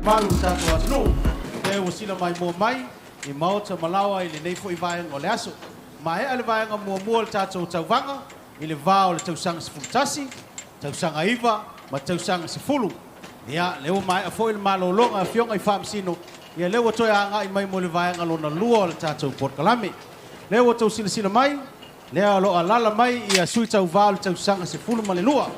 malu tātou atunu. E o sila mai mua mai, I maota malawa I le nei fo I vaenga o le aso. Ma e ale vaenga mua le tātou Tauvaga, I le vā o le tausanga sefulutasi, tausanga iwa, ma tausanga sefulu. Ia, leo mai a fo I le malolonga fionga I whaamsino, ia leo toi anga I mai mo le vaenga lona lua o le tātou Port Kalame. Leo tau sila mai, leo lo alala mai ia sui Tauvaga le tausanga sefulu ma le lua.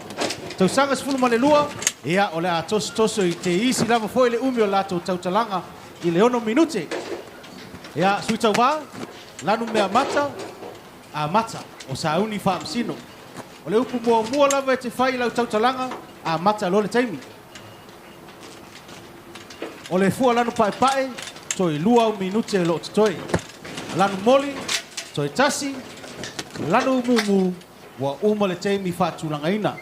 Tausanga sefulu ma le lua, ia o le a toso I te isi lava fo I le umi o lato Tautalaga I le ono minute. Ia sui Tauvaga, lanu mea mata, a mata, o sa uni whaamsino. O le upu mua lava e te whai lau Tautalaga, a mata lo le taimi. O le fua lanu pae, toi lua minute lo te toi. Lanu moli, toi tasi, lanu mumu, wa uma le taimi whaatulanga ina.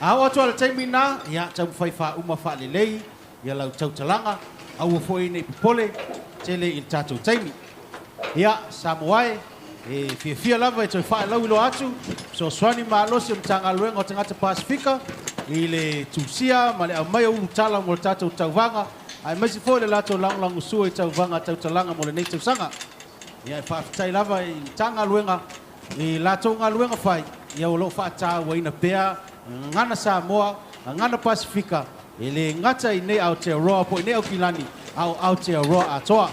Awa toa le taimi na, ia tau whai wha uma wha le lei, ia lau Tautalaga, au foi nei pole, tele il tatou taimi. Ia, Samoa, e fia lava e toi wha lau ilo atu, so swani maalosi mtanga luenga o tangata Pasifika, I le tusia, ma le au mai ulu tala mo le tatou Tauvaga, ai maisi foi le lato langu sua I Tauvaga Tautalaga mo le nei tausanga. Ia e whaafitai lava I tanga luenga, I lato ngā luenga whai, ia o lo whaata waina pea, ngana Samoa, ngana Pasifika, e le ngata I nei Aotearoa, po I nei Aukilani, au Aotearoa atoa.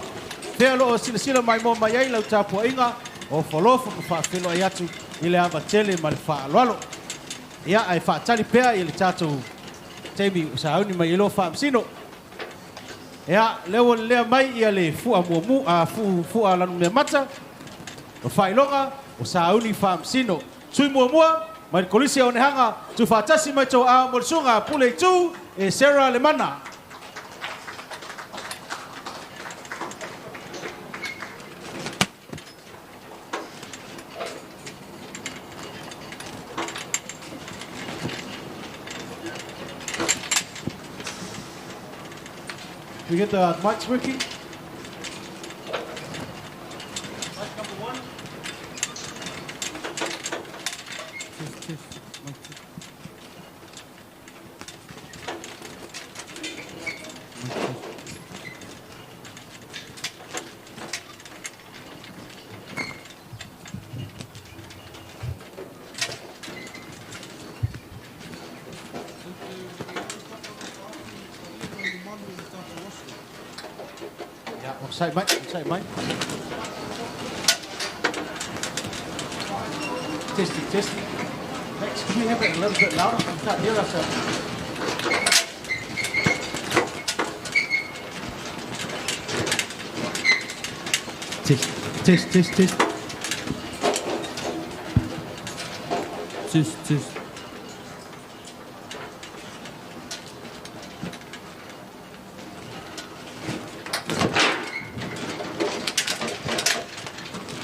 Pea lo o sila mai mo mai ai lau tāpua inga, o whalofo ka whaafelo ai atu, I le awa tele ma le whaaloalo. Ia ai whaatali pea I le tātou teimi sa auni mai ilo whaamsino. Ia leo lea mai ia le fua fua lanu mea mata, o whailonga, o sa auni whaamsino. Tui mua, mai kolisi o nehanga, tu whaatasi mai tau a morsunga, pule tu, e Sarah Lemana. We get the mics working? Mic number 1. Side mic. Testing. Next, can we have it a little bit louder? We can't hear ourselves. Test. Test.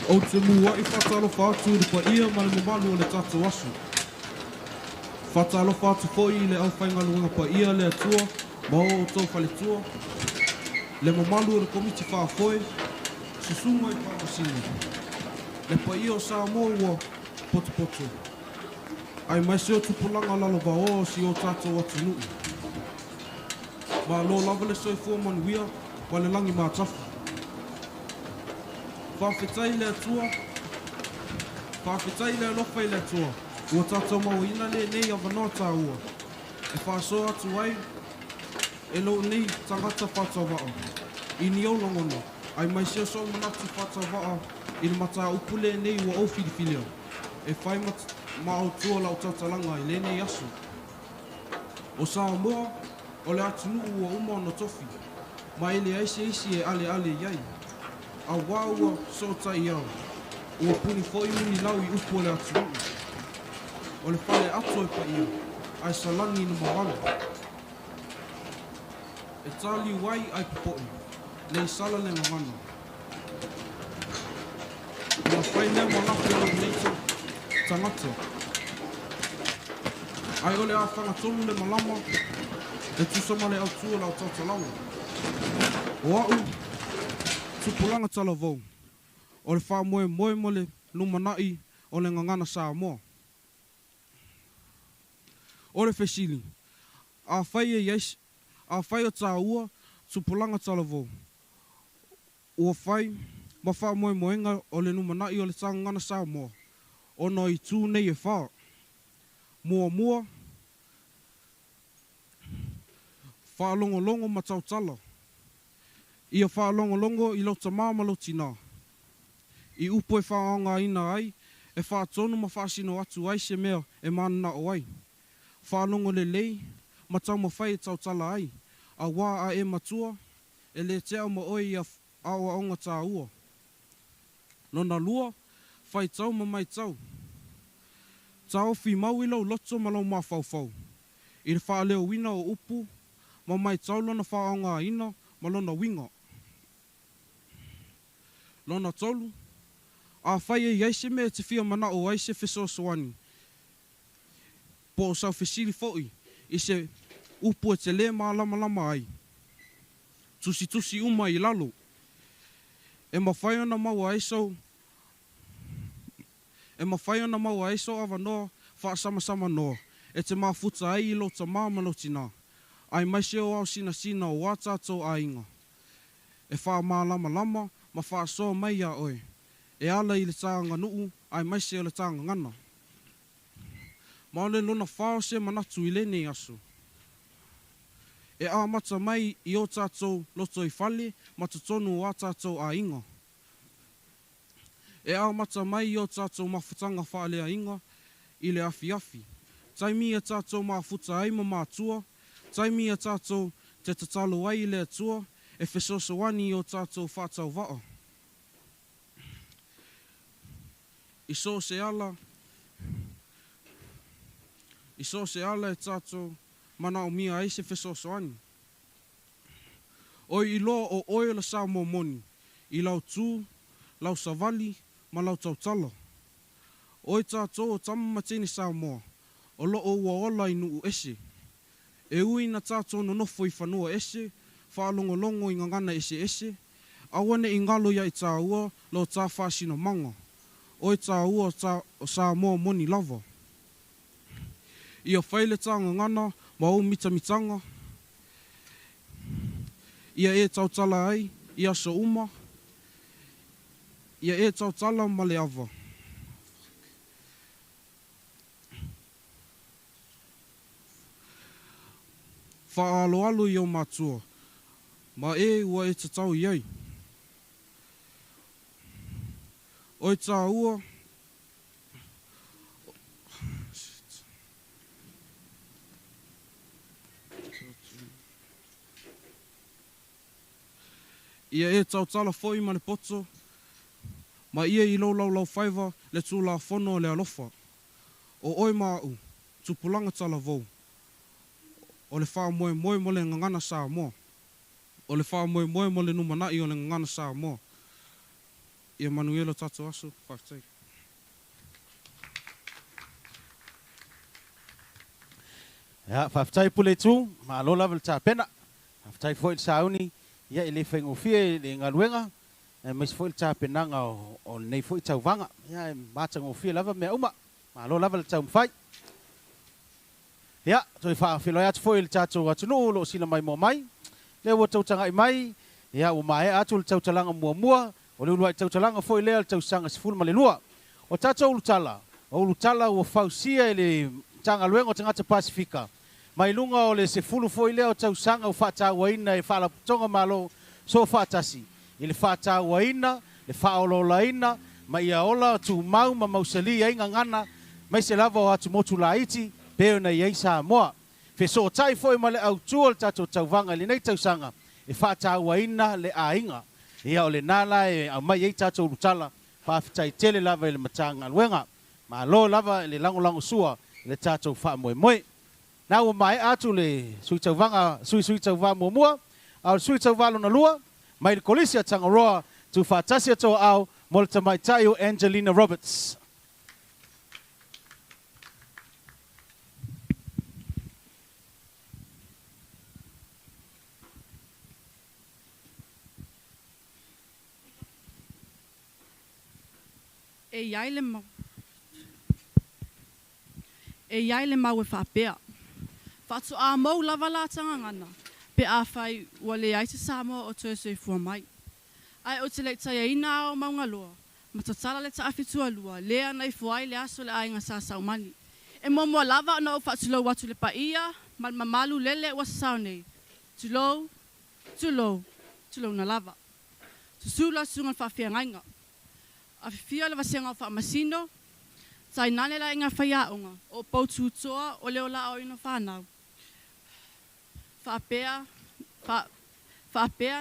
O te mua I whatalo whātu le pa ia ma le malu o le tatu asu. Whatalo whātu fo I le au whainga luenga pa ia le atua, ma o tau whale tua. Le mamalu o le komiti whaafoe, susunga I whamasini. Le pa ia o Samoa ua poto. Ai mai seo tupulanga lalo wa o si o tātou atu nui. Ma lo lava le soifua manuia, wa le langi mātafu. Whawhetai le atua, whawhetai le alofa I le atua, ua tātou mau ina le nei a wanoa tā ua. E whaaso atu ai, e lo nei tangata whatawaa. I ni au longono, ai mai seo so manatu whatawaa, I le mata upule nei ua au whiriwhiria. E whai ma au tua lau Tautalaga I le nei asu. O Samoa, o le atunu ua uma no tofi, ma ele aise e ale iai. A waua so tai au. Ua puni foi uni lau I upo le atu. O le whale ato e pa ia. Ai salangi na mawala. E tali wai ai pupoi. Nei sala le mamana. Ua whai lea malafi au neito tangata. Ai ole a whanga tonu le malama. E tusama le au tua lau Tautalaga. O au. Tupulanga tala vau. O le wha moe mo le lumanai o le ngangana Samoa. O le fesili. A whai e yes, a whai o tā ua, tupulanga talavou. Ua whai, ma wha moe moenga o le numanai o le tangangana Samoa. Ono i tū nei e wha. Mua. Whaalongo ma tautala. Ia whaalongo i lauta māma lautina. I upo e whaanga ina ai, e whaatonu ma whaasino atu ai se mea e manana o ai. Whaalongo le lei, ma tau ma whai e tautala ai. A wā a e matua, e le tea ma oi a awa onga tā ua. Nona lua, whai tau ma mai tau. Tau whi mau i lau loto ma lau ma whau. I le wha leo wina o upu, ma mai tau lona whaonga ina, ma lona winga. Lona tolu, a whai e iaise me te whia mana o aise whiso soani. Po o sau whisiri fōi, i se upu e te le maa lama ai. Tusi uma i lalo. E ma whai ona maua aisau, awa noa, wha sama noa. E te maa futa ai i lo ta māma lo tina. Ai mai se o au sina o wātātou a inga. E wha maa lama, ma wha soa mai a oe. E ala i le tāanga nuu, ai mai se o le tāanga ngana. Ma ole lona whao se manatu i le nei asu. E a mata mai i o tātou loto i whale, ma tutonu o tātou a inga. E a mata mai i o tātou mawhutanga whaale a inga, i le afi. Taimi e tātou mawhuta ai ma mātua, taimi e tātou te tatalo ai i le atua, e whesoso wani i o tātou whātau waa. I so se ala e tātou mana o mia ai se whesoso ani. Oi i loa o oe la Samoa moni, i lau tū, lau savali, ma lau tautala. Oi tātou o tamamatini Samoa, o lo o ua ola i nuu ese. E ui na tātou no nofo i whanua ese, whaalongolongo i ngangana ese, awane i ngalo ia i tā ua, lo tā whāsino manga. Oi tā ua o Samoa moni lava. Ia whaile tanga ngana, ma o mitanga. Ia e tautala ai, ia so uma. Ia e tautala ma le ava. Whaaloalo i o mātua. Ma e ua e tatau i ai. Oi tā ua. Ia e tautala foi ma le poto. Ma ia i lau whaiva le tū la whono le alofa. O oi māu, tupulanga tala vau. O le wha moe mo le ngangana Samoa. O le wha moe mo le numanai o le ngangana Samoa. Ia Manuela tatu asu, whakatei. Ia, whakatei pule tū, ma alola vel tā pena. Whakatei foi le sauni, ia i le whaingofia le ngaluenga. Mas foi le tā penanga o nei foi Tauvaga. Ia, mātanga ofia lava mea uma. Ma alola vel tā umwhai. Ia, toi whaafiloi atu foi le tātou atunu, lo sila mai mo mai. Le ua tautanga i mai, ia ua mae atu le tautalanga mua. O le ulua i tautalanga foi lea le tausanga sifuru ma le lua. O tātou ulutala. O ulutala ua whausia i le tanga luenga o tangata Pasifika. Mai lunga o le sifuru foi lea o tausanga o whaatawaina e whaalaputonga malo so whaatasi. I le whaatawaina, le whaololaina, ma ia ola tu mau ma mausali ai ngangana, mai se lava o atu motu la iti, peo na iei Samoa. Feso tai foi ma le autua le tātou Tauvaga le nei tausanga, e whaatawaina le ainga. Ia o le nala e au mai ei tātou ulutala, whaafitai tele lava i le matanga luenga. Ma lo lava i le lango sua, le tātou wha moe. Nā ua mai atu le sui Tauvaga mua, au sui Tauvaga na lua, mai le kolisi a Tangaroa, tu whaatasi atoa au, mo le tamaitai o Angelina Roberts. E iai le mau e whapea. Whatu a mau lava la tangangana. pe a fai ua le ai se Samoa o toe soifua mai. Ai o te le taia ina o maunga loa, ma tatala le ta afitua lua, lea nei fuai le aso le ainga sa saumani. E momoa lava ona o whaatulau watu le paia, mal mamalu lele ua sasau nei. Tulou, tulou, tulou na lava. Susula sungan whawhia ngainga. A whiwhia le wasenga o whaamasino, tai nane la inga whaiaonga, o poutu toa o leo la o ino whanau. Whaapea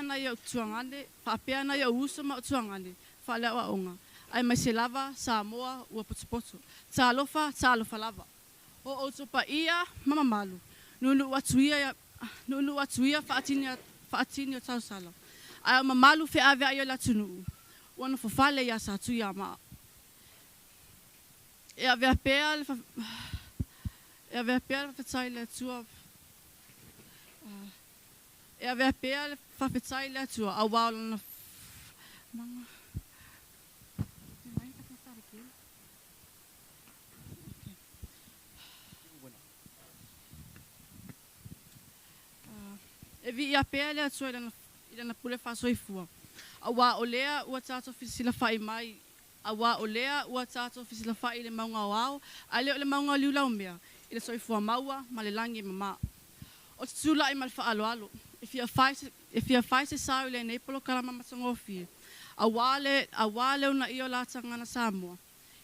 na ia tuangane, whaapea na ia uso ma o tuangane, whalea wa onga. Ai mai se lava, Samoa, ua potopoto. Tā lofa lava. O otopa ia, mama malu. Nunu watuia whaatini o tausala. Ai o mamalu fe ave aio la tunu. Wana fofale ia sa tuia maa. E avea pea le whawhetai le tua. E avea pea le whawhetai le tua. A wao lana manga. E vi ia pea le tua ilana pule whasoifua. A wā o lea ua tātou fisila whai mai. A wā o lea ua tātou fisila whai le maunga o au. A leo le maunga o liulau mea. I le soifua maua ma le langi mama. O te tūla i mal wha alo alo. E fia whai se sao i le neipolo kalama matangofie. A wā leo na io la tangana Samoa.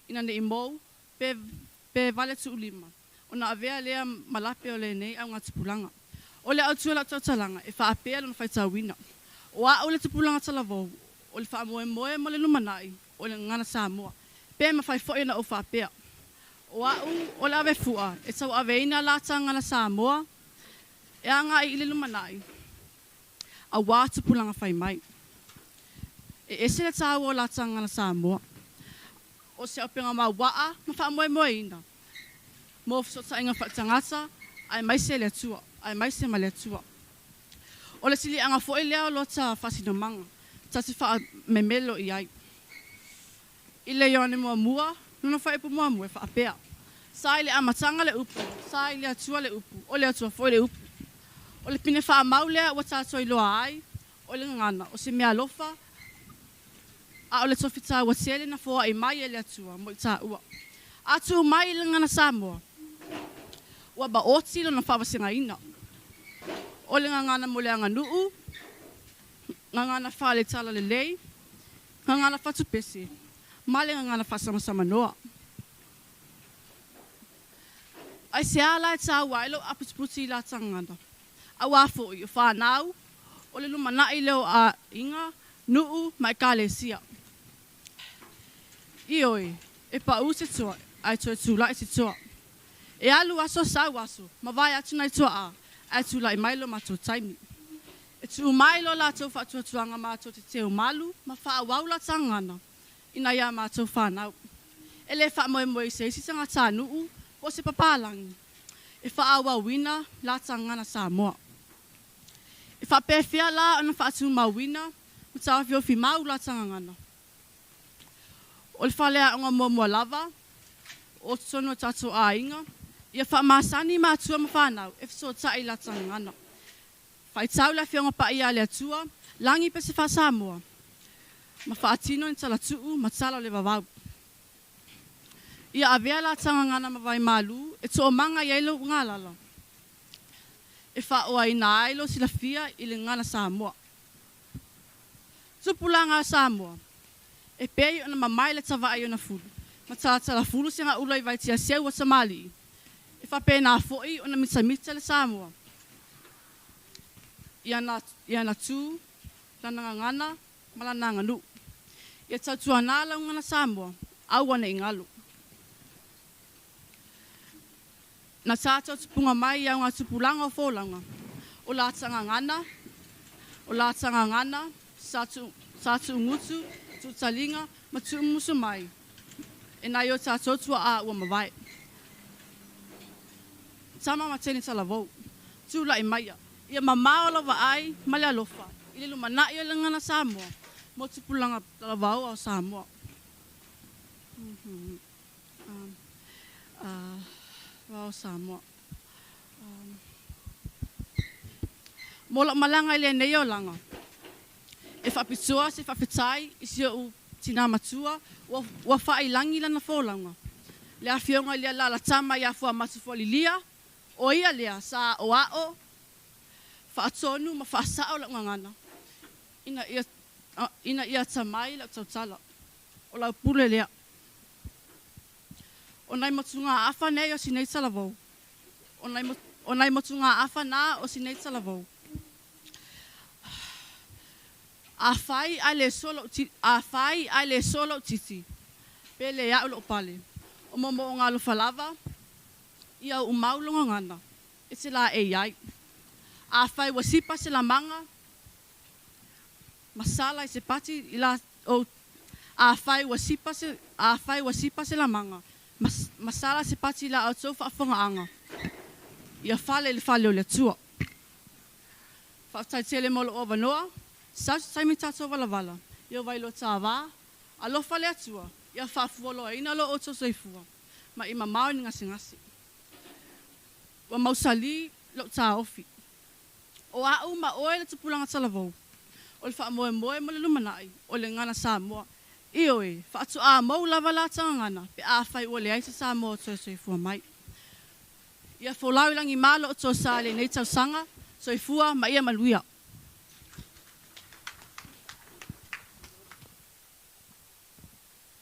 Ina ne imou pe vale tu ulima. O na avea lea malape o le nei au ngā tupulanga. O le au tua la tautalanga e wha apea lona whai tauina. O a o le tupulanga talavou, o le wha moe mo le lumanai, o le ngana Samoa. Pe ma whai foe na o wha apea. O a o le ave fua, e tau ave ina lata ngana Samoa, e anga i le lumanai. A wā tupulanga whai mai. E ese le tau o lata ngana Samoa. O se openga ma waa, ma wha moe ina. Mo fsota inga wha tangata, ai mai se le tua. Ai mai se male tua. O le sili anga foe leo lo ta fasino manga. Ta si wha memelo i ai. I le ione mua, nuna wha ipu mua e wha apea. Sa le amatanga le upu, sa le atua le upu, o le atua foe le upu. O le pine wha mau lea ua tātua i loa ai, o le ngana, o se mea lofa, a o le tofita ua tele na foa i mai e le atua, mo i tā ua. Atu mai i le ngana Samoa. Ua ba oti lo na wha wasenga ina. O le ngangana mo le anga nuu, ngangana wha le tala le lei, ngangana wha tupese, ma le ngangana wha sama noa. Ai se ala e tā wailo aputuputi la tangana. A wafo i o whanau, o le lumanai leo a inga, nuu, mai ka le sia. Ioi, e pa u se toa, ai toe tūla e se toa. E alu aso sau aso, ma vai atu nai toa a. Ai tula i mailo mato taimi. E tu mailo la tau whaatua tuanga mato te teo malu, ma wha wau la tangana, ina ia mato whanau. E le wha moe se isi tanga tā nuu, o se papalangi. E wha awa wina la tangana Samoa. E wha pewhia la ana wha atu mawina, ma tawa whio fi mau la tangana. O le wha lea onga mua lava, o tono tato a inga, ia wha maasani ma atua ma whanau, e fiso tai la tangana. Whai tau la whionga pa ia le atua, langi pe se wha Samoa. Ma wha atino ni tala tuu, ma tala le wawau. Ia avea la tangana ma vai malu, e to o manga iailo ngalala. E wha oa ina ailo sila fia i le ngana Samoa. Tupulanga Samoa. E pei ona mamai le tawa ai ona fulu. Ma tala fulu se nga ulai vai tia seu wa Somali. E wha pēnā fo'i ona mita le Samoa. Ia na tū, lana ngana, malana nganu. Ia tautua nāla ngana Samoa, au ana ingalu. Na tātou tupunga mai au ngā tupulanga o fōlanga. O la tanga ngana, sātu ngutu, tu talinga, ma tu musu mai. E nai o tātou tua a ua mawai. Tama mateni talavou. Tula i maia. Ia mamao lava ai, male alofa. Ile lumanai o ngana Samoa. Mo tupulanga talavau au Samoa. Wao Samoa. Mola malanga le neo langa. E whapitua se whapitai isi o tina matua wa whailangi lana wholanga. Lea whionga lea la tama ia fua matufoli lia o ia lea sa o ao whaatonu ma whaasao la ngangana. Ina ia tamai la tautala. O lau pule lea. O nai matunga afa nei o sinei talavou. O nai matunga afa na o sinei talavou. Afai ale solo titi. Pele ya ulo pale. O momo o ngalo falava. Ia o maulonga ngana. Ese la ai. Afai wasipa se la manga. Masala se pati ila o afai wasipa se la manga. Masala se pati ila o tofa afonga anga. Ia fale o le tua. Faftai tele molo o vanoa. Sai mi tato vala. Ia vai lo tava. Alo fale atua. Ia fafuolo ina lo o to soifua. Ma ima mau ni ngasi. Wa mausali lo ta ofi. O au ma oe le tupulanga talavou. O le wha moe mo le lumanai. O le ngana Samoa. Ioe, wha atu a mau lava la tangana. Pe a whai o le aisa Samoa to soifua mai. Ia folau ilangi malo o to sa le nei tau sanga. Soifua ma ia maluia.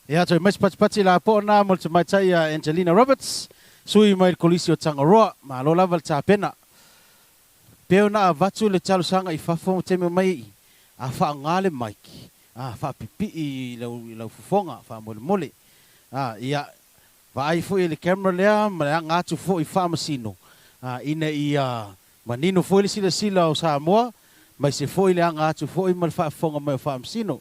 Ia toi mais pati la po na mo te mai tai Angelina Roberts sui mai kolisi o Tangaroa ma lo lava ta pena. Peo na vatu le talo sanga I fafo te me mai a fa ngale maiki. A fa pipi I lau fufonga fa mole. Ia va ai foi le camera lea ma ngatu fo I fa masino. Ina ia manino foi le sila o Samoa mai se foi le ngatu foi ma fa fonga mai fa masino.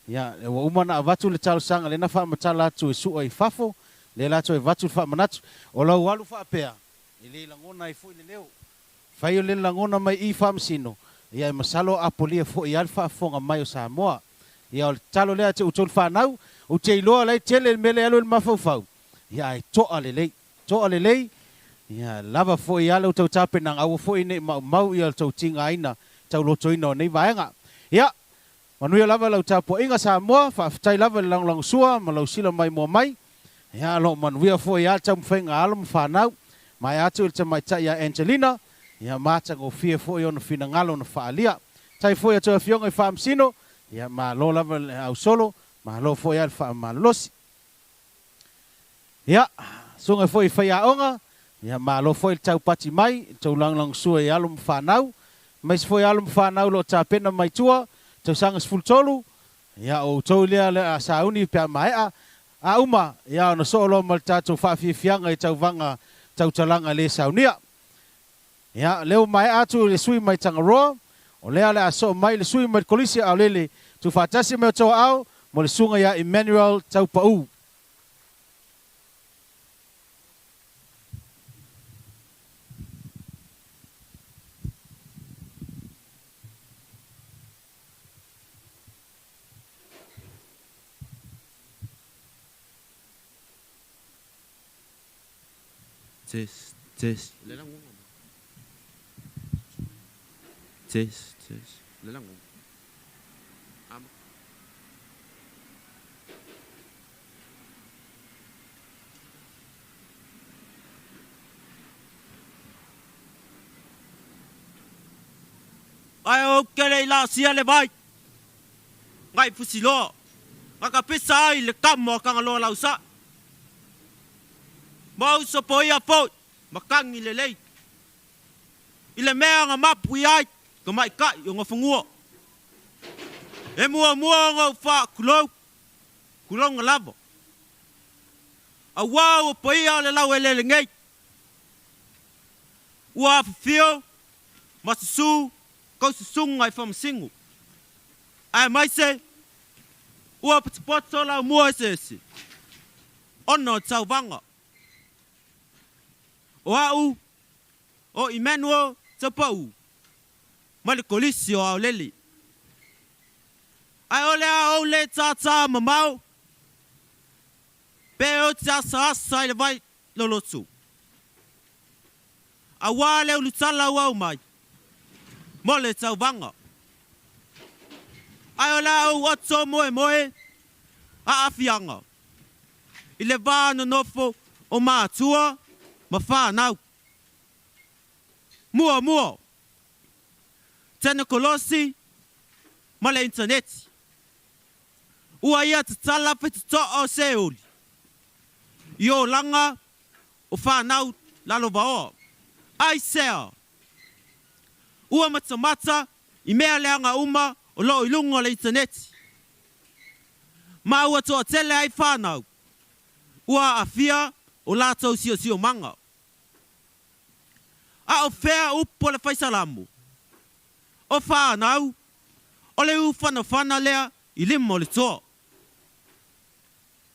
Ya, wa umana avatu le talo sanga le na fa matala tu su ai fafo le la tu vatu fa manatu o la walu fa pea ile langona I fo ile leo fai le langona mai I fa msino ya masalo apolia fo I alfa fonga mai o Samoa ya o talo le tu tol fa nau o te lo le tele mele alo le mafau ya to ale le ya lava fo I alo tu tape nang au fo ine mau ya tu tinga ina tau lo toino nei vaenga ya Manuia lava lau tapo inga Samoa, whaafitai lava lang sua, ma lau sila mai mua mai. Ia lo manuia fo ia tau mwhenga alo mwhanau. Mai atu il te mai tai a Angelina. Ia mata go fia fo i ono fina ngalo na whaalia. Tai fo ia toa fionga I whaamsino. Ia ma lo lava au solo, ma lo fo ia wha malosi. Ia, sunga fo I whai aonga. Ia ma lo fo il tau pati mai, tau lang sua I alo mwhanau. Mais fo I alo mwhanau lo ta pena mai tua. Tau sanga sfultolu, ia o tau lea le a sauni pia mai a uma, ia o na soolo mal tātou whaafiafianga I tau vanga tau talanga le saunia. Ia leo mai atu le sui mai Tangaroa, o lea le a so mai le sui mai kolisi au lele, tu whaatasi meo tau au, mo le sunga ia Emmanuel tau pau. Test. Lelang ngomong. Test. Lelang ngomong. Ama. Ai o kele la sia le vai. Ngai fusilo. Ngaka pesa ai le kamo ka ngalo la usa. Mau so poia pot makangi lelei ile mea nga mapu ai ko mai kai yo nga fungua e mua nga fa kulo nga lavo a wow poia le lawe le ngai ua fio masu ko sunga from singu ai mai se ua pot so la mua se ono Tauvaga o Emmanuel tapau mali kolisi o leli ai ole tata mamau pe o tsa sa le vai lolotu awale ulutala wa mai mo le Tauvaga. Ai o la au oto moe a afianga. I le vā no nofo o mātua ma whānau. Mua. Tēnā kolosi ma le interneti. Ua ia te tala pe te to'o se uli. I o langa o whānau lalo vaoa. Ai sea. Ua matamata I mea leanga uma o lo ilunga le interneti. Ma ua toa tele ai whānau. Ua afia o lātou sio manga. A o whea upo le whaisalamu. O whānau, o le whana lea I limo le toa.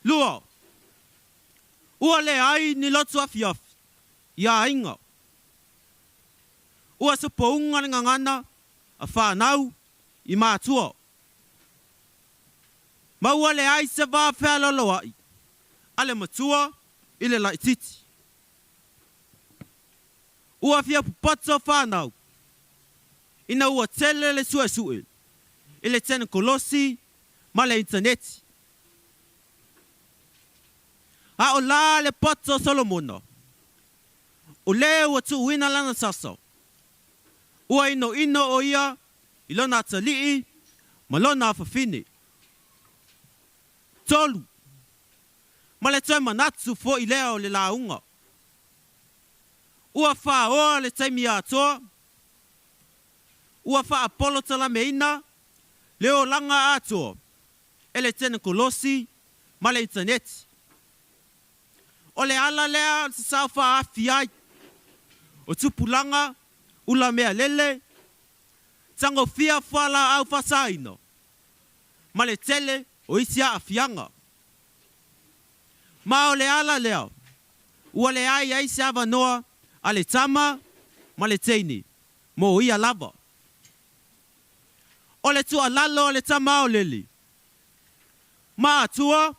Lua, ua le ai ni lotu afiafi, ia inga. Ua se pounga le ngangana a whānau I mātua. Ma ua le ai se vā whea lolo ai, a le matua I le laititi. Ua fia pupata whānau, ina ua tele le sue, I le tēnā kolosi ma le interneti. A o la le pata Solomona, o le ua tu wina lana sasa. Ua ino o ia, I lona atalii, ma lona awhawhine. Tolu, ma le tai manatu fo I lea o le launga. Ua whaoa le taimi atoa, ua wha apolo tala meina, leo langa atoa, e le tēnā kolosi, ma le interneti. O le ala lea se sao wha afi ai, o tupulanga, ula mea lele, tango fia whala au whasaino, ma le tele o isia afianga. Ma o le ala lea, ua le ai se ava noa, a le tama, ma le teini, mo ia lava. O le tua lalo o le tama o leli. Ma atua,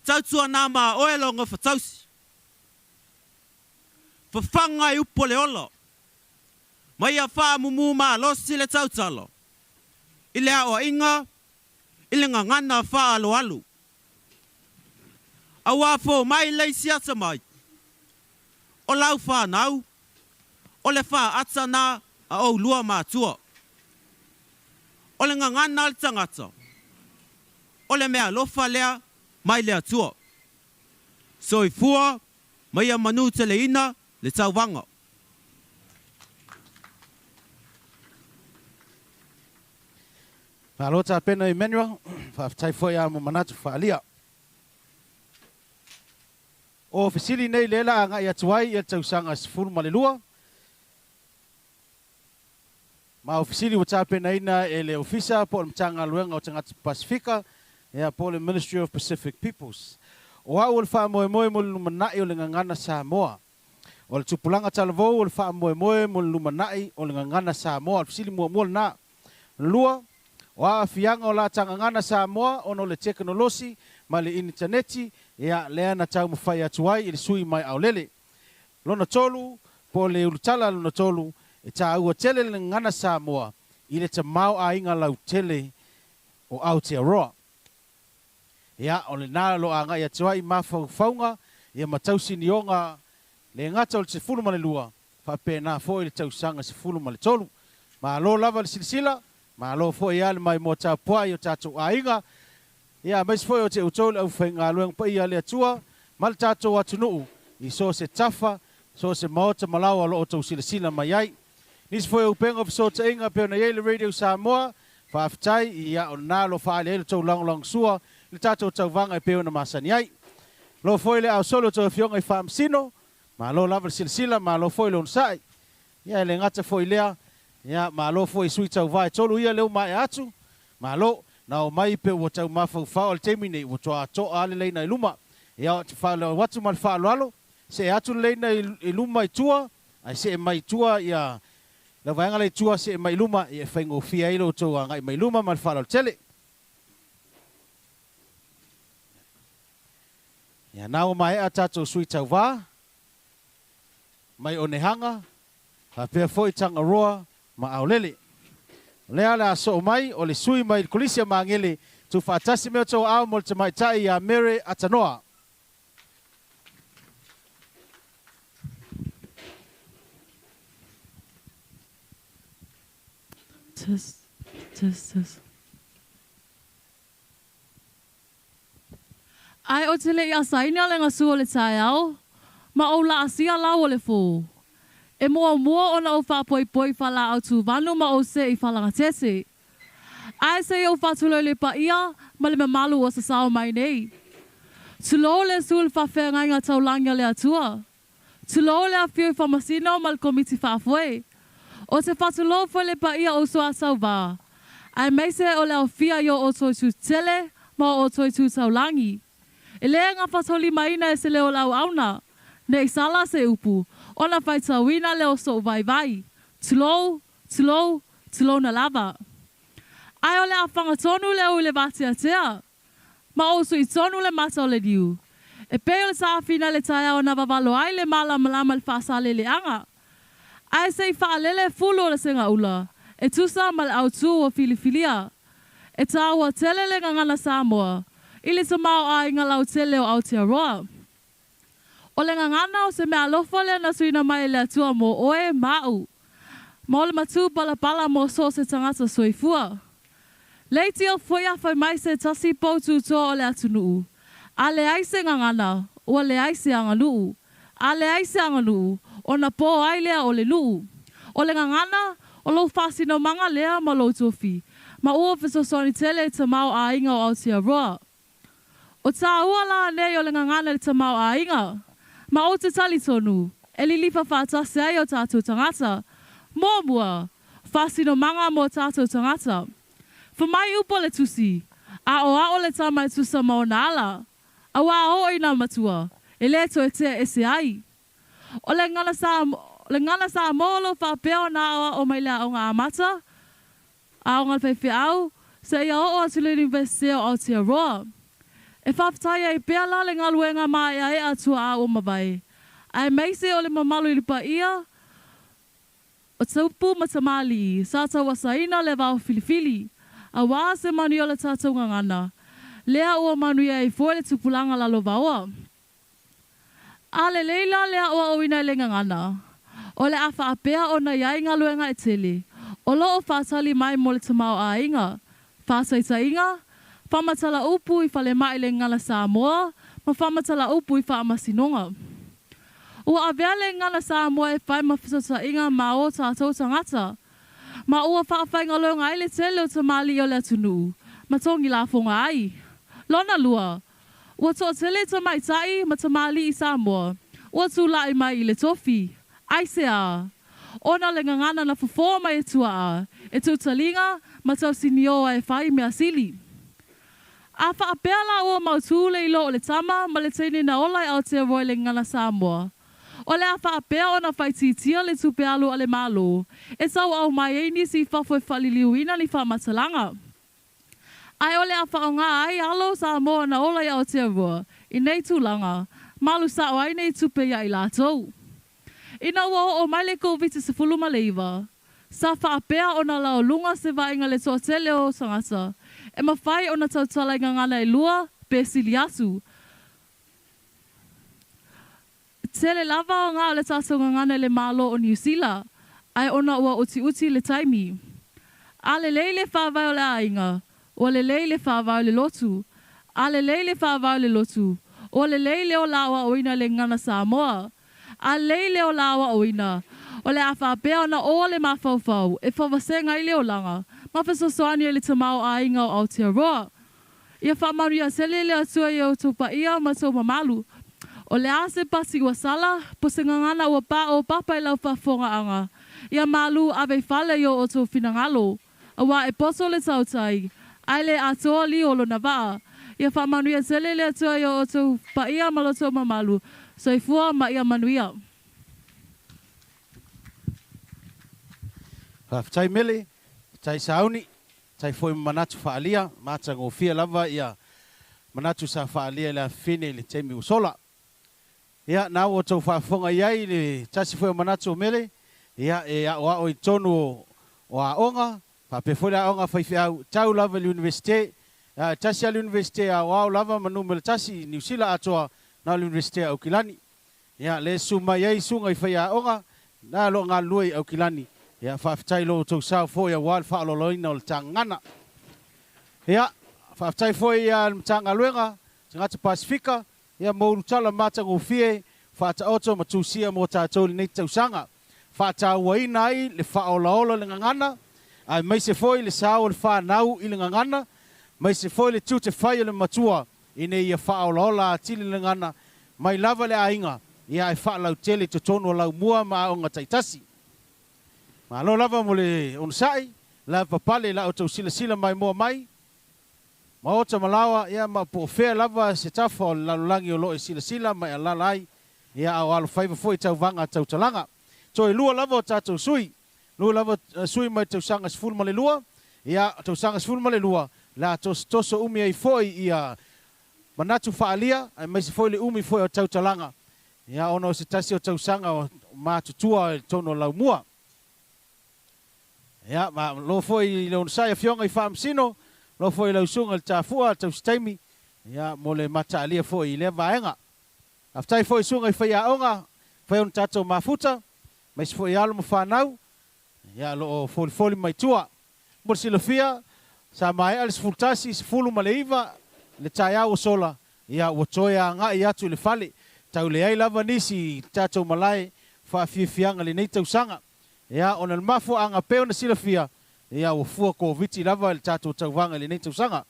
tautua nā mā oelonga whatausi. Whawhanga I upo le olo. Ma ia wha mumu mā losi le tautalo. I le ao inga, I le ngangana wha alo. A wafo mai leisi ata mai. O lau whanau, o le wha atana a o lua mātua. O le ngangana le tangata. O le mea lofa lea, mai le atua. So I fua, mai a manu te le ina, le Tauvaga. Palota pena Emmanuel, whaftai foi a mo manatu whaalia. O fisili nei lela anga ia tuai ia tausanga sifuru malelua. Ma ofisili wata pena ina ele ofisa po mtanga luenga o tangata Pasifika ia po le Ministry of Pacific Peoples. O au le wha moe mo le lumanai o le ngangana Samoa. O le tupulanga talavou o le wha moe mo le lumanai o le ngangana Samoa. Ofisili mua na lua. O a fianga o la tangangana Samoa ono le teknolosi ma le interneti ia lea na tau mawhai atuai I le sui mai au lele. Lona tolu, po le ulutala lona tolu, e ta ua tele le ngana Samoa I le tamau a inga lau tele o Aotearoa. Ia o le nā lo a ngai atuai mawhaufaunga, ia matausi nionga le ngata o le sefulu ma le lua, whape nā fo I le tausanga sefulu ma le tolu. Ma lo lava le silisila, ma lo fo ia le mai mo ta puai o tatou a inga, ia mais foi o te utole au whainga lueng pa ia le atua, mal tatou atunuu, I so se tafa, so se maota malawa lo o tau sila mai ai. Nis foi o penga o so te inga peo na Yale Radio Samoa, whaafitai ia o nalo whaale ele tau lang sua, le tatou Tauvaga e peo na masani ai. Lo foi le au solo tau fionga I whaamsino, ma lo lava sila, ma lo foi le unsai. Ia le ngata foi lea, ia ma lo foi sui Tauvaga tolu ia leo mai atu, ma lo na o mai pe o tau mawhauwhao al teimi nei o toa toa ale leina I luma. Ia o te whaalo watu mal whaalo alo, se atu leina I luma I tua, ai se mai tua ia, la vaenga le tua se mai luma, ia whaingo fia ilo toa ngai mai luma mal whaalo tele. Ia nao mai a tatou sui Tauvaga, mai o nehanga, ha pia foi tanga roa, ma aulele. Lea le aso mai o le sui mai kulisia mangele tu fatasi me to au mo te mai tai ya Mary Atanoa. Test. Ai o te le ia saina le ngasua le tai au, ma o la asia lau o le fō. E mua ona o whapoi whala au tu vanu ma o se I whalanga tese. Ai se o whatulo le pa ia, ma le mamalu o sa sao mai nei. Tulo le sul whawhea ngai ngā taulanga le atua. Tulo le a whiu whamasino ma le komiti whawhoi. O te whatulo fo le pa ia o soa sau wā. Ai meise o le au whia yo o toi tu tele, ma o toi tu taulangi. E lea ngā whatoli maina e se leo lau auna. Ne I sala se upu. Ona whai tawina leo so vai. Tulo na lava. Ai o le a whangatonu leo le vatia tea. Ma osu I tonu le mata o le diu. E peo le saafina le taia o na vavalo ai le malama le whaasale le anga. Ai se I whaalele fulu le senga ula. E tusa ma le autu o filifilia. E tāua tele le ngangana Samoa. Ili tamau a inga lau tele o Aotearoa. O le ngangana o se mea alofa le na suina mai le atua mo oe mau. Ma o le matu pala mo so se tangata soifua. Leiti o foia fai mai se tasi poutu to o le atunuu. A le aise ngangana, o le aise anganuu. A le aise anganuu, o na po ai lea o le nuu. O le ngangana, o lo fasino manga lea ma lo tofi. Ma ua fesosoni tele te mau a inga o Aotearoa. O tā ua la nei o le ngangana le te mau a inga. Ma o te tali tonu, e li lifa whātase ai o tātou tangata. Mōmua, whāsino manga mo tātou tangata. Whamai upo le tusi, a o le tamai tusa mo nāla. A wā o I nā matua, e le to e te ese ai. O le ngana sa mōlo whāpeo nā awa o mai lea o ngā amata, a o ngā whaiwhi au, se ia o Atulu University o Aotearoa. E whaftaia I pēa la le ngaluenga mai a e atua a o mawai. Ai meise o le mamalu I pa ia, o taupu matamali, sa tau wasaina le wao filifili. A wā se manu o le tātou ngangana. Lea ua manu ia I fōi le tupulanga lalo waoa. A le leila lea ua oina le ngangana. O le awha apea o na iai ngaluenga e tele. O lo o whātali mai mo le tamau a inga. Whātaita inga, whamatala upu I whale mai le ngala Samoa, ma whamatala upu I whaamasinonga. Ua avea le ngala Samoa e whai mawhisota inga ma o tātou tangata. Ma ua whaawhai ngalo ngai le tele o tamali o le atunuu. Ma tongi la fonga ai. Lona lua. Ua tō tele tamai tai ma tamali I Samoa. Ua tū lai mai I le tofi. Ai se a. Ona le ngangana na fufo mai e tua a. E tū talinga ma tau sinioa e whai mea sili. A whaapea la ua mautū le ilo o le tama ma le teine na olai Aotearoa le ngana Samoa. O le a whaapea o na whaititia le tupe alu ale malo. E tau au mai e nisi whafo e whaliliuina ni whamatalanga. Ai o le a whaonga ai alo Samoa na olai Aotearoa. I nei tūlanga, malu sa o ai nei tupe ia I lātou. Ina ua o mai le COVID se fuluma leiva. Sa whaapea o na lao lunga se vainga le toa tele o sangata. E mawhai o na tautala I ngangana E lua, pe sili asu. Tele lava o ngā le tātou ngangana le malo o New Zealand. Ai ona ua uti le taimi. A le leile whawai o le ainga. O le leile whawai o le lotu. A le leile whawai o le lotu. O le leile o lawa oina le ngana Samoa. A leile o lawa oina. O le awhapea ona o le mawhauwhau. E whawasenga I leo langa. Mawhisosoani le tamau a inga o Aotearoa. Ia whamaria sele le atua I o tupa ia ma tō mamalu. O le ase pasi ua sala, po se ngangana ua pa o papa I lau whafonga anga. Ia malu ave whale I o tō finangalo. Awa e poso le tautai. Ai le atoa li o lo na waa. Ia whamanuia sele le atua I o tō pa ia ma lo tō mamalu. So I fua ma ia manuia. Tai mele, tai sauni, tai foi manatu whaalia, mata ngofia lava ia manatu sa whaalia la fine le temi usola. Ia na o tau whaafonga iai le tasi foi manatu mele, ia e a o I tonu o a onga, whape foi la onga whaiwhi au, tau lava le universite, tasi a le universite a wau lava manumele tasi, New Zealand atoa na le universite au kilani. Ia le suma iai sunga i whai a onga, na lo ngā luai au kilani. Ia whaafitai lo tau sao fo ia wal whaaloloina o le tangana. Ia, whaafitai fo ia mtanga luenga, ngata Pasifika, ia mouru tala mata ngofie, whaata oto matusia mo tātou nei tausanga. Whaata waina ai le whaolaola le ngangana, ai mai se foi le sao le whanau i le ngangana, mai se foi le tute whai le matua, i nei ia whaolaola atili le ngana, mai lava le ainga, ia ai whaalau tele to tono lau mua ma o ngataitasi. Ma lo lava mo le onsai, la papale la o tau sila mai mua mai, ma ota malawa ia ma po fea lava se tafa o lalulangi o loe sila mai alalai ia au alu whaiva foi Tauvaga Tautalaga. So e lua lava o tātou sui. Lua lava sui mai tausanga sifuru ma le lua. Ia tausanga sifuru ma le lua. La toso umi ai foi ia manatu whaalia. Ai mai se foi le umi foi o Tautalaga. Ia ono se tasi o tausanga o mātutua e tono lau mua. Ia ma lo foi le onsai a fionga i whaamsino. Lo foi lau sunga le tāfua tau staimi. Ia mo le mata alia foi i le vaenga. Aftai foi sunga i whai aonga. Whai on tātou mafuta. Mai se foi alo mo whanau. Ia lo foli mai tua. Mo sila fia. Sa mai alis fultasi se fulu ma le iwa. Le tai au sola. Ia watoia nga i atu le fale. Tau le ai lava nisi tātou malai. Whaafiafianga le nei tausanga. Ia ona le mafu anga peo na sila fia. Ia o fua ko viti lava le tātou Tauvaga le nei tausanga.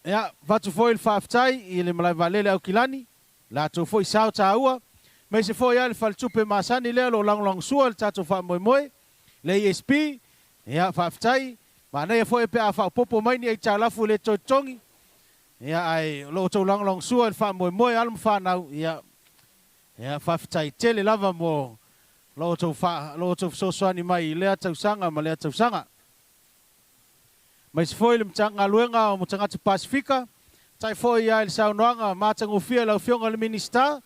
Ia vatu foi le whaaftai i le malai valele au kilani. La tau foi sao tāua. Mai se foi le whaltupe masani lea lo lang sua le tātou wha moe. Le ASB. Ia whaaftai. Ma nei foi pe a whaapopo mai ni ai tālafu le tongi. Ia ai lo tau lang sua le wha moe alum whanau. Ia whaaftai tele lava mo lo tau sosoani mai lea tausanga ma lea tausanga. Mai se foi le mtanga luenga o mtangata Pasifika. Tai foi ia le saunoanga matangofia lau fionga le minista.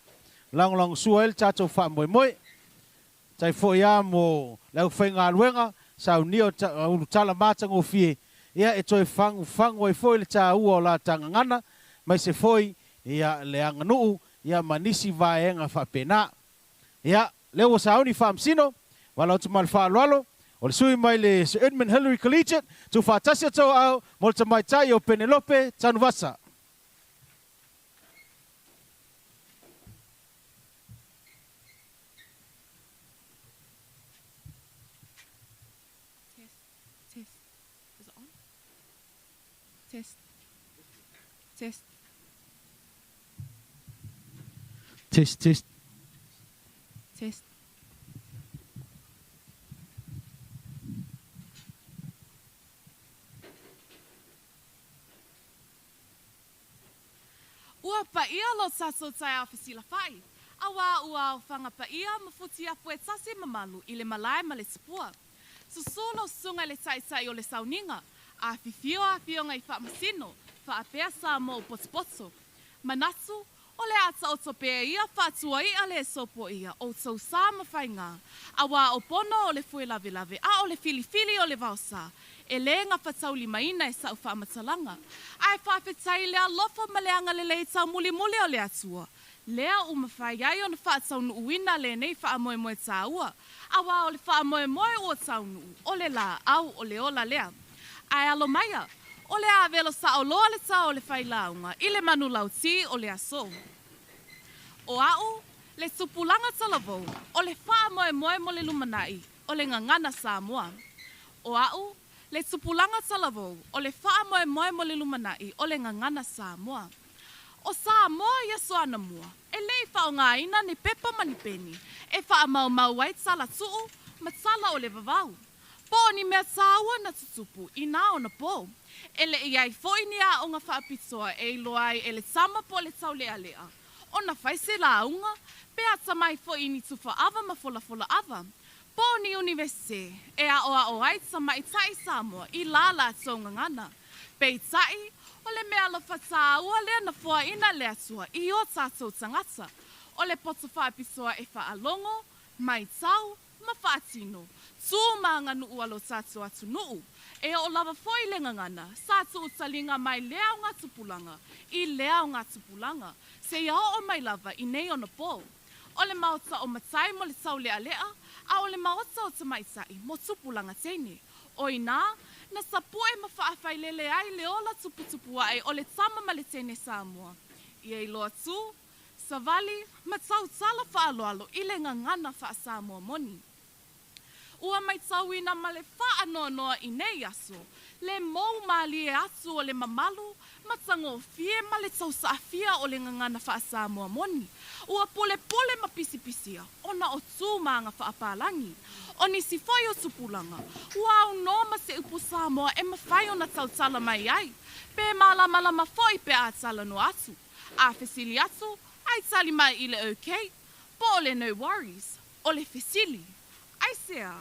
Lang sua el tātou wha moe. Tai foi ia mo lau whainga luenga. Sau nio urutala matangofie. Ia e toi whangu e foi le tā ua o la tangangana. Mai se foi ia le anganuu. Ia manisi vaenga whapena. Ia leo sauni whaamsino. Wala tu mal whaaloalo. O le sui mai le Sir Edmund Hillary Collegiate. Tu whaatasia tau au. Molta mai tai o Penelope Tanuvasa. Test. Is it on? Test. Test. Test. Test. Ua pa ia lo saso tai a fasila fai. Awa ua whanga pa ia mafuti a fue tasi mamalu i le malai ma le sepua. Susolo sunga le tai o le sauninga. A fifio ngai wha masino. Wha apea sa mo potspotso. Manatsu o le ata o topea ia whatua ia le sopo ia o tau sa mawhainga. Awa o pono o le fue lave a o le fili o le vausa. E le nga whatauli maina e sa u whaamatalanga. Ai whawhetai lea lofa maleanga le lei tau muli o le atua. Lea u mawhai ai o na whaatau nu uina le nei whaamoe tā ua. Awa o le whaamoe o tau nu o le la au o le ola lea. Ai alo maia. O le a velo sa o loa le tau o le whailaunga, i le manu lauti o le aso. O au, le tupulanga talavou, o le wha moe mo le lumanai, o le ngangana Samoa. O au, le tupulanga talavou, o le wha moe mo le lumanai, o le ngangana Samoa. O Samoa ia soana mua, e lei wha o ngā ina ni pepa manipeni, e wha mau wai tala tuu, ma tala o le vavau. Po ni mea tāua na tutupu, i nā o na po. Ele iai foi ni a o ngā whaapitoa e loai ele tama po le tau lea lea. O na whaise la unga, pea tamai foi ni tufa ava ma fola ava. Po ni universite, e a o ai tamai tai Samoa i la tonga ngana. Pei tai, o le mea lo whatāua lea na fua ina lea tua i o tātou tangata. O le poto whaapitoa e whaalongo, mai tau, ma whaatino, tū maanga nuu alo tātu atu nuu. E o lava foi le ngangana, sātu utalinga mai leo ngā tupulanga, I leo ngā tupulanga, se iao o mai lava I nei ona pō. O le maota o matai mo le tau lea lea, a o le maota o tamaitai mo tupulanga teine. O ina, na sapue ma whaafai ai le ola tuputupu ai o le tama ma le teine Samoa. I ei loa tū, savali ma tau tala whaaloalo I le ngangana wha Samoa moni. Ua mai tauina ma le whaanoanoa I nei aso, le mou mali e atu o le mamalu, matango fie ma le tau saafia o le ngangana wha Samoa moni. Ua pole ma pisi-pisia, ona o tū maanga whaapalangi. O nisi whai o tupulanga, ua au no ma se upu Samoa e ma whai o na tautala mai ai, pe malama whai pe a tala no atu. A fesili atu, ai tali mai I le okay, po le no worries, o le fesili. Ai sea,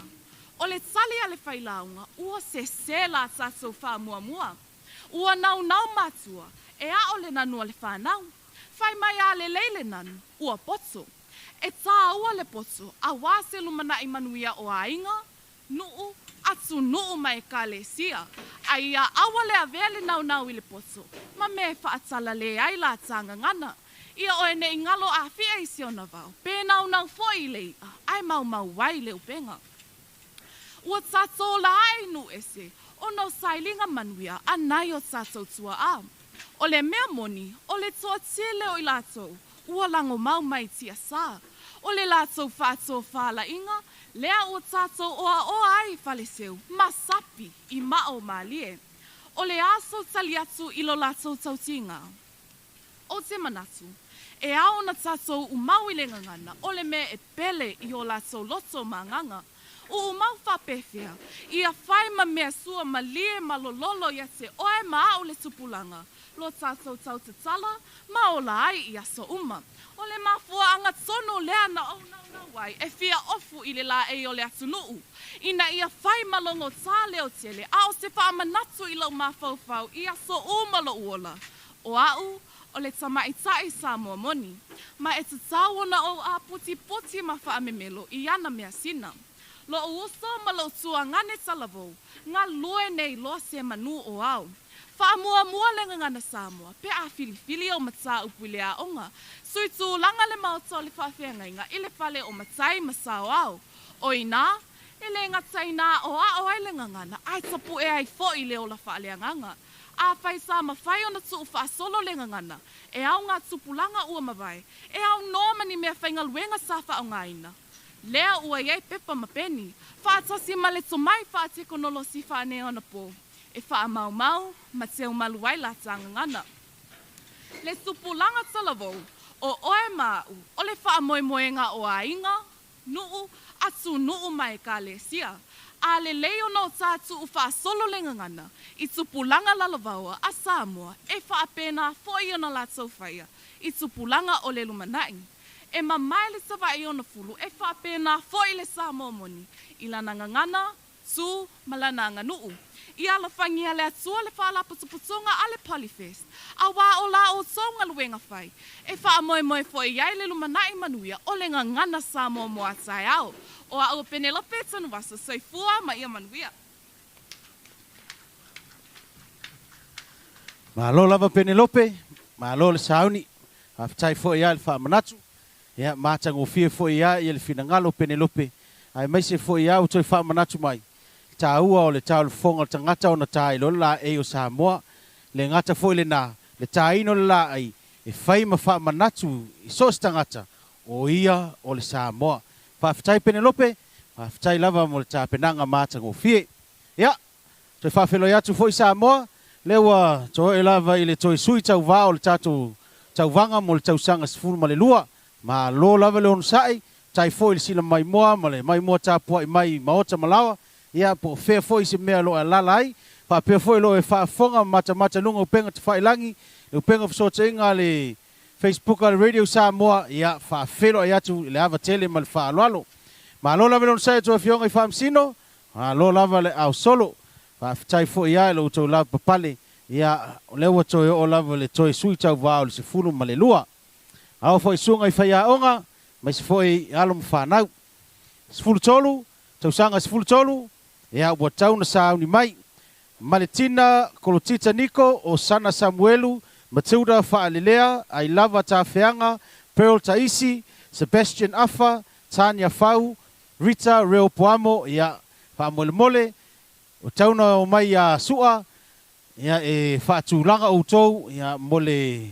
o le tali a le whailaunga, ua se la tātou wha ua nau matua, e a o le nanu a le whanau. Whai mai a le leile nanu, ua poto. E tā ua le poto, a wāse lumana I manuia o ainga, nuu, atu nuu mai ka le sia. Ai a awa le avea le nau I le poto, ma me whaatala le ai la tanga ngana. Ia o ene I ngalo a fia I siona vau, pe nau foi le ai mau wai le upenga. Ua tātou la ai nu ese, o no sailinga manuia, anai o tātou tua a. O le mea moni, o le toa tele o I lātou, ua lango mau mai tia sā. O le lātou whātou whāla inga, lea o tātou o ai whaleseu, masapi I mao malie. O le aso tali atu I lo lātou tautinga. O te manatu, e ao na tātou umau I le ngangana, o le me e pele I o lātou loto manganga. O umau whapewhia, ia whai ma mea sua ma lie ma lololo ia te oe ma au le tupulanga. Lo tātou tau te tala, ma o la ai I aso uma. O le mafua anga tono lea na au nau wai, e fia ofu I le la e o le atunuu. Ina ia whai malongo tā leo tele, a o se wha manatu I lau mawhauwhau, I aso uma lo uola. O au, o le tamaitai Samoa moni, ma e te tāwana o a puti ma whaamemelo I ana mea sina. Lo uso ma lo tua ngane talavou, ngā loe nei lo se manu o au. Whaamua le ngana Samoa, pe a fili o mata upu le a onga. Sui tu langa le maoto le whawhiangainga I le whale o matai masao au. O ina, e le ngatai nā o a o ai le ngangana, ai tapu e ai fo I le o la whaaleanganga. A whai sa ma whai o na tu wha solo le ngangana, e au ngā tupulanga ua mawai, e au nomani mea whainga luenga sa wha o ngaina. Lea ua iei pepa ma peni, whaatasi ma le tomai whaateko nolo si whaane ona po. E wha mau, ma teo maluai la tanga ngana. Le tupulanga talavou, o oe mau, o le wha moenga o ainga, nuu, atu nuu mai ka le sia. A le leo no tātu u wha solo le ngangana, I tupulanga lalavaua a Samoa, e wha apena foi ona la tau whaia, I tupulanga o le lumanai. E mamai le savai ona fulu, e wha apena foi le Samoa moni, I lana ngangana, tu malana nuu. I ala whangia le atua le wha la putuputunga a le Polyfest, a wā o la o tonga luenga whai, e wha moe foi iai le lumanai manuia o le ngangana Samoa moa tai au. O a o Penelope tanu wasa soifua ma ia manuia. Malo lava Penelope, malo le sauni, haftai fo ia le whaamanatu, ia mātango fie fo ia I le finangalo Penelope, ai mai se fo ia o toi whaamanatu mai. Tā ua o le tau le fonga tangata o na tā ilo la e o Samoa, le ngata fo ile nā, le tā ino la ai, e whai ma whaamanatu I sos tangata, o ia o le Samoa. Whaafitai Penelope, whaafitai lava mo le tā penanga mātango fie. Ia, toi whaafelo iatu fo I Samoa, lewa toi lava I le toi sui tau vā o le tātou tauvanga mo le tausanga sifuru ma le lua, ma lo lava le onusai, tai fo I le sila mai moa, ma le mai moa tāpua I mai maota malawa, ia po fea foi se mea lo lalai fa pe foi lo e fa fonga mata lunga upenga te fai langi le upenga so tenga le Facebook al radio Samoa ia fa felo ia tu le ava tele mal fa lalo ma lo la velon sai to fionga I fam sino a lo lava le au solo fa tai foi ia lo to la papale ia le wa to o lava le to sui tau va le se fulu malelua au foi sunga I fa ia onga mas foi alum fa nau 13 tausanga 13 ia ua tauna sauni mai Maletina Kolotita Niko o Sana Samuelu Matilda Fa'alelea Ailava Tafeanga Pearl Taisi Sebastian Afa Tanya Fau Rita Reopoamo ia Fa'amolemole o tauna o mai a sua ia e fa'atulaga outou ia mole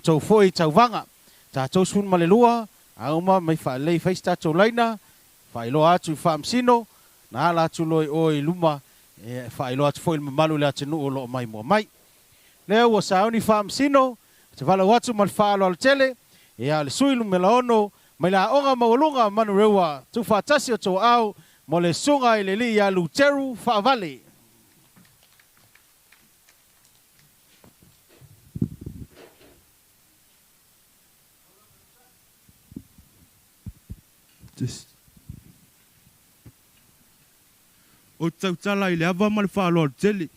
tou foi Tauvaga tatou sun malelua auma mai fa'alei fai tatou laina fa'ailoa atu i fa'amasino na ala atu loi oi luma e fa'ailoa atu foi le mamalu le atinu o lo'o mai mua mai lea ua sauni fa'amasino te valau atu ma le fa'aloa le tele ia le sui lumelaono mai le a'oga maualuga manu reua tufa'atasi o to'ao mo le sunga i le li ia luteru fa'avale. O tautala i le ava ma le whaaloa tele.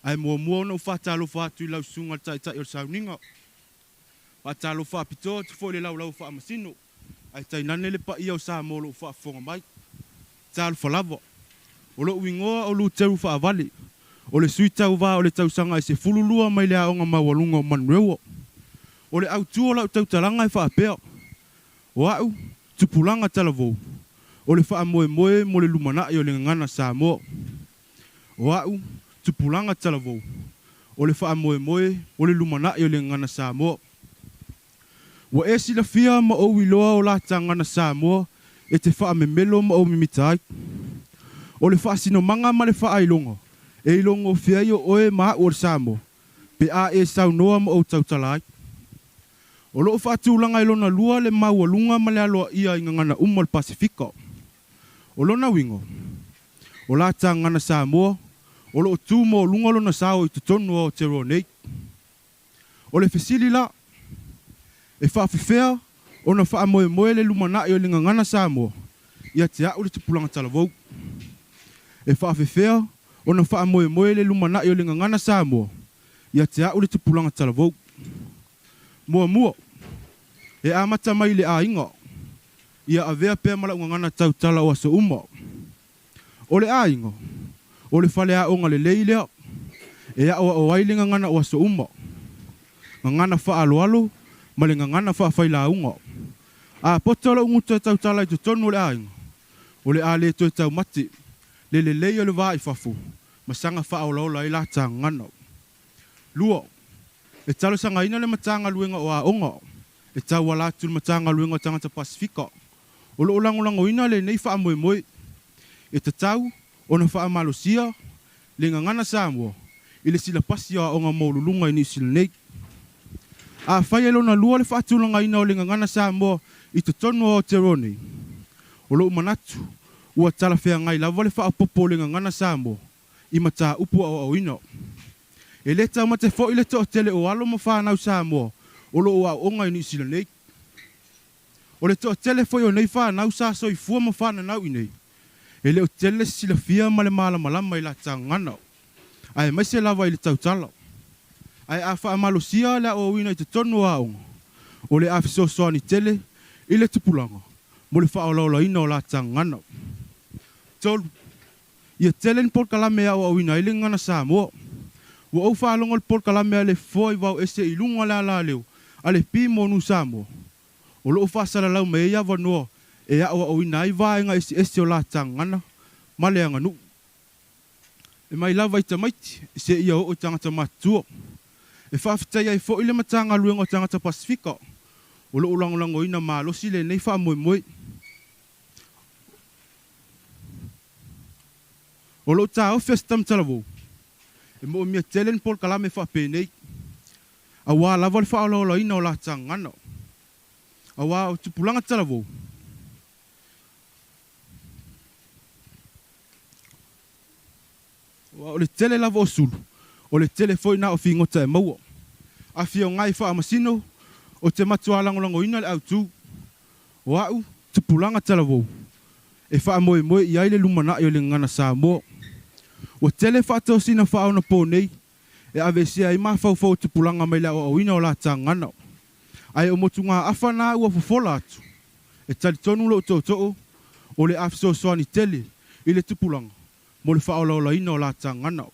Ai mua ona whaatalo whaatu i lau sunga tai o sauninga. Whaatalo whaapitoa te fo le lau whaamasino. Ai tai nane le pa ia o sa molo whaafonga mai. Talo whalava. O lo uingoa o lu teru whaavale. O le sui tauva o le tausanga i se fululua mai le aonga mawalunga o manuewa. O le au tua lau tautalanga i whaapea. O au, tupulanga talavou. O le wha moe mo le lumana i o le ngana Samoa. O au, tupulanga talavou. O le wha moe o le lumana i o le ngana Samoa. Wa e sila fia ma o wiloa o la tangana Samoa e te wha melo ma o mimitai. O le wha sino manga ma le wha ailonga. E ilonga o fia i o oe maa o le Samoa. Pe a e sau noa ma o tautalai. O loo whaatulanga i lona lua le maualunga ma le aloa ia i ngana umal Pasifika. O lona wingo. O la tangana Samoa. O loo tū mo lunga lona sao i tutonu o te ronei. O le fesili la. E whaafifea. O na wha moe le lumana i o le ngana Samoa. Ia te au le tupulanga talavou. E whaafifea. O na wha moe le lumana i o le ngana Samoa. Ia te au le tupulanga talavou. Mua. E amata mai le a inga. Ia avea pēr mala ungangana tautala o aso uma. O le a inga. O le whale a onga le leilea. E a o waile ngangana o aso uma. Ngangana wha alo. Ma le ngangana wha whaila unga. A potala unguta tautala i tutonu o le a inga. O le a le toi tau mati. Le lei o le waa i fafu. Ma sanga wha aulaula i la ta ngana. Lua. E talo sanga ina le matanga luenga o a onga. E tau wala atu le matanga luenga o tangata Pasifika. O lo lango ina le nei wha moe. E te tau, o na wha malosia, le ngangana Samoa. I le sila pasi a onga maululunga i ni sila nei. A whai elo na lua le wha atulanga ina o le ngangana Samoa i te tonu o te rone. O lo manatu, ua tala whea ngai lava le wha apopo le ngangana Samoa. I mata upu au ina. E le tau ma te fo i le to tele o alo ma whanau Samoa. O lo o onga i ni sila nei. O le to tele fo i o nei whanau sa so i fua ma whanau i nei. E le o tele sila fia ma le malama i la tangana. Ai mai se lava i le tautala. Ai a wha amalosia le o wina i te tonu a onga. O le afiso soani tele i le tupulanga. Mo le wha o laula ina o la tangana. Tolu. Ia tele ni por kalame a o wina i le ngana Samoa. Wa au whaalonga le por kalame a le foi wau ese i lunga le ala leo. A le pi monu Samoa. O lo whaasala lau me ia wanoa. E a o ina i vaenga ese o la tangana. Male anga nu. E mai lava i tamaiti. Se ia o tangata matua. E whaafitai ai fo ile matanga luenga o tangata Pasifika. O lo ulangolango ina maalosi le nei wha moe. O lo ta o festam talavou. E mo mia telen por kalame wha penei. A wā lava le wha alola ina o la tangana. A wā o tupulanga talavou. O le tele lava o sulu. O le tele foi na o fingota e maua. A fia o ngai wha amasino. O te matua langolango ina le autu. O au, tupulanga talavou. E wha moe i aile lumana i o le ngana Samoa. O tele wha tau sina wha ona pōnei. E avesia i mawhau tupulanga mai la o ina o la tangana. Ai o motu ngā awhana ua fofola atu. E tali tonu lo tō. o le afesoasoani tele i le tupulaga mo le faaolaolaina o la tagana.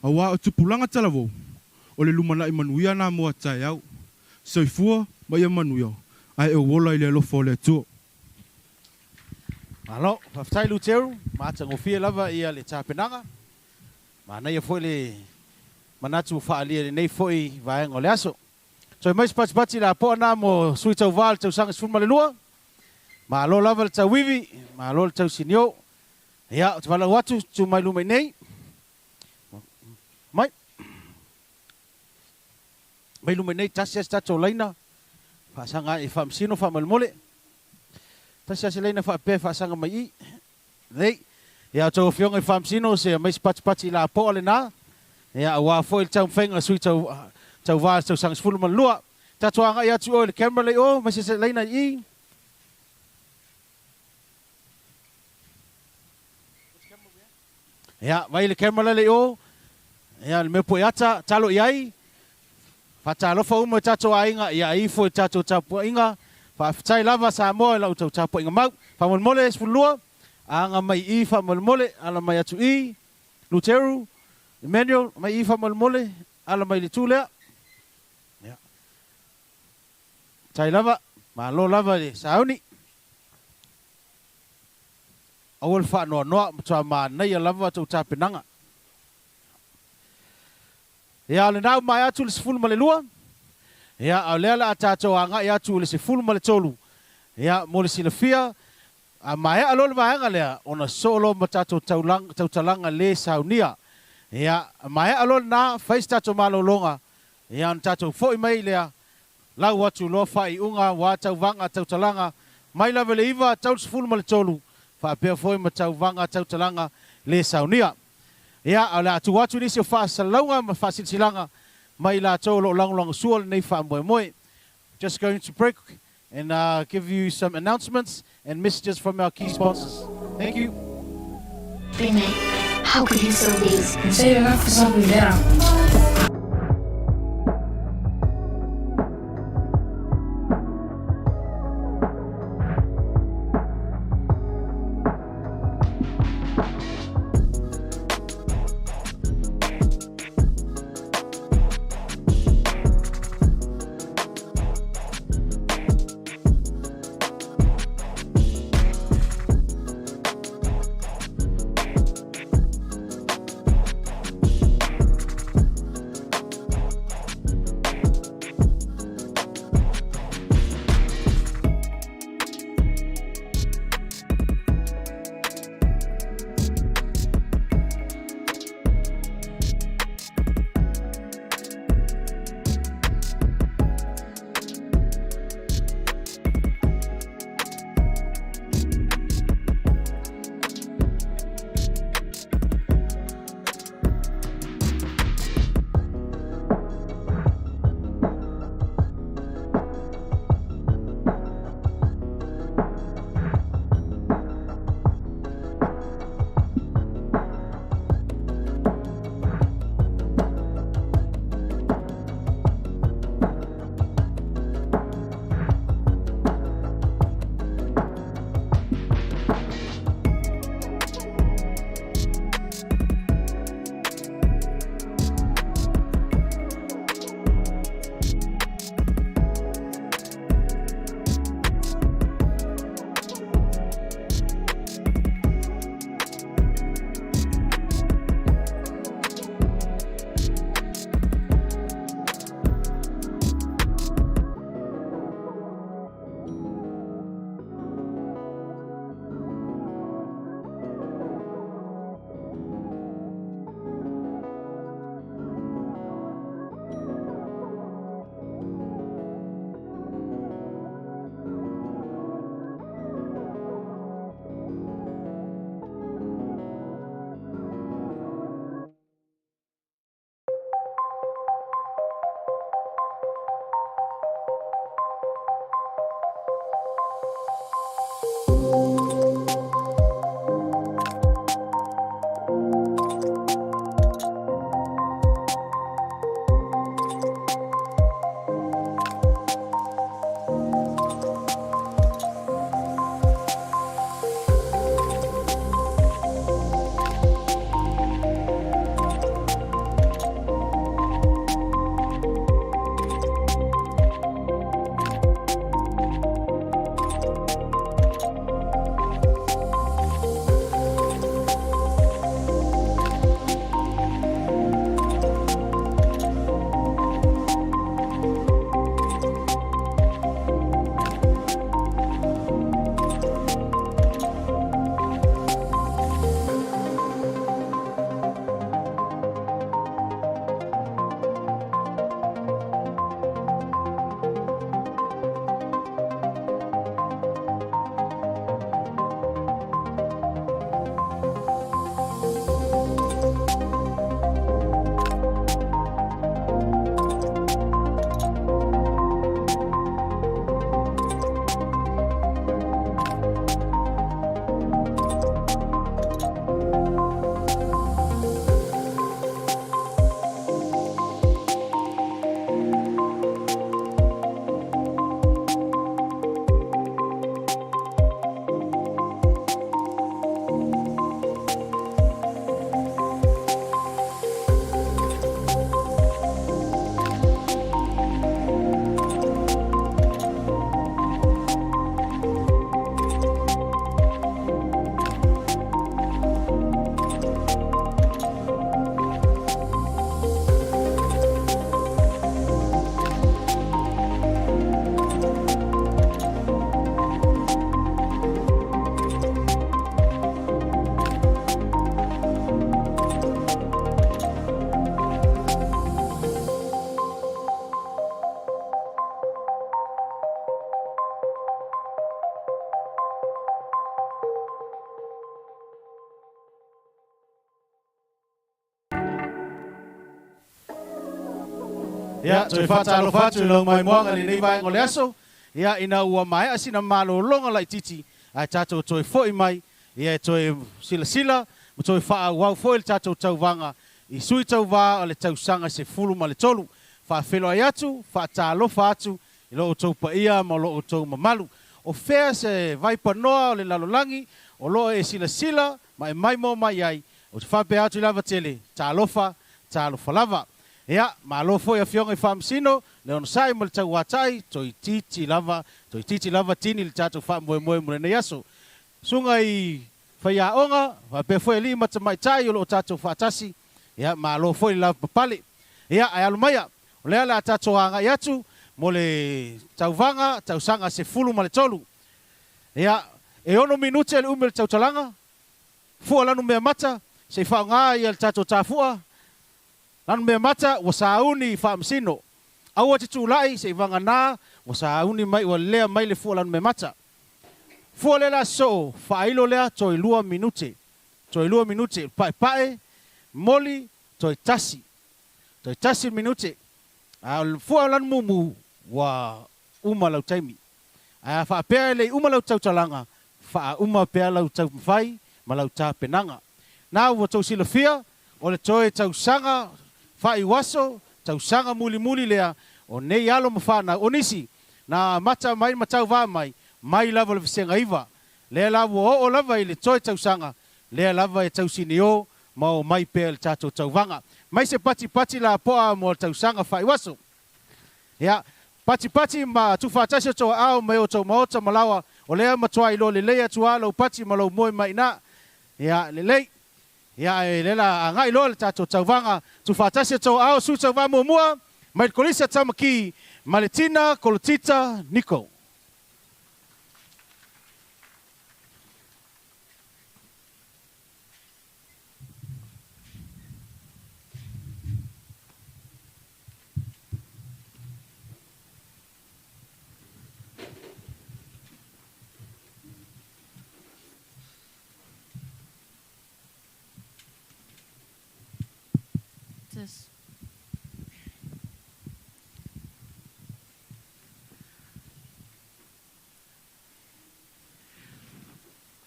Auā o tupulaga talavou o le lumanaʻi manuia na mo atae au soifua ma ia manuia ae e uola i le alofa o le atua. Malo, whaftai luteru, matangofia lava ia le tapenaga. Mana ia foi le manatu whaalia le nei foi vaenga o le aso. So i mais pati la po na mo sui tau val tau sanga sfuma le lua. Ma alo lava le tau wivi, ma alo le tau sinio. Ia, te wala watu tu mai lumai nei. Mai lumai nei tasi as tato laina. Whaasanga i whamsino whamalmole. Tasi as leina whape whaasanga mai i. Nei. Ia tau fionga i whamsino se mais pati la po le na. Ia awa foi tau whenga sui tau val tau sanga sfuma le lua. Tato anga ia tu o le camera le o, mas se leina i. Ia, vai le camera le o. Ia, le mepo iata, talo iai. Fatalofa uma tato ainga, ia i foi tato tapo inga. Faaftai lava Samoa lau tau tapo inga mau. Famolmole esfulua. Anga mai i famolmole, ala mai atu i. Luteru, Emmanuel, mai i famolmole, ala mai le tulea. Ia. Tai lava, ma lo lava le sauni. Awal fa noa mtua ma nei lava tau tapenanga. Ia le nau mai atu le sefulu ma le lua. Ia au lea la atato anga ia atu le sefulu ma le tolu. Ia mo le silafia. A mai alo le vaenga lea ona solo ma tato tautalanga le saunia. Ia mai alo na face tato malolonga. Ia on tato foi mai lea. Lau atu lo fai unga wa Tauvaga Tautalaga. Mai lava le iwa tau sefulu ma le tolu. Whapea foi ma Tauvaga Tautalaga le saunia. Ia au le atu watu nisi o whaasalaunga ma whaasilsilanga mai la tolo langulang suol nei whaamoe. Just going to break and give you some announcements and messages from our key sponsors. Thank you. Dime, how could you sell these? I'm saving up for something better. Ia, toi whātalo whātu lau mai moanga ni nei vai ngole aso. Ia, ina ua mai asina malo longa lai titi. Ai tātou toi fo mai. Ia, toi sila. Toi wha wau fo il tātou Tauvaga. I sui Tauvaga o le tausanga se fulu ma le tolu. Wha whelo ai atu, wha tālo atu. I loo tau pa ia, ma loo tau mamalu. O whea se vai panoa o le lalolangi. O loo e sila. Ma e mai mo mai ai. O te whape atu lava tele. Tālofa lava. Ia, ma lo foi a fionga I whamsino, le ono sai mo le tau watai, toi titi lava tini le tātou wha moe mure nei aso. Sunga I whaia onga, pe foi li mata mai tai o lo tātou whaatasi, ia, ma lo foi lava papale. Ia, ai alumaya, o lea la tātou anga I atu, mo le Tauvaga, tausanga se fulu ma le tolu. Ia, e ono minute le ume le Tautalaga, fua lanu mea mata, se whaonga I le tātou tāfua, lanu mea mata, wa sauni I whaamsino. Aua te tūlai, se Ivanga nā, wa sauni mai, wa lea mai le fua lanu mea mata. Fua le la so, whailo lea, toi 2 minute. Toi 2 minute, pae, moli, toi tasi. Toi tasi minute. Fua lanu mumu, wa uma lau taimi. Whaapea le uma lau Tautalaga, wha uma pea lau tau mwhai, ma lau tā penanga. Nā ua tau sila fia, o le toe tausanga, whai waso, tausanga muli lea, o nei alo mawhana, o nisi, na mata mai matau wā mai lava le visenga iwa. Lea lava o lava I le toe tausanga, lea lava e tausini o, ma o mai pea le tātou Tauvaga. Mai se pati la poa mo le tausanga whai waso. Ia, pati ma tu whātasi toa ao mai o tau maota malawa, o lea matua I lo le leia tua lau pati malau moe mai na. Ia, le lei. Ia, e lela a ngai lo le tātou Tauvaga, tu whātasi toa ao su Tauvaga mua, mai kolisa tamaki, Maletina, Kolotita, Niko.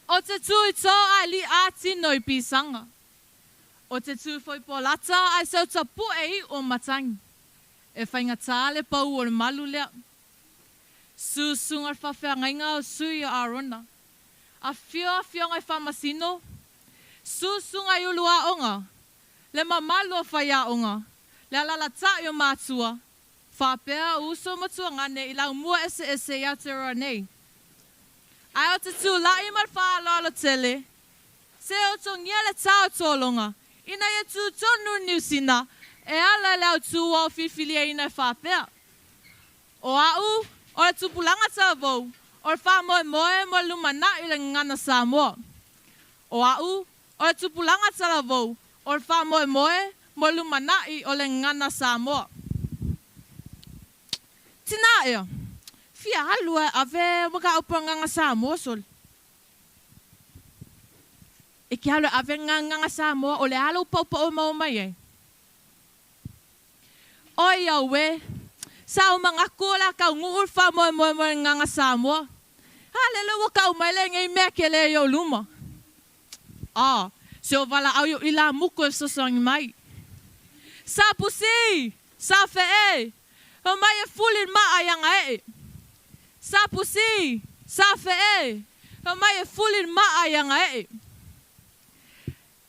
O te tui tō ai li ati noi pisanga. O te tui foi po lata ai sau tapu e I o matangi. E whainga tāle pau o le malu lea. Sungar whawhiangainga o sui a arona. A fionga I whamasino. Sunga I ulua onga. Le mamalu o whaia onga. Le alalata I o mātua. Whapea uso matua ngane I lau mua ese I Aotearoa nei. Ai o te tū lai mar whālolo tele. Se o tō ngia le tāo tōlonga. Ina e tū tonu niusina. E ala le au tū o whiwhilia ina whāpea. O au, o le tupulanga tā vau. O le whā moe lumana I le ngana Samoa. O au, o le tupulanga tā vau. O le whā moe lumana I o le ngana Samoa. Tina ea. Fia halua ave waka upanganga Samoa sol. E ki halua ave nganga Samoa o le halu paupa o mai e. Oi au we, sa umanga kula ka nguul fa mo nganga Samoa. Halele waka umele ngai mekele yo luma. Ah, se o vala au yo ila muko so sang mai. Sa pusi, sa fe e. O mai e fulin ma ayanga e. Sa pusi, sa fe e. O mai e fulin ma ayanga e.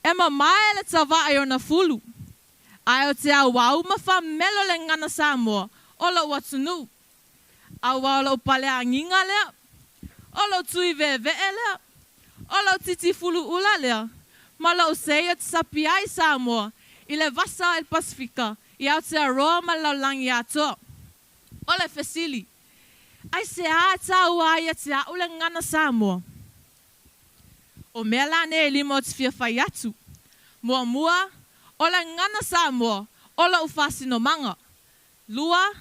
Ema mai le tava ayo na fulu. Ayo te au wau ma fa melo le ngana Samoa. Ola watunu. Au wau la upale anginga lea. Ola tui veve lea. Ola titi fulu ula lea. Ma la useia te sapi ai Samoa. Ile vasa el Pasifika. I au te aroa ma lau langi ato. Ola fesili. Ai se a tau ai te a ule ngana Samoa. O mea la ne limo te fia fai atu. Mua, ola ngana Samoa, ola ufasino manga. Lua,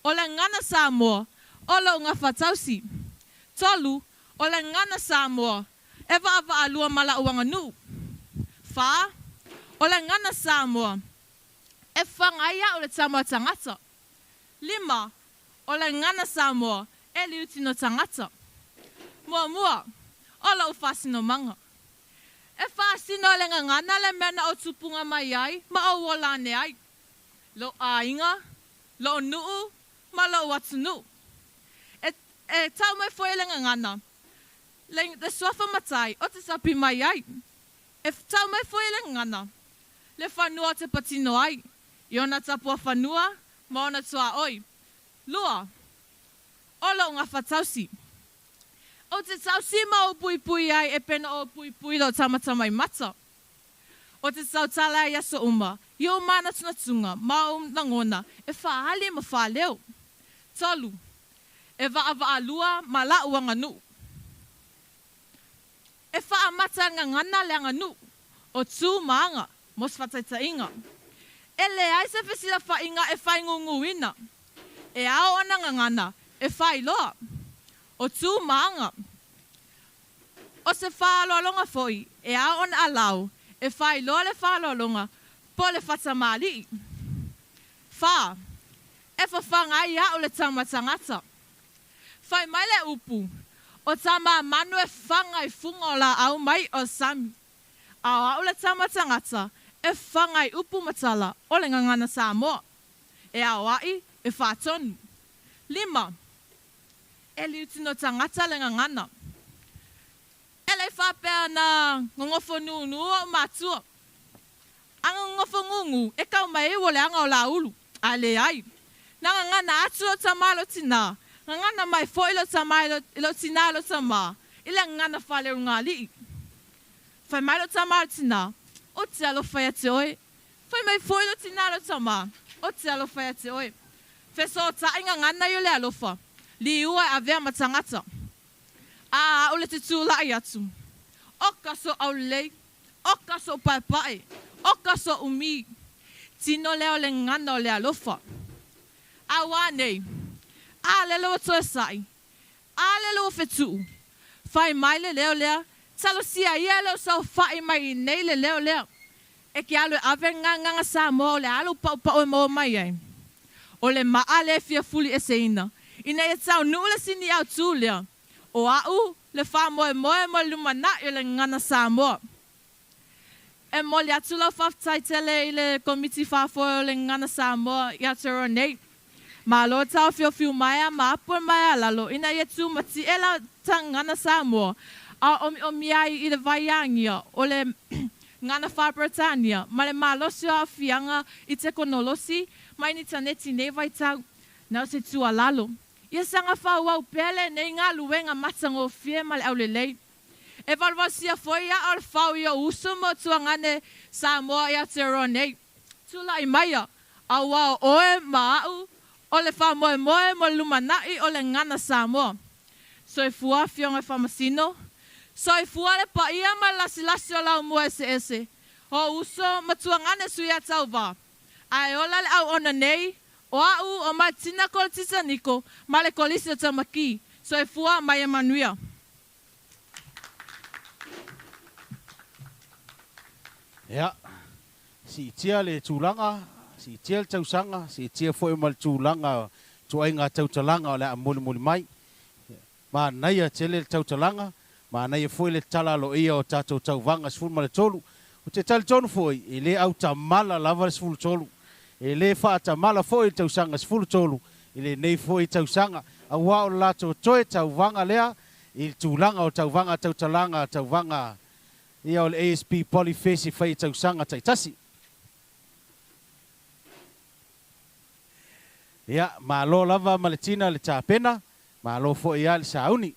ola ngana Samoa, ola unga fatausi. Tolu, ola ngana Samoa, eva ava alua mala uanga nu. Fa, ola ngana Samoa, e whangaia o le Samoa tangata. Lima, o le ngana Samoa, e liu tino tangata. Mua, o la ufasino manga. E fasino le ngana le mena o tupunga mai ai, ma o wolane ai. Lo ainga, lo nuu, ma lo watunu. E tau mai foi le ngana. Le sofa matai, o te sapi mai ai. E tau mai foi le ngana. Le whanua te patino ai. I ona tapua whanua, ma ona tua oi. Lua, ola unga whatausi. O te tausi ma o pui ai e pena o pui lo tamata mai mata. O te tautala i aso uma, i o mana tuna tunga, ma o nangona, e whaali ma whaleo. Tolu, e wa alua ma la uanga nu. E wha mata ngana le anga nu, o tu maanga, mos whataita inga. E le ai se whisila wha inga e whai ngunguina. E ao ana ngana, e whai loa. O tu maanga. O se whaalolonga foi, e ao ona alau, e whai loa le whaalolonga, po le whatamali. Wha, e whawhangai a o le tamatangata. Whai mai le upu, o tama manu e whangai funga o la au mai o sami. A o le tamatangata, e whangai upu matala o le ngangana Samoa. E awai e whatonu. Lima, e liutino tangata le ngangana. E le whapea na ngongofo nunu o matua. Anga ngongofo ngungu e kau mai o le anga o la ulu. A le ai. Na ngangana atu o tamalo tina. Ngangana mai fo ilo tamalo ilo tina ilo tama. Ile ngangana whale ungali. Whai mai lo tamalo tina. O te alo whai ate oe. Whai mai fo ilo tina ilo tama. O te alo whai ate oe. Wheso ta inga ngana yo le alofa. Li ua a vea matangata. A o le te tūla i atu. Oka so au lei. Oka so paipai. Oka so umi. Tino leo le ngana o le alofa. A wane. A le leo toe sai. A le leo fetu. Whai mai le leo lea. Talo sia ia leo sau whai mai nei le leo lea. E ki alo ave nganga Samoa o le alo pau e mo mai ai. O le maa le fia fuli e seina. Ina e tau nuule sini au tū lea. O au le wha moe mo lumana i le ngana Samoa. E mo le atu lau whaftai tele i le komiti whafo le ngana Samoa i atero nei. Ma lo tau fiu maia ma apur maia lalo. Ina e tu mati e la ta ngana Samoa. A o miai i le vaiangia o le ngana Wha-Britania. Ma le malosi o a fianga i te konolosi. Mai ni taneti nei vai tau. Nau se tua lalo. Ia sanga whau au pele nei ngā luenga matango fie ma le au le lei. E valwasia foi ia al whau ia uso mo tuangane Samoa ia te roa nei. Tula i maia. Au wau oe ma au. O le wha moe mo lumanai o le ngana Samoa. So e fua fionga whamasino. So e fua le pa ia ma lasi o lau mua ese. Ho uso ma tuangane suia tauva. Ai ola le au ona nei. O au o mai tina kol tisa niko, ma le kolisi o tamaki, so e fua mai e manuia. Ia, si tia le tūlanga, si tia le tausanga, si tia foi mal tūlanga, tua inga tautalanga o le a muli mai. Ma naia tele le tautalanga, ma naia foi le tala lo ia o tatou Tauvaga sfulu ma le tolu. O te tali tonu foi, i le au tamala lava le sfulu tolu. E le whaata mala foi tausanga sfulu tolu. I le nei foi tausanga. A wao lato toe Tauvaga lea. I tūlanga o Tauvaga Tautalaga Tauvaga. Ia o le ASB Polyfest i whai tausanga taitasi. Ia, malo lava maletina le tāpena. Malo foi ia le sauni.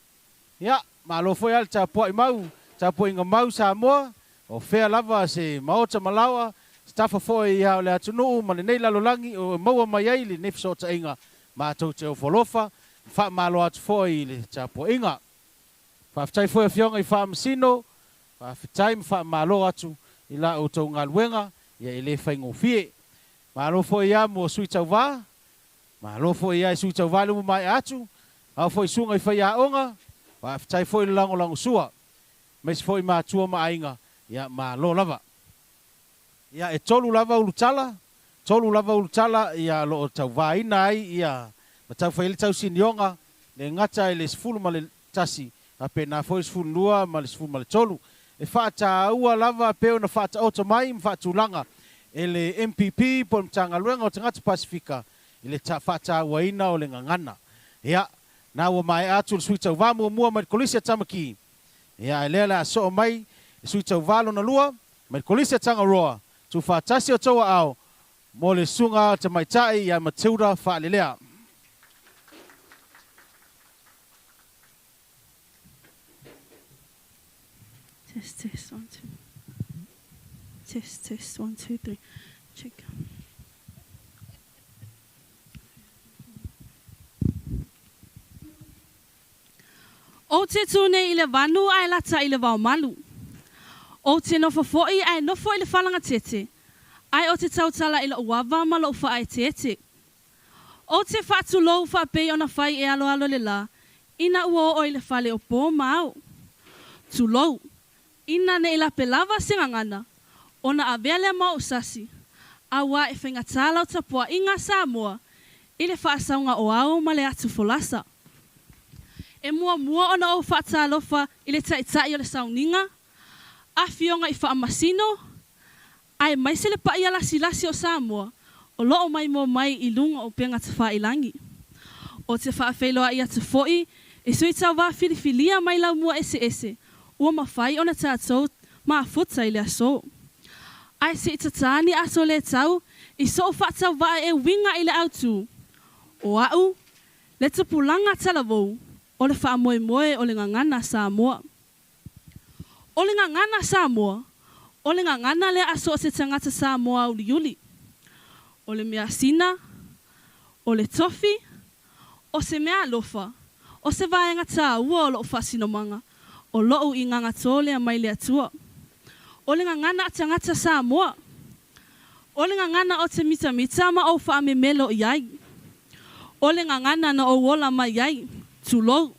Ia, malo foi ia le tāpua i mau. Tāpua inga mau Samoa. O whea lava se maota malawa. Stafa foi ia o le atunu ma le nei lalolangi o maua mai ai le nefsota inga ma tau te o folofa fa malo atu foi le tapo inga fa fitai foi fionga i fa masino fa fitai fa malo atu i la o tau ngaluenga ia i le whaingo fie malo foi ia mo sui tauva malo foi ia i sui tauva lumu mai atu au foi sunga i whai aonga fa fitai foi le lango sua mes foi matua ma ainga ia malo lava. Ia e tolu lava ulutala, tolu lava ulutala ia lo tauvaina ai ia ma taufai le tausinionga le ngata le sfulu ma le tasi a pena foi sfulu lua ma le sfulu ma le tolu e whaataua lava peo na whaataota mai ma whaatulanga e le MPP po mtanga luenga o tangata Pasifika i le whaataua ina o le ngangana ia na ua mai atu le sui tauvamu mua ma le kolisi atamaki ia e lea la so mai le sui tauvalo na lua ma le kolisi atanga roa tu whaatasi o taua ao mo le sunga te maitai ia Matilda whaalelea. Test, 1, 2. Test, 1, 2, 3. Check. O te tūne i le vanu ai lata i le vau malu. O te no fofoi ai nofo i le whalanga tete. Ai o te tautala i le uawa ma lo ufa ai tete. O te whatu lou whapei o na whai e alo alo le la. Ina uo o i le whale o pō mau. Tu lou. Ina ne ila pelava singangana. Ona avele ma usasi. Awa e whengatala o tapua inga Samoa. I le whaasaunga o au ma le atu folasa. E mua ona o whaatalofa i le taitai o le sauninga. A fionga i whaamasino. Ai mai se le pa ia lasi o Samoa. O loo mai mo mai i lunga o penga te whailangi. O te whaafeiloa ia te foi. E sui tau wā filifilia mai lau mua ese. Ua mawhai ona tātou maa futa i le aso. Ai se i tatani aso le tau, i so whatau wā e winga i le autu. O au, le tupulanga talavou, o le wha moe o le ngangana Samoa. O le ngangana Samoa, o le ngangana le aso o se tangata Samoa uli. O le mea sina, o le tofi, o se mea lofa, o se vaenga tā ua o lo whasinomanga. O loo i nganga tole a mai le atua. O le ngangana a tangata Samoa. O le ngangana o te mita ma o wha me melo i ai. O le ngangana na o wola mai ai. Tu lou.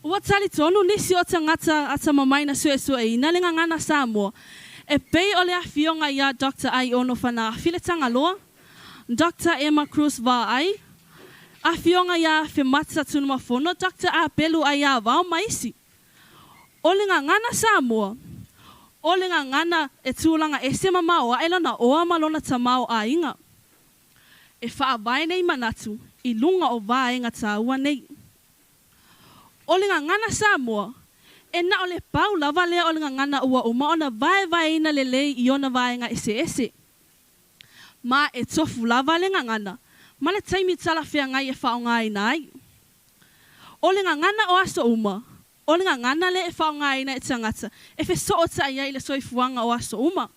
Ua tali tonu nisi o tangata a tamamaina sue e ina le ngangana Samoa. E pei o le afionga ia Dr. Ai ono whana file tanga loa. Dr. Emma Cruz va ai. A fionga ia fe matsa tunu mafono, Dr. A pelu ai a wao maisi. O le ngangana Samoa, o le ngangana e tūlanga e se mamao a elona oa malona tamao a inga. E whaavai nei manatu, i lunga o vaenga tāua nei. O le ngangana Samoa, e na o le pau lava lea o le ngangana ua uma ona vai ina le lei i ona vaenga ese. Ma e tofu lava le ngangana, ma le taimi tala whea ngai e whaonga ina ai. O le ngangana o aso uma, o le ngangana le e whaonga ina e tangata, e fe so o ta ia i le soifuanga o aso uma.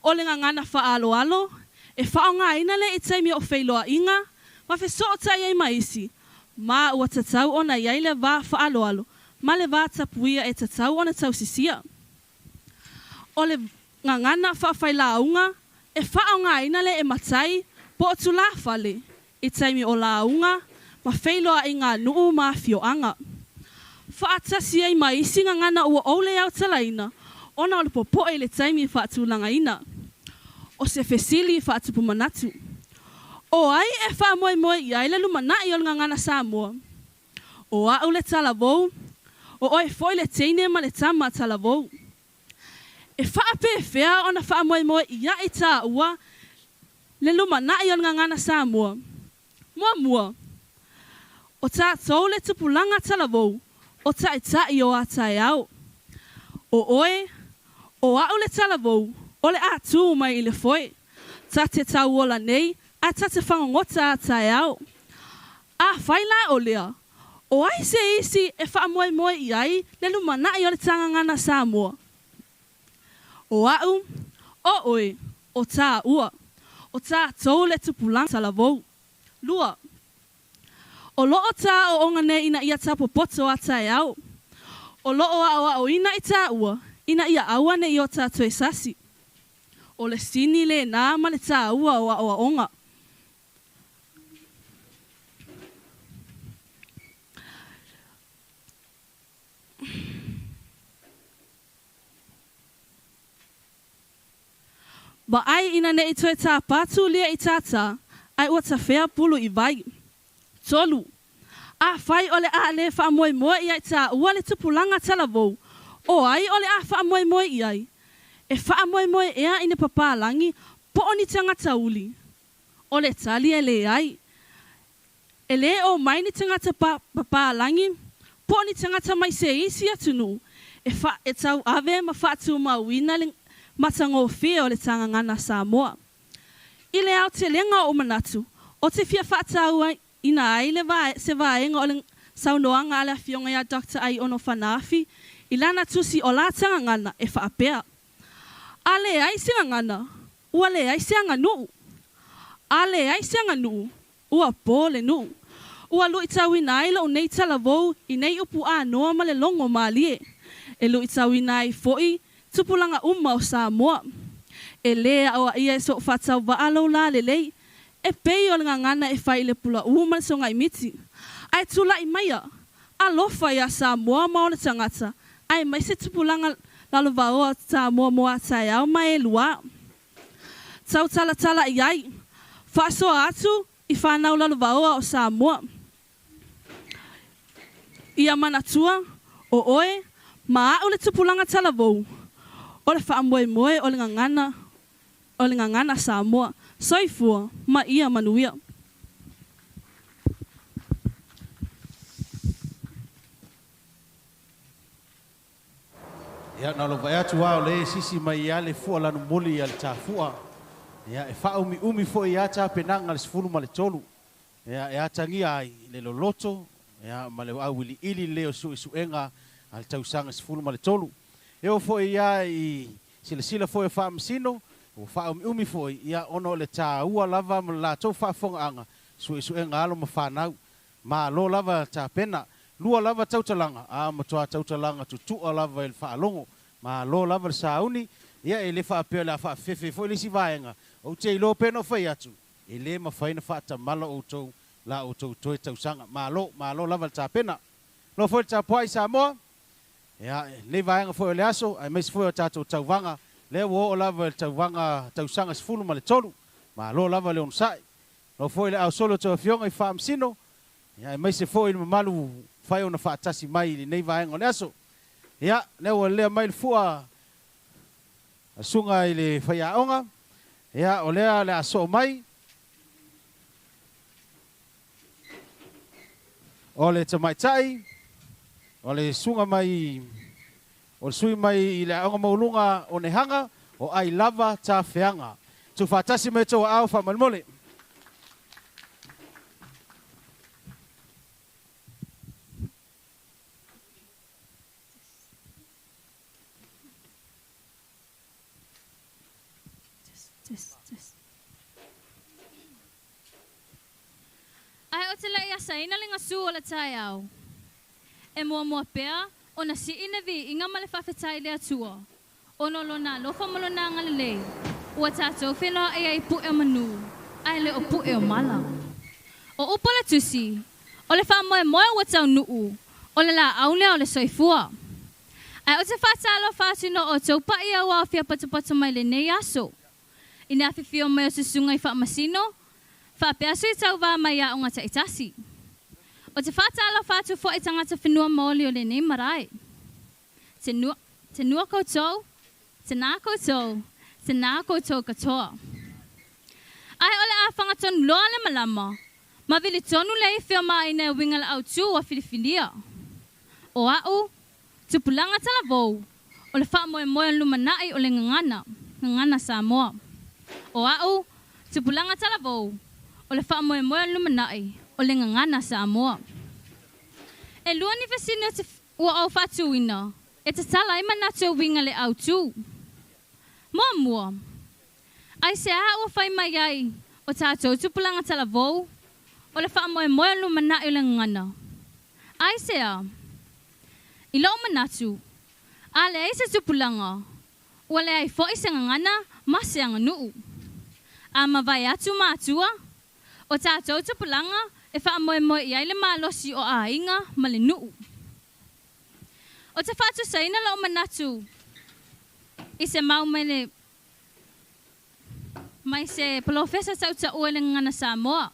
O le ngangana whaalo alo, e whaonga ina le e taimi o whailoa inga, ma fe so o ta ia i maisi, ma ua tatau ona ia i le wā whaalo alo, ma le wā tapuia e tatau ona tau sisia. O le ngangana whawhailaunga, e whaonga ina le e matai, po tu la fale, i taimi o launga, ma whailoa i ngā nuu ma fioanga. Whaatasi ai mai isi ngangana ua ole au talaina, ona o le popo e le taimi i whaatulanga ina. O se fesili i whaatupumanatu. O ai e whaamoe i aile lumanai o le ngangana Samoa. O au le talavou, o oe foi le teine ma le tama talavou. E whaape whea ona whaamoe i ai tā ua, le lumanai o le ngangana Samoa. Mua. O tātou le tupulanga talavou, o tai o atai au. O oe, o au le talavou, o le atu mai i le foi. Ta te tau ola nei, a ta te whangongota atai au. A whaila o lea, o ai se isi e whaamoe i ai, le lumanai o le tangangana Samoa. O au, o oe, o tā ua. O tātou le tupulanga talavou. Lua. O loo tā o ongane ina ia tā popoto atai au. O loo a ina i tā ua, ina ia awane i o tātou e sasi. O le sini le nā ma le tā ua o onga. Ba ai ina ne itoe tā pātu lia I tātā, ai ua ta whea pulu I vai. Tolu. A whai ole a le wha moe moe I ai tā ua le tupulanga talavou. O ai ole a wha moe moe I ai. E wha moe moe ea ina papalangi po oni tangata uli. Ole tali e le ai. E le o mai ni tangata papalangi po oni tangata mai se isi atunu. E tau ave ma whatu mawina le matango fia o le tangangana Samoa. I le au te lenga o manatu. O te fia whatau ina ai le se vaenga o le saunoanga ala fionga ia Dr. Ai ono whanafi. I lana tusi o la tangangana e whaapea. A le ai singangana, ua le ai sianganu. A le ai sianganu, ua pō le nu. Ua lui tau ina ai lau nei talavou I nei upu a noa ma le longo malie. E lui tau ina ai foi tupulanga o Samoa. E lea o ia e so whatau wa alo la le lei. E pei o le ngangana e whai le pula uma so ngai miti. Ai tula I maia. A lofa ia Samoa ma o le tangata. Ai mai se tupulanga lalo vaoa Samoa moa tai au mai e lua. Tau tala I ai. Whaso atu I whanau lalo vaoa o Samoa. Ia manatua o oe ma o le tupulanga talavou. O le whaamoe moe o le ngangana Samoa. Soifua ma ia manuia. Ia na lo vai atu wa le sisi mai ia le fua lanu moli ia le tafua. Ia e wha umi fo ia ta penanga le sifuru ma le tolu. Ia e atangia ai le loloto. Ia ma le au wili ili leo su enga al tausanga sifuru ma le tolu. Eo fo ia I sila fo e wha msino. O wha umi fo ia ono le ta ua lava ma la tau wha fonga anga. Su enga alo ma whanau. Ma lo lava ta pena. Lua lava tautalanga, a matoa tautalanga tutua lava il whaalongo, ma lo lava sauni, ia e le whaapea la whaafefe, fo ilisi vaenga, o te ilo peno whai atu, e le ma whaina whaata mala o tau, la o tau toe tausanga, ma lo lava ta pena. Lo fo ta poai Samoa, ia le vaenga fo le aso, ai mes fo tato Tauvaga, le wo o lava Tauvaga tausanga sfulu ma le tolu, ma lo lava le onsai. Lo fo le au solo to fionga I whaamsino, ia mai se fo I malu fai ona whaatasi mai nei vaenga o aso. Ia, neo lea mai fua sunga I le whaiaonga. Ia, o lea le aso mai. O le tamaitai. O le sunga mai. O le sui mai I le aonga maulunga o ne hanga. O ai lava ta whianga. Tu whaatasi mai tau au whamalmole. Ai o te lai asa ina le ngasu o le tai au. E mua pea, o na si ina vi inga male whawhetai le atua. O no lona lofa malona ngale lei. Ua tātou whenua ai pu e manu. Ai le o pu e o mala. O upo le tusi. O le wha moe ua tau nuu. O le la aulea o le soifua. Ai o te whatalo whatino o tau pa ia ua whia patapata mai le nei aso. Ina whiwhio mai o se sunga I whaamasino. Whapea sui Tauvaga mai a o ngata itasi. O te whatalo whatu fo I tangata whenua maoli o le nei marae. Te nua koutou, te nā koutou, te nā koutou katoa. Ai ole a whangatonu loa le malama. Ma vili tonu le I whio mai nei winga le au tū a Filifilia. O au, tupulanga talavou. O le wha moe lumanai o le ngangana Samoa. O au, tupulanga talavou. O le wha moe lumanai o le ngangana Samoa. E lua ni vesino te ua au whatuina. E te tala I manatu winga le au tū. Mua. Ai se a ua whai mai ai o tātou tupulanga talavou. O le wha moe lumanai o le ngangana. Ai se a. I lau manatu. A le eisa tupulanga. Ua le ai fo I se ngangana ma se anga nuu. A mawai atu mātua. O tātou tupulanga e wha moe I aile malosi o a inga ma le nuu. O te whatu saina lau manatu. I se mau mai le mai se Polyfest sa ua le ngana Samoa.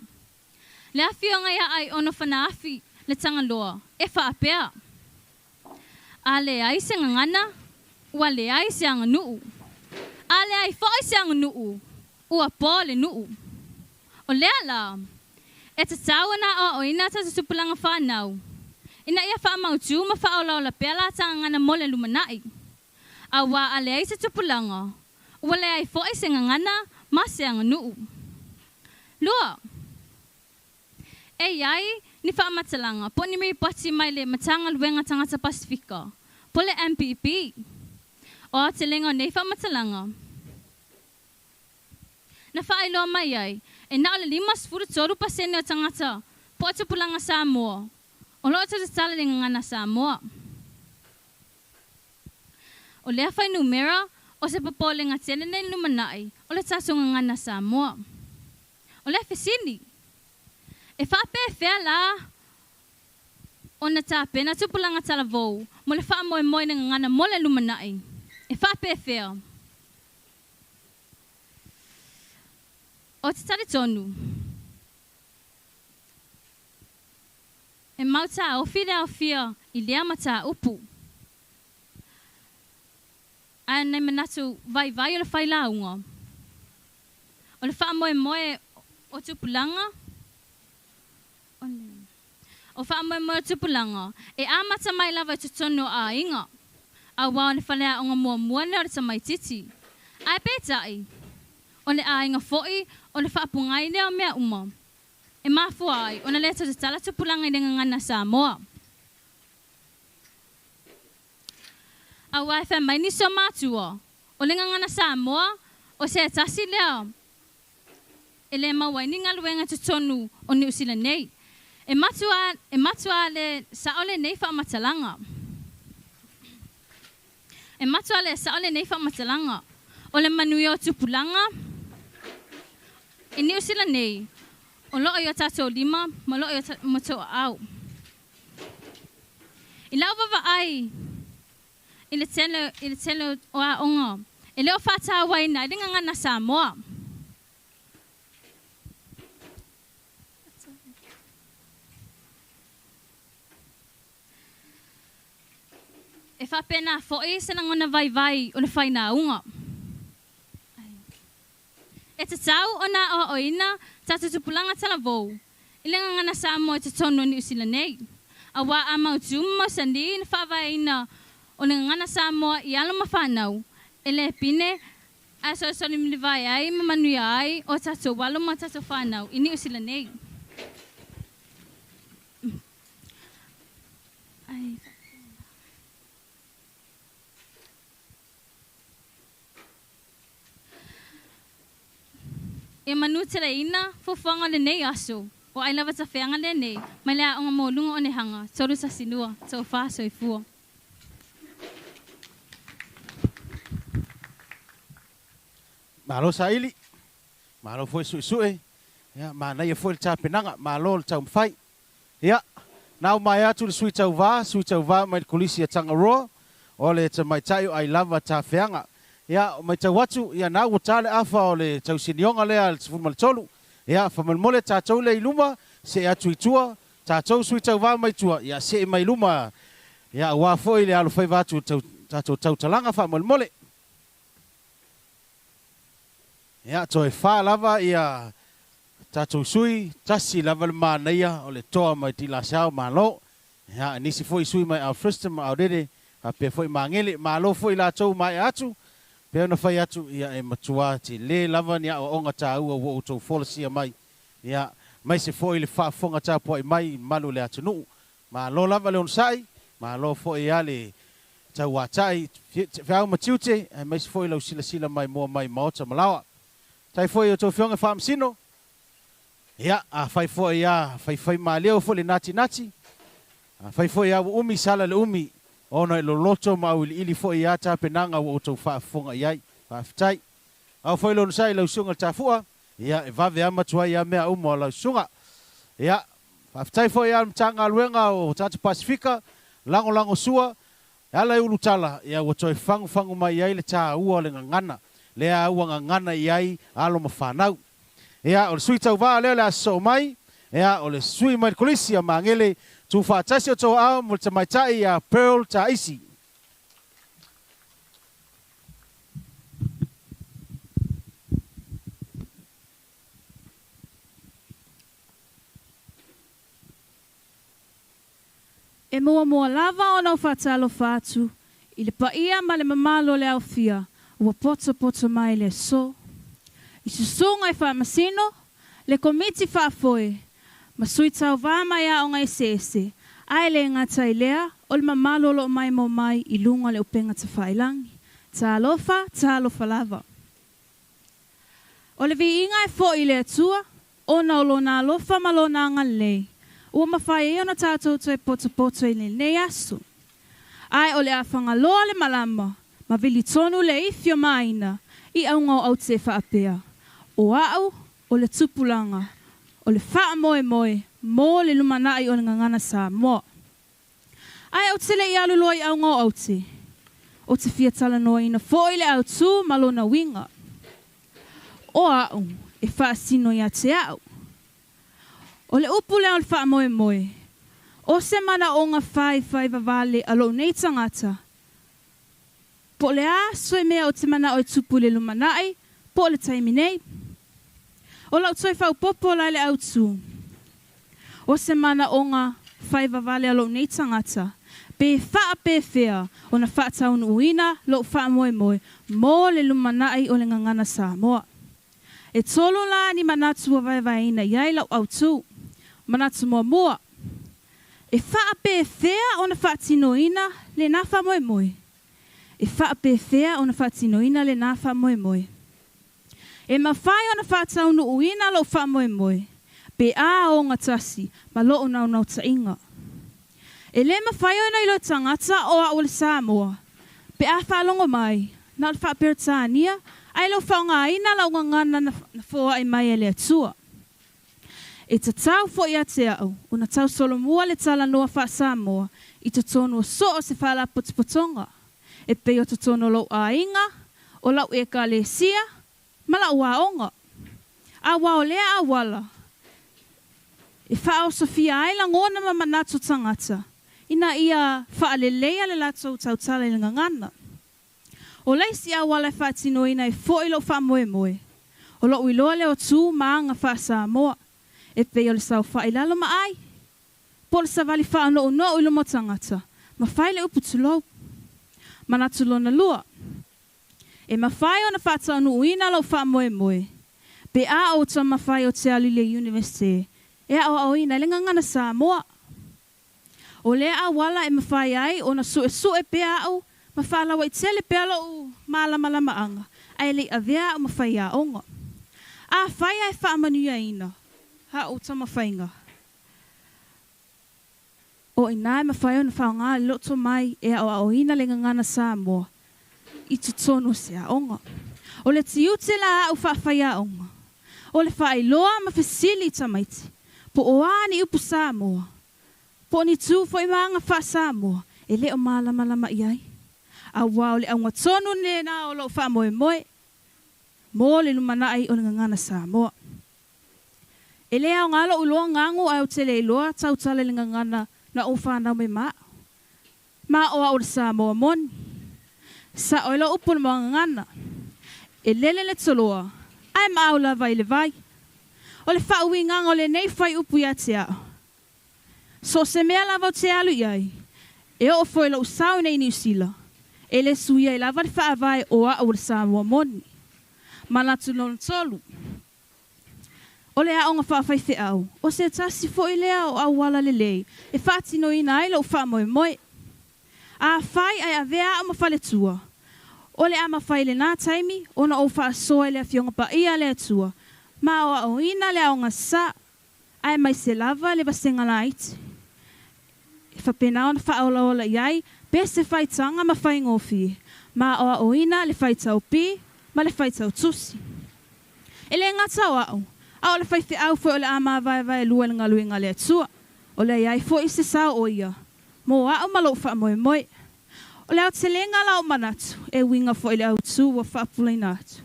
Le afio ngai ai ono fanaafi le tangaloa e whaapea. A le ai se ngana, ua le ai se anga nuu. A le ai whai se anga nuu, ua pō le nuu. O lea la, e te tawana o ina ta supulanga whanau. Ina ia wha mautu ma wha o la pela ta ngana mole lumanai. A wa a le ai se tupulanga, ua le ai whai se ngana ma se anga nuu. Lua, e iai ni wha matalanga, po ni mei pati mai le matanga luenga tangata Pasifika, po le MPP. O te lenga nei wha matalanga. Na wha iloa mai ai, e nao le 5% o tangata, po atu pulanga Samoa. O loa te tala le ngana Samoa. O lea whai numera, o se papo le ngatele nei lumanai, o le taso ngana Samoa. O lea whesini. E whape whea la, o na tape, na tupulanga tala vou, mo le wha moe moe na ngana mo le lumanai. E whape whea. O te tari tonu. E mauta o fia I lea mata upu. A nei manatu vai o le whai launga. O le wha moe moe o tupulanga. O wha moe moe o tupulanga. E a mata mai lava te tono a inga. A wao ne whalea o ngā mua muane o le tamai titi. A e pētai. O le a inga foi, o le whaapungai leo mea uma. E mafua ai, o na lea te tala tupulanga I le ngana Samoa. A wai wha mai ni so mātua. O le ngana Samoa, o se tasi lea. E le mawai ni ngaluenga te tonu o New Zealand nei. E matua le saole nei wha matalanga. E matua le saole nei wha matalanga. O le manui o tupulanga. E New Zealand nei. O loo I o tātou 5, ma loo I o matou au. I lau wawa ai, I le tele o a onga. E leo whātā waina, I ringa ngana Samoa. E whapena fōi se ngona vai o le whaina unga. E te tau o nā o oina, tātou tupulanga tala vou. I le ngana Samoa te tono New Zealand nei. A wā a mautu mo sandi na whawaina o le ngana Samoa I alo ma whanau. E le pine, a so ni miliwai ai, ma manui ai, o tātou walo ma tātou whanau I New Zealand nei. E manu tere ina, fofanga le nei aso. O ai lava ta whianga le nei, mai lea onga mō lunga o ne hanga, toru sa sinua, tau whāso I fua. Malo sa ili, malo foi sui, ya mana ia foi ta penanga, malo le tau mwhai. Ya, nau mai atu le sui tau vā mai kulisi a tanga roa, o le ta mai tayo ai lava ta whianga. Ya, mai tau watu, ya nau tale afa o le tau sinionga lea le tufuma le tolu. Ya, whamalmole tātou le iluma, se atu I tua, tātou sui tau vā mai tua, ya se mai iluma, ya wā foi le alo whai vātu tātou tautalanga whamalmole. Ya, toi whā lava ia tātou sui, tasi lava le mānaia o le toa mai ti la sao mālo. Ya, nisi foi sui mai au fristam au rere, a pe foi mangele, mālo foi la tau mai atu, pea na whai atu ia e matua te le lava ni a o onga tā ua wo utou folasia mai. Ia, mai se foi le whaafonga tā po I mai malu le atu nuu. Ma lo lava le onsai, ma lo foi ia le tau atai, whiau matiute, mai se foi lau sila mai mua mai maota malawa. Tai foi o tau whionga whaamsino. Ia, a whai foi ia, whai maaleo foi le nati. A whai foi ia umi sala le umi. Ona lo loto ma ili fo ia ta penanga o to fa fonga iai fa ftai au foi lo sai lo sunga ta fua ia e va vea matua ia mea umo lo sunga ia fa ftai fo ia mtanga luenga o tatu Pasifika lango sua ala ulu tala ia o toi fangu mai ia le ta ua le ngana lea ua ngana iai alo mawhanau. Ea o le sui Tauvaga leo le aso mai, ea o le sui mai kolisi a mangele tu whaatasi o tō au mo le tamaitai a Pearl ta isi. E mua lava o nau whaatalo whaatu, i le paia ma le mamalo le au fia, ua poto mai le so. I susunga i whaamasino, le komiti whaafoe, ma sui Tauvaga mai a o ngai sese, ai le ngata i lea, o le mamalo lo mai mo mai i lunga le upenga ta whailangi. Ta alofa lava. O le vi inga e fo i le atua, o na olo na alofa ma lo na ngalei. Ua mawhai e ona tātou toi poto i nei asu. Ai o le awhanga loa le malama, ma vili tonu le ifio maina, i au ngau au te whaapea. O au, o le tupulanga, o le wha moe, mo le lumanai o le ngangana Samoa. Ai au te le i alu loa i au ngau au te. O te fiatala noa ina fo i le au tū malona winga. O au, e wha sino i a te au. O le upu leo le wha moe. O se mana o ngā whai vavale alo nei tangata. Po le a soe mea o te mana o i tupu le lumanai, po le taimi nei. O lau toi whau popo lai le au tū. O se mana o ngā whai vavale alo nei tangata. Pe wha pe whea o na wha taunu uina lo wha moe, mo le lumanai o le ngangana Samoa. E tolo la ni manatu vai ina iai lau au tū. Manatu mua. E wha pe whea o na wha tino ina le na wha moe. E wha pe whea o na wha tino ina le na wha moe. E mawhai o na wha taunu uina lo wha moe. Pe a o ngā tasi, ma lo o nau ta inga. E le mawhai o na ilo tangata o a ole Samoa. Pe a whalongo mai, na le wha peritania, ai lo wha ngā ina lau ngangana na fōa i mai e le atua. E ta tau fo i a te au, o na tau solo mua le tala noa wha Samoa, i ta tonu o so o se whala potipotonga. E pe o ta tonu lau a inga, o lau e ka le sia, ma lau a onga. A wao lea a wala. E wha o Sofia aila ngona ma manatu tangata, ina ia wha le lea le lato tau tala i ngangana. O leisi a wala wha tino ina e fo i lo wha moe. O lau i loa le o tū maanga wha Samoa. E pe o le sau wha ilalo ma ai. Po le savali wha ano no ilo mo tangata. Ma whai le upu tulou. Mana tulo na lua. E ma whai o na whata anu uina lau wha moe. Pe a o ta ma whai o te alile universite. E a o ina le ngangana Samoa. O le a wala e ma whai ai o na sue pe a au. Ma whala wa i tele pe alo u malama anga. Ai le a vea o ma whai a onga. A whai ai wha manuia ina. Ha o tama whainga. O ina e mawhai o na whaonga loto mai e o ina le ngangana Samoa. I tutono se a onga. O le tiute la au whawhai a onga. O le whai loa ma whesili tamaiti. Po o ani upu Samoa. Po ni tū fo i maanga wha Samoa. E le o malama iai. A wao le aunga tonu le na o lo wha moe. Mo le lumanai o le ngangana Samoa. E lea o ngalo uloa ngangu au te le iloa tau tale le ngangana na o whanau me maa. Maa o au le Samoa moni. Sa o ilo upu na mga ngangana. E lele le toloa. Ai maa o la vai le vai. O le whaui ngango le nei whai upu ia te ao. So se mea lava o te alu iai. E o fo ilo usau nei New Zealand. E le suia i lava le whaavai o au le Samoa moni. Manatu non tolu. O le a o ngā whawhai whi au. O se tasi fo i lea o au wala le lei. E whaatino ina ai lo wha moe. A whai ai a vea o mawhale tua. O le a mawhai le nā taimi, o na o wha soa le a fionga pa ia le atua. Ma o a o ina le a o ngā sa. Ai mai se lava le vasenga la iti. E whapena o na wha ola iai, pe se whai tanga ma whai ngofi. Ma o a o ina le whai tau pi, ma le whai tau tusi. E le ngata o au. A o le whaithi au fo o le ama vai lua le ngaluinga le atua. O le iai fo i se sao o ia. Mo a o malo wha moe. O leo te lenga la o manatu, e winga fo ile au tu wa whaapulai nātu.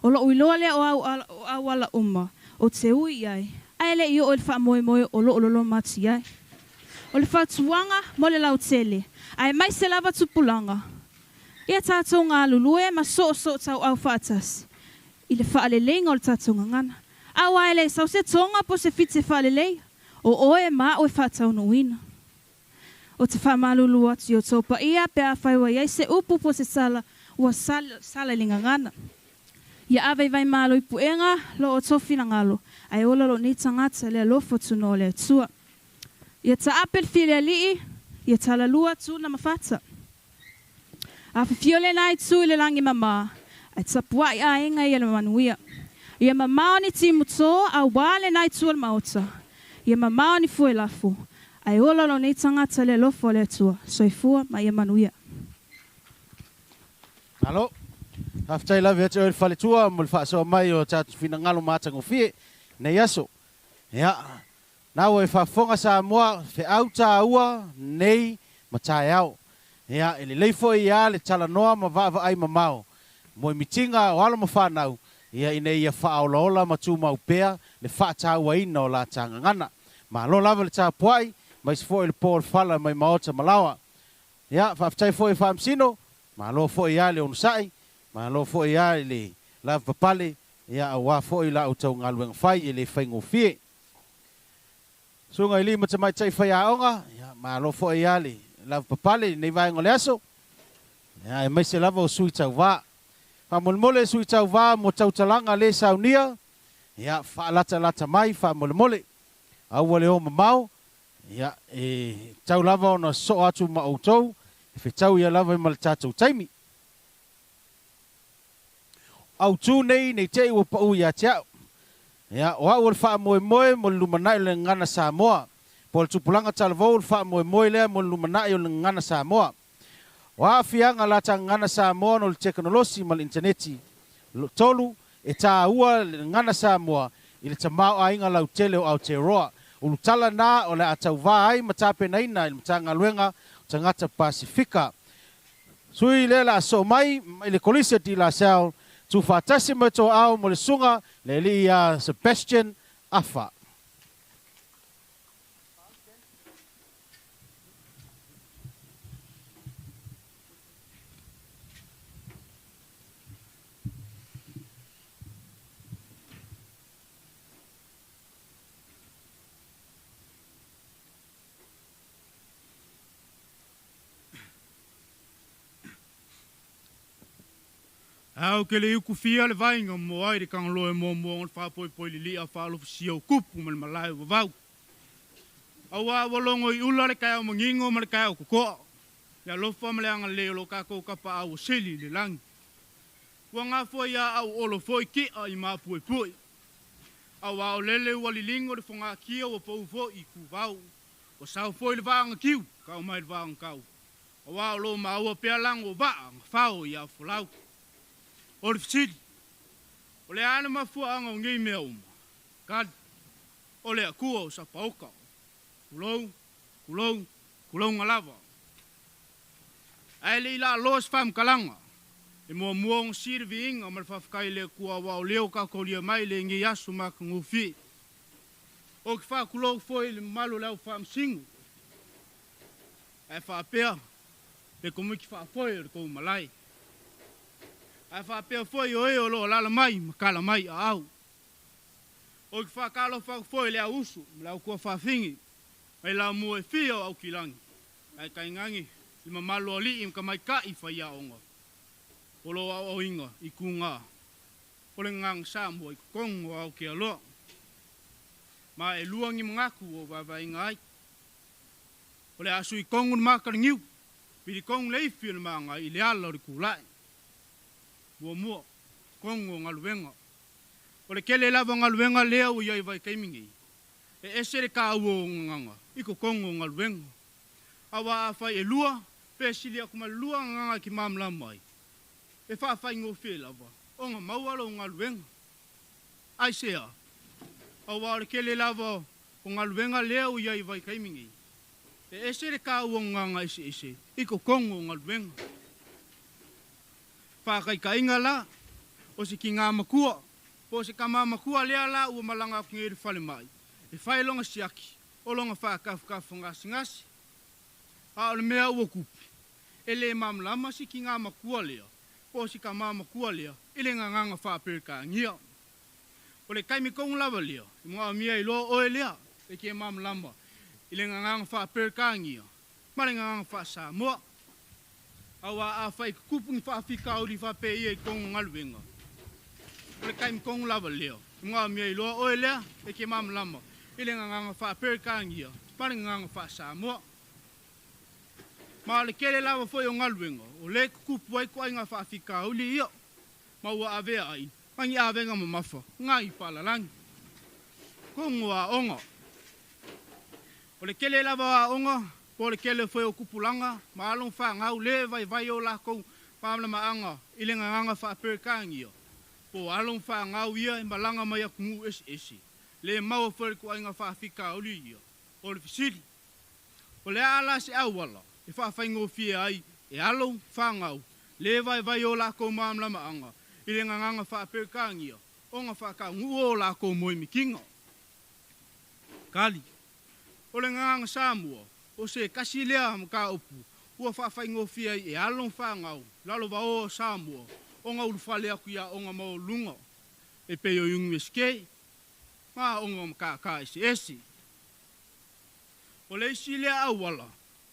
O lo uiloa lea o au ala uma, o te ui ai, ai le i o le wha moe moe o lo lolo mati ai. O le whatuanga mo le lau tele, ai mai se lava tupulanga. Ia tātou ngā lulue ma so tau au whaatasi. I le whaalelei ngā le tātou ngana. Au ai le sau se tonga po se fite whaalelei, o oe ma o e whaatau no wina. O te whamalulu atu o taupa ia pe a whaiwa iai se upu po se sala ua sala linga ngana. Ia awei vai malo i puenga lo o tofina ngalo, ai ola lo ni tangata le alofo tuno le atua. Ia ta apel file alii, ia tala lua tu na mawhata. A whifiole nai tu i le langi mama, ai tapua i a inga i le manuia. Ia mamao ni timu tō, a wale nai tu al maota. Ia mamao ni fue lafu. Ai ola lo nei tangata le lofo le atua, soifua ma ia manuia. Halo. Haftai lawe ate o le whale tua, mo le whaasoa mai o tātu whina ngalo mātango fie, nei aso. Ia, nau e whafonga Samoa, whe au tā ua, nei, ma tae au. Ia, e le leifo i a le tala noa ma vava ai mamao. Mo i mitinga o alo ma whanau, ia ine ia whaaolaola ma tū mau pēa, le whaataua ina o la tanga ngana. Ma lo lava le tā puai, mai se fo i le pō le whala mai maota malawa. Ia, whaftai fo i whaamsino, ma lo fo i a le onusai, ma lo fo i a le lava papale, ia a wā fo i la o tau ngaluenga whai i le whaingo fie. Sunga i li ma tamai tai whai aonga, ia ma lo fo i a le lava papale, nei vai ngole aso. Ia, e mai se lava o sui tau wā. Whamole sui tau wā mo Tautalaga le saunia, ia whaalata mai, whamole. Au wale o mamau, ia e tau lava o na so atu ma outou, e whetau ia lava i ma le tātou taimi. Au tū nei te ua pa ui a te au. Ia, o au le wha moe mo le lumanai le ngana Samoa. Po le tupulanga talavou le wha moe lea mo le lumanai o le ngana Samoa. O a fianga la ta ngana Samoa no le teknolosi ma le interneti. Tolu e tā ua le ngana Samoa i le tamau a inga lau tele o Aotearoa. O lutala na o le atau vā ai matape na ina i le matanga luenga tangata Pasifika. Sui le la so mai i le kolisia di la sao tu fatasi mo to au mo le sunga le li a Sebastian Afa. Au ke le iku fia le vainga mo ai de kang loe mo le whapoi li a whaalofu sia o kupu ma le malai o vau. Au a walongo i ula le kai o mangingo ma le kai o kukoa. Ia lofa ma le anga leo lo kako kapa au o seli le langi. Ua ngā fua ia au olo foi ki a i maa pui pui. Au a o lele wali lingo le whonga kia o pou fo i ku vau. O sau foi le vaanga kiu, kau mai le vaanga kau. Au a o lo ma ua pia lango vaa, ngā ia fulau. O le fitiri, o le ana mafua anga o ngei mea uma. Kali, o le akua o sa pauka. Kulou ngalava. Ai le ila loas fam kalanga. E mua muong sirvi inga ma le whafkai le kua wao leo kakolia mai le ngei asu maka ngufi. O ki wha kulou foi le malu leo fam singu. Ai whapea, le komiki wha foi le kou malai. Ai whapea foi o eo lo lala mai, makala mai a au. O ki whakalo foi le au usu, leo kua whawhingi. Ai la mua e whio au kilangi. Ai kai ngangi, lima malo ali im ka mai ka i whaia onga. O lo au inga, i kunga. O le ngang Samoa i kongo au ke aloa. Ma e luangi mangaku o wawai ngai. O le asu i kongo na makaringiu. Piri kongo leifi na manga i le ala o le kulai. Mua, kongo ngaluenga. O le kele lava ngaluenga lea o iai vai kaimingi. E esere ka uo nganga, iko kongo ngaluenga. Awa awhai e lua, pesili aku ma lua nganga ki mamla mai. E whawhai ngofie lava, o nga maualo ngaluenga. Ai sea, awa o le kele lava o ngaluenga lea o iai vai kaimingi. E ese le ka uonganga isi. Iko kongo ngalwenga. Whakai ka inga la. O si ki ngā makua. Po si ka mā makua lea la ua malanga aku ngeri whale mai. E whai longa siaki. O longa whakafu ngasi. A ole mea ua kupi. E le mamlama si ki ngā makua lea. Po si ka mā makua lea. Ile nganga whapere ka ngia. O le kaimi kongu lava lea. I mga mia i loa oe lea. E ki e mamlama. Ile nganga whapere ka ngia. Mare nganga wha Samoa. Awa a whai kupungi whawhika uri whape ia i kongu ngaluenga. O le kaimi kongu lava lea. I mga mia i loa oe lea. E ki e mamlama. Ile nganga whapere ka ngia. Mare nganga wha Samoa. Ma le kele lava foi o ngaluenga. O le kupu ai ko ai ngā whawhika uli ia. Ma ua avea ai. Mangi avenga ma mafa. Ngā i palalangi. Kongu a onga. O le kele lava a onga. Po le kele foi o kupulanga. Ma along wha ngau le vai o la kou. Pamla maanga. Ile nganga whaperekangi ia. Po along wha ngau ia. I malanga mai a kungu esi. Le maua foi ko ai ngā whawhika uli ia. O le fisiri. O le ala se awala. E whawhaingo fia ai, e alo whangau, le vai o lako mamla maanga, i le nganganga whaperekangia, o ngā whakaungu o lako moimikinga. Kali, o le nganganga Samoa, o se kasi lea mka opu, ua whawhaingo fia ai, e alo whangau, lalo wa o Samoa, o ngā urufale aku ia o ngā mau lunga, e peo yungu eske, ngā o ngā mkaka esi. O le isi lea awala,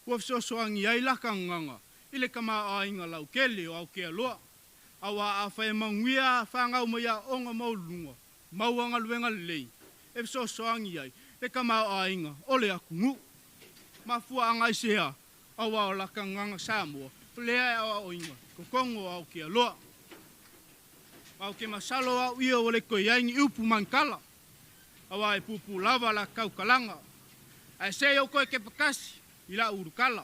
ua fisosoangi ai laka nganga, ile kama ainga lau kele o au kea loa. Awa a whae manguia, whangau maia o ngā maulunga, mauanga luenga lei. E fisosoangi ai, le kama ainga, ole aku ngu. Mafua angai sea, awa o laka nganga Samoa, lea awa oinga, kokongo au kea loa. Au ke masalo au ia o le koe yaingi upu mankala. Awa e pupu lava la kaukalanga. Ai se au koe ke pakasi. Ila urukala.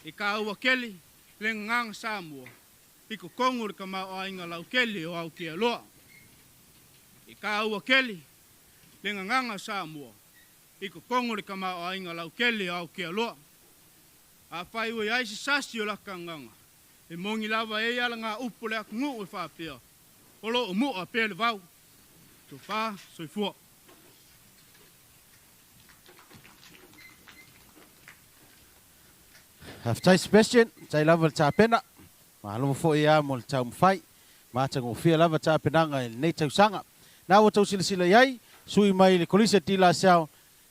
E ka aua keli, le ngang Samoa. Iko kongo le ka mao ainga lau keli o au kia loa. E ka aua keli, le nganga Samoa. Iko kongo le ka mao ainga lau keli o au kia loa. A whai ue aisi sasi o laka nganga. E mongi lava e ala ngā upo le aku ngu e whapea. Olo o mua pēle vau. So wha, soi fua. Haftai Sebastian, tai lava ta pena. Ma lo fo ia mo tau mfai. Ma ta go fia lava ta pena nga nei tau sanga. Na o tau sila yai, sui mai le kolisa tila sao.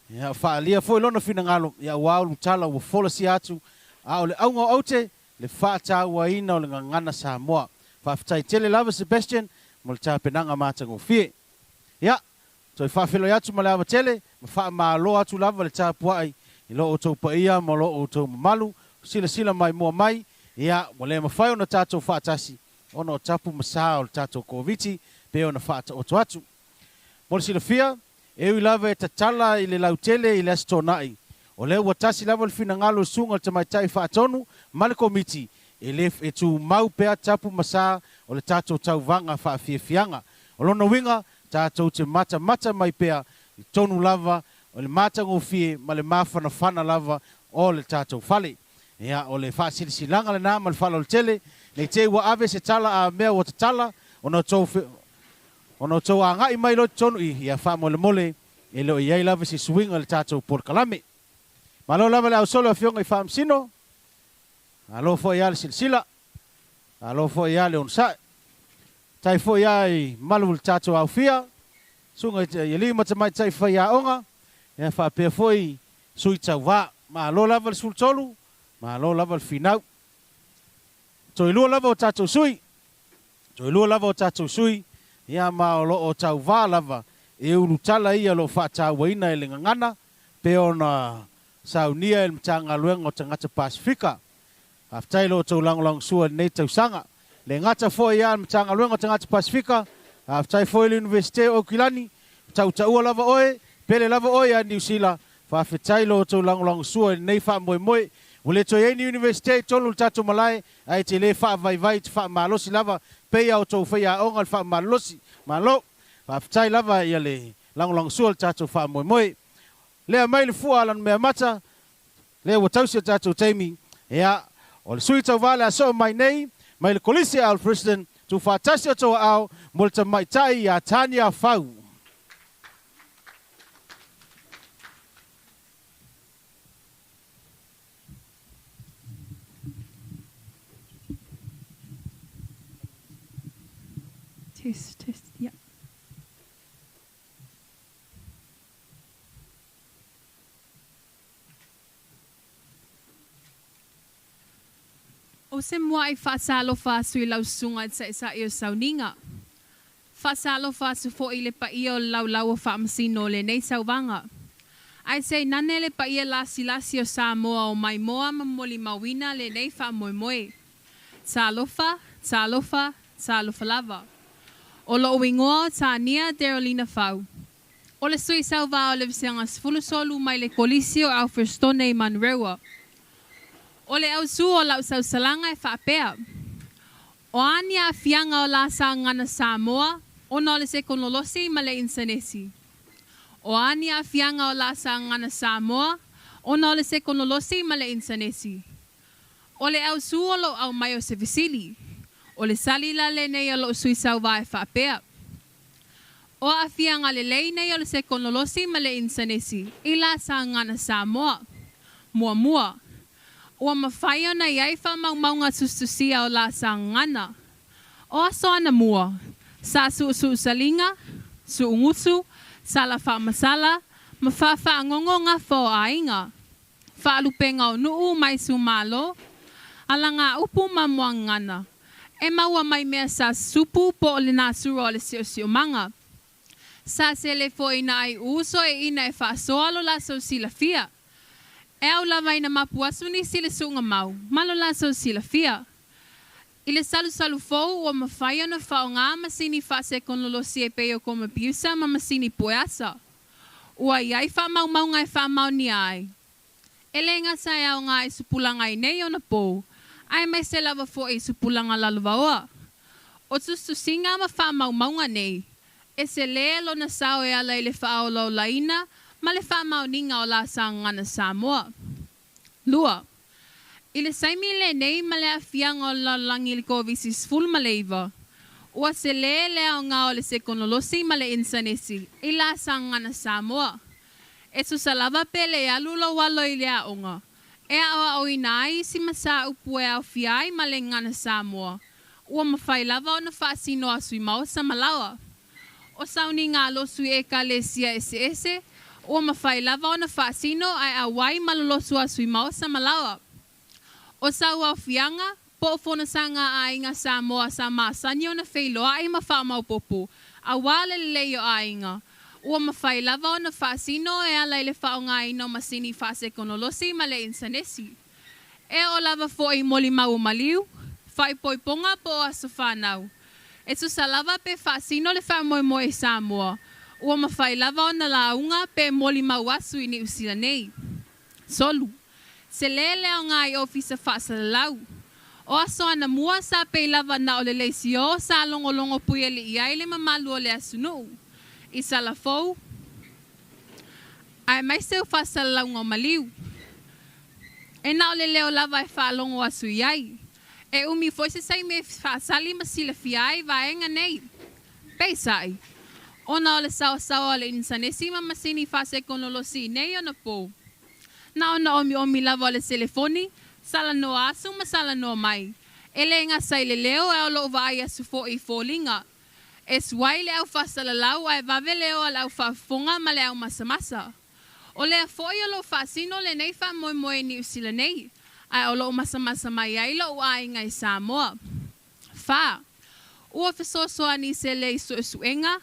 Ya fa lia fo lona fina ngalo, ya wau mtala o fola si atu. A ole au ngo ote le fa ta wa ina o le ngana Samoa. Fa haftai tele lava Sebastian, mo ta pena nga ma ta go fia. Ya, so fa filo ya tu ma lava tele, ma fa ma lo atu lava le ta puai. Ilo o tau pa ia, mo lo o tau malu. Sila mai mua mai, ia, wale mawhai o na tātou whaatasi, o na tapu masaa o na tātou koviti, pe o na whaata o tuatu. Mole sila fia, ewi lava e tatala i le lautele i le asto nai. O le ua tasi lava le fina ngalo sunga te mai tai whaatonu, male komiti, e le e tu mau pea tapu masaa o le tātou Tauvaga whaafiafianga. O lona winga, tātou te mata mai pea, i tonu lava, o le mata ngofie, ma le mawhana lava o le tātou whale. Ya ole fa silanga le nama le falo tele le te wa ave se tala a mea o tala ono to anga i mai lo tonu i ya fa mole e lo ia lava se swing le tato por kalame malo lava le solo fionga i fam sino alo fo ia le silsila alo fo ia le onsa tai fo ia i malu le tato au fia sunga i li mata mai tai fa ia onga ya fa pe foi sui tauva malo lava le sultolu ma lo lava finau. Toi lua lava o tātou sui. Toi lua lava o tātou sui. Ia ma o lo o tau vā lava. E uru tala ia lo whātā waina e le ngangana. Pe o na saunia e mtanga luenga o tangata Pasifika. Haftai lo o tau langolang sua nei tau sanga. Le ngata fo ia mtanga luenga o tangata Pasifika. Haftai fo ile Universite o Kilani. Tau taua lava oe. Pele lava oe a New Zealand. Whawhetai lo o tau langolang sua nei wha moe. Ule to yeni Universite tonu tatu malai ai te le fa vai te fa malosi lava pe au to fa ya onga fa malosi malo fa ftai lava ia le lang sul tatu fa moi le mai le fu alan me mata Le ua tausi tātou teimi, ea, o le sui tau vale a so mai nei, mai le kolisi al president, tu whātasi o toa au, mo le tamaitai a Tania Fau. Test, yeah. O se mua I whaasalo whaasu I lau sunga sa isa I o sauninga. Whaasalo whaasu fo I le pa I o lau lau o whaamasino le nei sauvanga. Ai se nane le pa I a lasi o Samoa o mai moa mamoli mawina le nei whaamoemoe. Tsalofa, tsalofa, tsalofa lava. O lo wingoa Tania Derolina Fau. O le sui sauva o le visianga sfulusolu mai le kolisio au firstone Manrewa. O le au su o lau sausalanga e whaapea. O ania a fianga o la sa ngana Samoa, o no le se konolosi ma le insanesi. O ania a fianga o la sa ngana Samoa, o no le se konolosi ma le insanesi. O le au su o lo au mai o se visili. O le salila le nei o lo sui sauva e whaapea. O a fianga le lei nei o le se konolosi ma le insanesi. Ila sa ngana Samoa. Mua mua. O mawhaia na iai wha maunga sustusia o la sa ngana. O aso ana mua. Sa su salinga, su ungusu, sala wha masala, ma wha ngongo ngā fo ainga. Wha alupenga o nuu mai su malo, ala ngā upu mamua ngana. E maua mai mea sa supu po o le nā suro o le sio manga. Sa se le fo ina ai uso e ina e wha soalo la so sila fia. E au lava ina mapuasu ni sile sunga mau, malo la so sila fia. Ile salu fou o mawhaia na whao ngā masini whase konolosi e peo koma piusa ma masini poeasa. Ua iai wha mau ngai wha mau ni ai. Ele ngā sai au ngā e supulanga I nei o na pou, ai mai se lava fo e supulanga lalavaoa. O tustu singa ma wha mau nga nei, e se lea lo na sao e ala I le wha o lau laina, ma le wha mau ninga o la sa ngana Samoa. Lua, I le saimi le nei ma le afianga o la langi le kovisi sful ma leiva. Ua se le o ngā o le se konolosi ma le insanesi, I la sa ngana Samoa. E su salava pe le alulo walo I le aonga. E awa o inai si masa upu e au fiai ma le ngana Samoa. Ua mawhai lava o na whaasino a sui mau sa malawa. O sauni ngā losu e ka le sia ese, o mawhai lava o na whaasino ai awai malolosu a sui mau sa malawa. O sau au fianga, po fona sanga a inga Samoa sa maasani o na whailoa ai mawha mau popo. A wale leo a inga. Ua mawhai lava o na whaasino e ala ile whao ngā ino masini whase konolosi ma le insanesi. E o lava fo I moli mau maliu, whai poiponga po aso whanau. E tu sa lava pe whaasino le wha moe Samoa. Ua mawhai lava o na launga pe moli mau asu I ni usila nei. Solu. Se lele o ngā I ofisa whaasa lau. O aso ana mua sa pe lava na o le leisio sa longolongo puia le iai le mamalu o le asunu. I sala fou. Ai mai seu whaasa lau ngā maliu. E na o le leo lava e whaalongo asu iai. E umi foi se sai me whaasali ma sila fiai vaenga nei. Peisai. Ona o le sawa le insanesi ma masini whase konolosi nei o na pou. Na ona omi lava o le telefoni, sala no asu ma sala no mai. Ele ngā sai le leo e o lo vai asu fo I fōlinga. E suai le au whasala lau ai vave leo al au whafunga ma le au masa. O le a fōi o lo whasino le nei wha moe ni usila nei. Ai o lo masa mai ai lo ai ngai Samoa. Wha. Ua whasosoa ni se le isu suenga.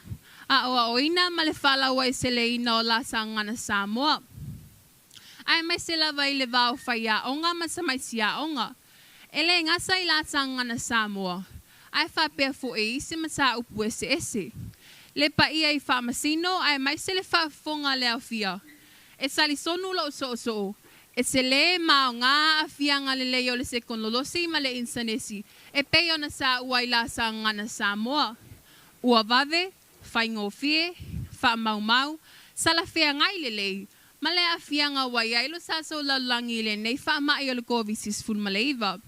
A oa oina ma le whala wai se le ina o la sa ngana Samoa. Ai mai se lava I le vau whai a onga ma sa mai si a onga. Ele ngasa I la sa ngana Samoa. Ai whapea fo e isi ma sa upu ese. Le pa ia I whamasino ai mai se le whafonga le au fia. E sali sonu lo so. E se le mao ngā a fianga le leo le se konolosi ma le insanesi. E peo na sa ua I la sa ngana Samoa. Ua vave, whai ngō fie, wha mau, sala whea ngai le lei. Male a fianga waya ilo saso la langile nei fa ma ilo ko visis fun maleiva.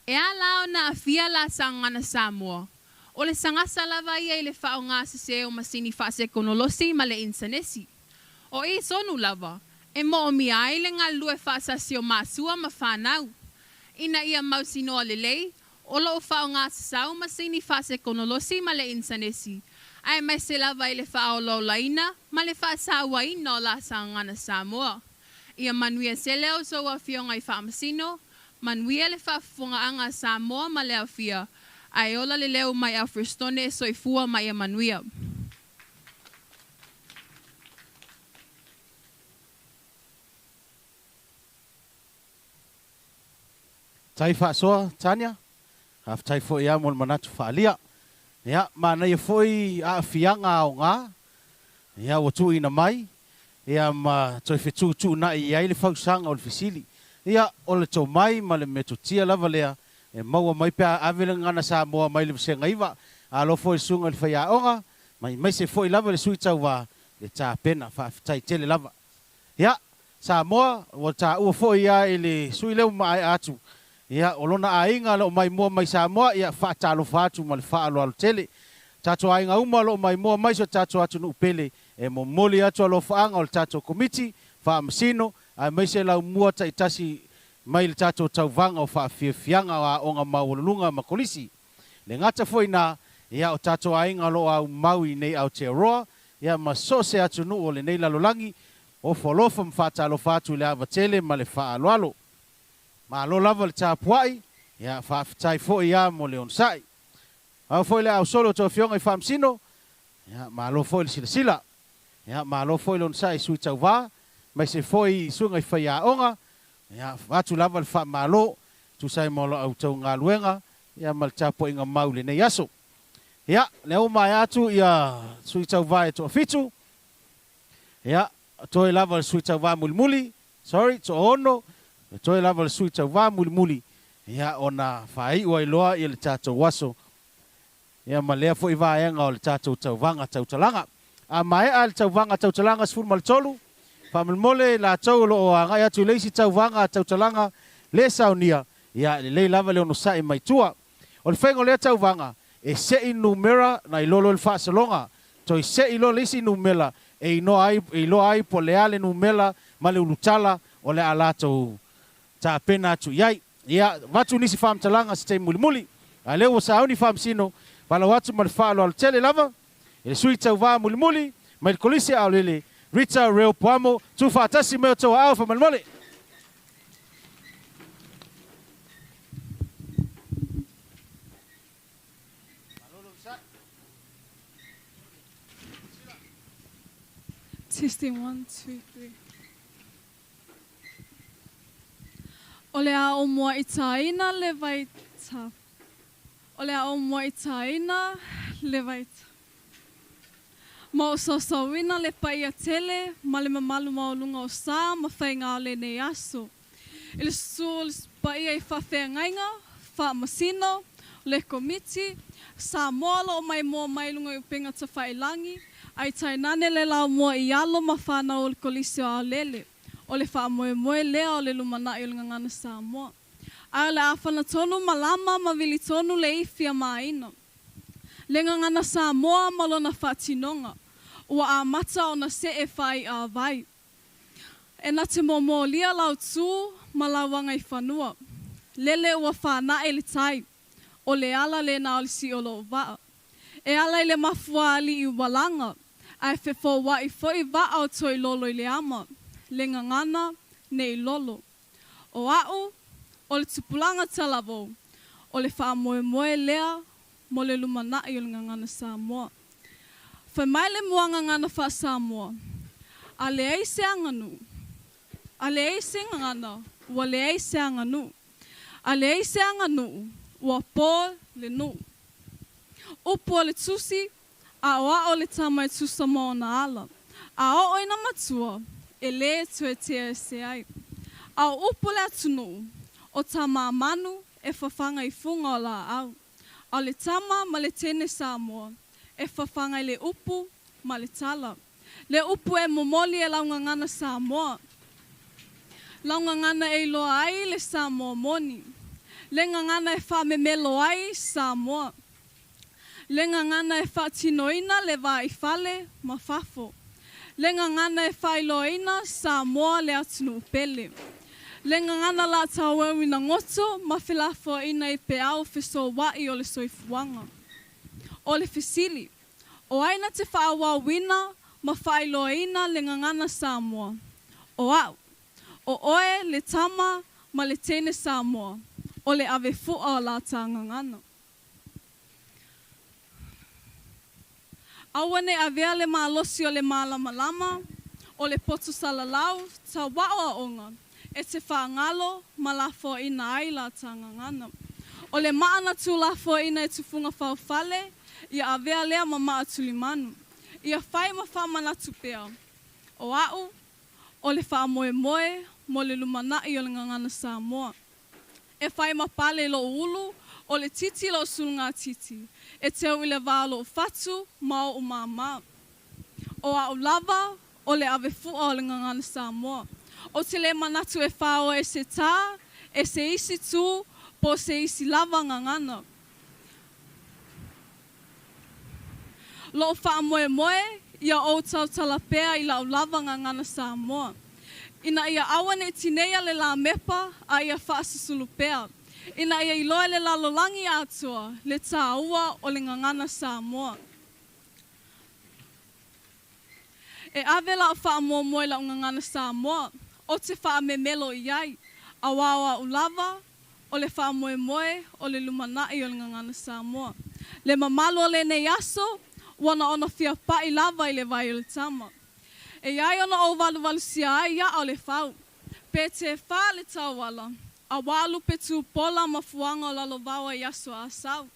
E ala na afia la sanga na Samoa. Ole sanga salava ia ile fa nga se o masini fa se konolosi male insanesi. O e sonu lava. E mo mi aile nga lue fa sa sio masua ma fa nau. Ina ia mausino lelei. Olo o fa nga sa o masini fa se konolosi male insanesi. Ai mai se lava ile fa o lo laina, ma le fa sa waina la sanga na Samoa. Ia manuia se leo so wa fionga I fa masino, manuia le fa funga anga Samoa ma le afia. Ai ola le leo mai a fristone so I fua mai a manuia. Tai fa soa, Tanya. Haf tai fo ia mon manatu fa alia. Ya, mana ia foi a fianga o ngā. Ya, o tu ina mai. Ya, ma toi fetu na ia ile fausanga o le fisili. Ya, o le tau mai, ma le metutia lava lea. E maua mai pia avele ngana Samoa mai le vse ngaiva. A lo foi sunga le faya onga. Mai se foi lava le sui tau wa le tā pena, fa tai tele lava. Ya, Samoa, o tā ua foi ia ile sui leu mai atu. Ia olona ainga lo mai mo mai Samoa ia fa talo fatu mal fa alo tele tato ainga uma lo mai mo mai so tato atu no pele e mo moli atu lo fa anga o tato komiti fa masino ai mai se la mua ta itasi mai le tato Tauvaga o fa fianga a onga maulunga makolisi le ngata foi na ia o tato ainga lo au maui nei au te roa ia ma so se atu no o le nei la lolangi o folofa fa talo fatu le ava tele mal fa alo ma lo lava le tapuai ia fa fitai fo ia mo le onsai au foi le au solo to fionga I famsino ia ma lo foi le sila ia ma lo foi le onsai sui tauva mai se foi sunga I faia onga ia fatu lava le fa malo tu sai mo lo au tau nga luenga ia mal tapo inga maule nei aso ia le o mai atu ia sui tauva e to fitu ia to lava le sui tauva mulmuli sorry to ono toi lava le sui tauva muli ia ona fai ua iloa ia le tatou waso ia ma lea foʻi vaega o le tatou Tauvaga Tautalaga a mae a le Tauvaga Tautalaga 13 faamolemole latou loo agai atu i leisi Tauvaga Tautalaga le saunia ia lelei lava le ono saʻi maitua o le faiga o lea Tauvaga e seʻi numera na ilolo le faasaloga toi seʻi lo le isi numela e iloa ai po le a le numela ma le ulutala o le a latou ta pena tu yai ia watu nisi fam talanga ste muli a leo sa uni fam sino pala watu mal falo al tele lava e sui tauva muli mai kolisi au lele rita reo poamo tu fatasi me to au fa malmole Testing 1, 2, 3. Ole a o mua I taina le vaita. Ole a o mua I taina le vaita. Ma o sosawina le paia tele, ma le mamalu maulunga o sa, ma whainga o le nei aso. Ele sul paia I whawhea ngainga, wha masino, le komiti, sa moalo o mai mua mailunga I penga ta whailangi, ai tainane le lau mua I alo ma whanau o le kolisio a lele. O le wha moe lea o le lumana I o le ngangana Samoa. A le awhana tonu malama ma vili tonu le ifia maina. Le ngangana Samoa malona whatinonga. Ua a mata o na se e whai a vai. E na te momo lia lau tū ma lauanga I whanua. Lele ua whana e le tai. O le ala le na o le si o lo waa. E ala I le mafua ali I walanga. Ai whefo wa I foi wa au toi lolo I le ama. Le ngangana nei lolo. O au, o le tupulanga talavo, o le wha moe lea, mo le lumana I o le ngangana Samoa. Whai mai le mua ngangana wha Samoa, a le ei se anganu, a le ei se ngangana, ua le ei se anganu, a le ei se anganu, ua pō le nu. Upu o le tusi, a oa o le tamai tusa mo na ala, a o oina matua, e le tue tea se ai. Au upu le atunu, o tama manu e whawhanga I funga o la au. Au le tama ma le tene Samoa, e whawhanga I le upu ma le tala. Le upu e momoli e launga ngana Samoa. Launga ngana e loa ai le Samoa moni. Le ngana e wha me melo ai Samoa. Le ngana e wha tinoina le wa i whale ma whafo. Le ngana e wha iloina Samoa le atunu upele. Le ngana la tawewi na ngoto ma whilafo ina i pe au whiso wai o le soifuanga. O le fisili. O aina te whaawa wina ma whailoina le ngana Samoa. O au. O oe le tama ma le tene Samoa. O le ave fua o la ta ngangana. Awane avea le maalosi o le malamalama, o le poto salalau, ta wao a onga, e te whaangalo ma la fo ina ai la ta ngangana. O le maana tu la fo ina e tufunga whawhale, ia avea lea ma maa tulimanu. Ia whai ma whamana tupea. O au, o le wha moe moe, mo le lumanai o le ngangana Samoa. E whai ma pale lo ulu, o le titi lo sulunga titi. E teo i le wālo fatu, mao o māma. O au lava, o le ave fua o le ngangana Samoa. O te le manatu e whao e se tā, e se isi tū, po se isi lava ngangana. Lo wha moe moe, ia o tau talapea i lau lava ngangana Samoa. Ina ia awane tinea le la mepa, a ia wha susulupea. Ina ia iloa le lalolangi atua, le tāua o le ngangana Samoa. E ave la wha moe moe la ngangana Samoa, o te wha me melo iai, a wawa ulava, o le wha moe moe, o le lumanai o le ngangana Samoa. Le mamalo le ne yaso, wana ona fia pai lava i le vai o le tama. E iai ona o walu walu sia ai ia o le whau, pe te wha le tauala. A walu pe tu pola ma fuanga o lalo wawa i aso a sau.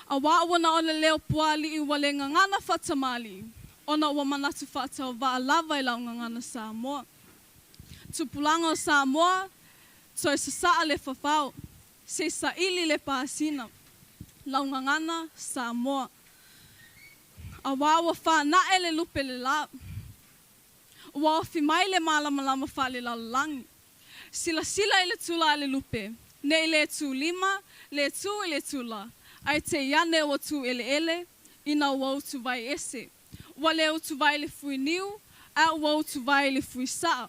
A wawa na ona leo puali i wale ngangana whatamali. Ona ua manatu whatau wa lava i lau ngangana Samoa. Tupulanga o Samoa, toi sa saa le whawhau. Se sa ili le pāsina. Lau ngangana Samoa. A wawa wha na ele lupe le la. Ua ofi mai le malamalama wha le lalalangi. Sila i le tula le lupe. Ne le tu lima, le tu i le tula. Ai te iane o tu ele, ina ua utu vai ese. Ua le utu vai le fui niu, a ua utu vai le fui saa.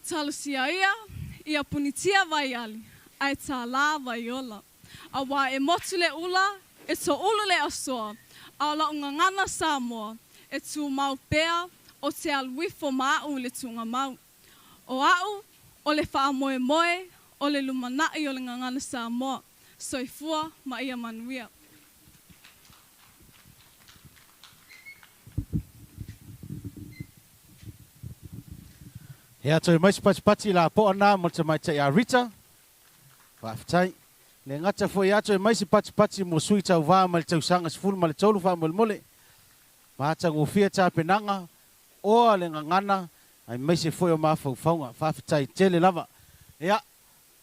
Talusia ia punitia vai ali. Ai ta la vai ola. A wa e motu le ula, e to ulu le asoa. A la ngangana Samoa, e tu mau pea, o te aluifo mau le tunga mau. O au, o le wha moe moe, o le lumanai o le ngangana Samoa. Soifua ma ia manuia. Hea toi maisi pati la po ana mo te mai tai a Rita. Whaftai. Le ngata fo ia toi maisi pati mo sui tau vā ma le tau sanga sifuru ma le tolu wha mole mole. Mahata ngofia tā penanga. Oa le ngangana. Ai maisi fo o mafau faunga. Whaftai tele lava. Ea.